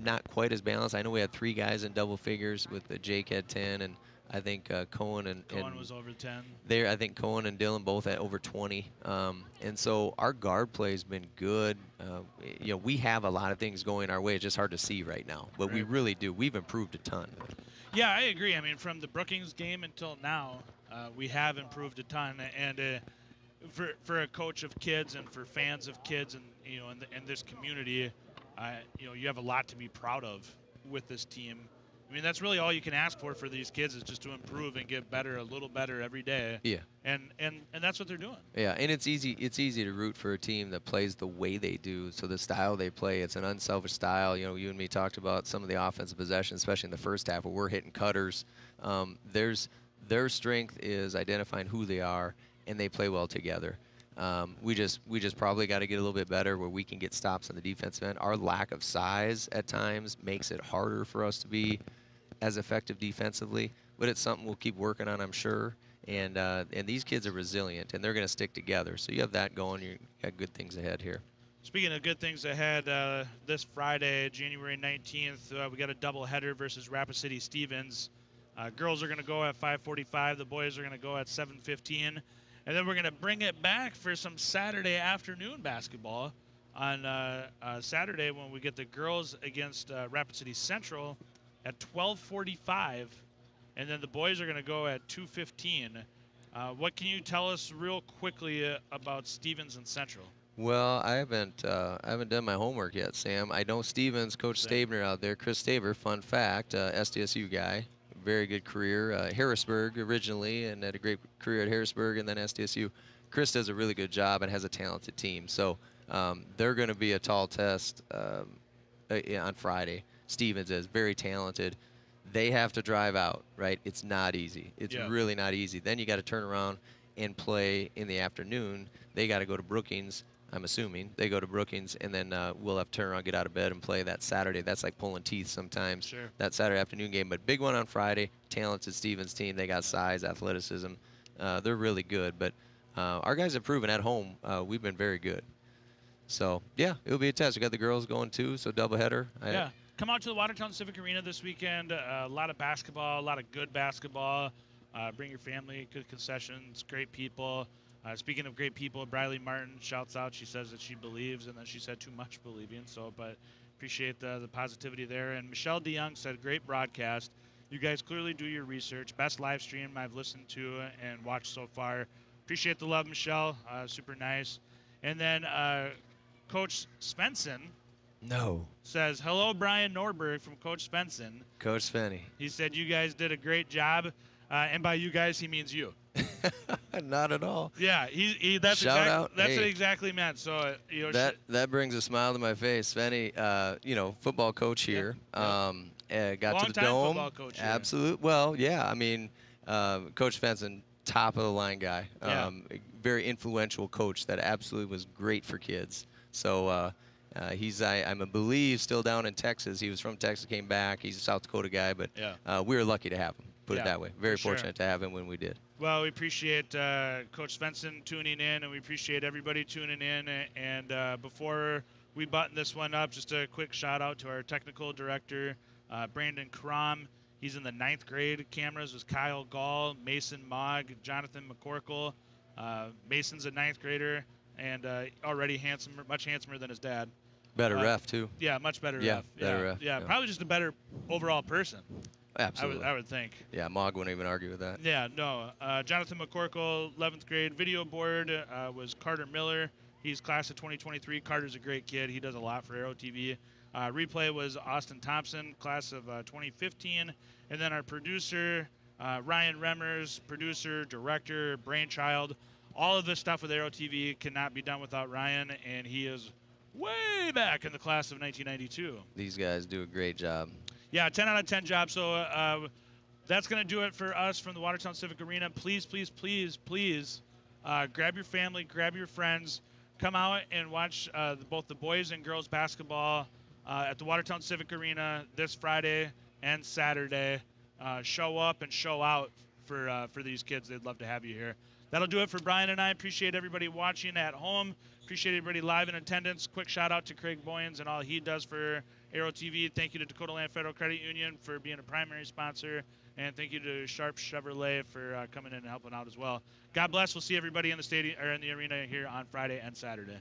not quite as balanced. I know we had 3 guys in double figures with Jake had 10, and I think Cohen was over 10. There, I think Cohen and Dylan both at over 20. And so our guard play has been good. You know, we have a lot of things going our way. It's just hard to see right now, but we really do. We've improved a ton. Yeah, I agree. I mean, from the Brookings game until now, we have improved a ton. And for a coach of kids and for fans of kids and, you know, in this community, you know, you have a lot to be proud of with this team. I mean, that's really all you can ask for these kids is just to improve and get better, a little better every day. Yeah. And that's what they're doing. Yeah, and it's easy to root for a team that plays the way they do. So the style they play, it's an unselfish style. You know, you and me talked about some of the offensive possessions, especially in the first half where we're hitting cutters. Their strength is identifying who they are, and they play well together. We just probably got to get a little bit better where we can get stops on the defensive end. Our lack of size at times makes it harder for us to be as effective defensively, but it's something we'll keep working on, I'm sure. And these kids are resilient, and they're going to stick together. So you have that going. You got good things ahead here. Speaking of good things ahead, this Friday, January 19th, we got a doubleheader versus Rapid City Stevens. Girls are going to go at 5:45. The boys are going to go at 7:15. And then we're going to bring it back for some Saturday afternoon basketball on Saturday when we get the girls against Rapid City Central at 12:45. And then the boys are going to go at 2:15. What can you tell us real quickly about Stevens and Central? Well, I haven't done my homework yet, Sam. I know Stevens, Coach Stabner out there, Chris Staber, fun fact, SDSU guy. Very good career. Harrisburg originally, and had a great career at Harrisburg and then SDSU. Chris does a really good job and has a talented team. So they're going to be a tall test on Friday. Stevens is very talented. They have to drive out, right? It's not easy. It's really not easy. Then you got to turn around and play in the afternoon. They got to go to Brookings. I'm assuming they go to Brookings, and then we'll have to turn around, get out of bed, and play that Saturday. That's like pulling teeth sometimes. Sure. That Saturday afternoon game, but big one on Friday. Talented Stevens team. They got size, athleticism. They're really good. But our guys have proven at home we've been very good. So yeah, it'll be a test. We got the girls going too, so doubleheader. Yeah. Come out to the Watertown Civic Arena this weekend. A lot of basketball, a lot of good basketball. Bring your family, good concessions, great people. Speaking of great people, Briley Martin shouts out. She says that she believes, and then she said too much believing. So, but appreciate the positivity there. And Michelle DeYoung said, great broadcast. You guys clearly do your research. Best live stream I've listened to and watched so far. Appreciate the love, Michelle. Super nice. And then Coach Svensson says, hello, Brian Norberg from Coach Svensson. Coach Svenny. He said, you guys did a great job. And by you guys, he means you. Not at all. Yeah, that's Shout out. That's Hey, what exactly meant. So you know, that brings a smile to my face. Svenny, you know, football coach here. Got to the dome. Football coach here. Absolute. Well, yeah. I mean, Coach Svensson, top of the line guy. Very influential coach that absolutely was great for kids. So he's I believe still down in Texas. He was from Texas, came back. He's a South Dakota guy, but we were lucky to have him. Put it that way. Very fortunate to have him when we did. Well, we appreciate Coach Svensson tuning in, and we appreciate everybody tuning in. And before we button this one up, just a quick shout out to our technical director, Brandon Crom. He's in the 9th grade. Cameras was Kyle Gall, Mason Mogg, Jonathan McCorkle. Mason's a 9th grader and already much handsomer than his dad. Better ref too. Yeah, much better ref. Better ref. Yeah, probably just a better overall person. Absolutely. I would think. Yeah, Mogg wouldn't even argue with that. Yeah, no. Jonathan McCorkle, 11th grade. Video board was Carter Miller. He's class of 2023. Carter's a great kid. He does a lot for Aero TV. Replay was Austin Thompson, class of 2015. And then our producer, Ryan Remmers, producer, director, brainchild. All of this stuff with Aero TV cannot be done without Ryan, and he is way back in the class of 1992. These guys do a great job. Yeah, 10 out of 10 job. So that's going to do it for us from the Watertown Civic Arena. Please, please, please, please grab your family, grab your friends. Come out and watch both the boys and girls basketball at the Watertown Civic Arena this Friday and Saturday. Show up and show out for these kids. They'd love to have you here. That'll do it for Brian and I. Appreciate everybody watching at home. Appreciate everybody live in attendance. Quick shout out to Craig Boyens and all he does for Aero TV. Thank you to Dakota Land Federal Credit Union for being a primary sponsor. And thank you to Sharp Chevrolet for coming in and helping out as well. God bless. We'll see everybody in the stadium or in the arena here on Friday and Saturday.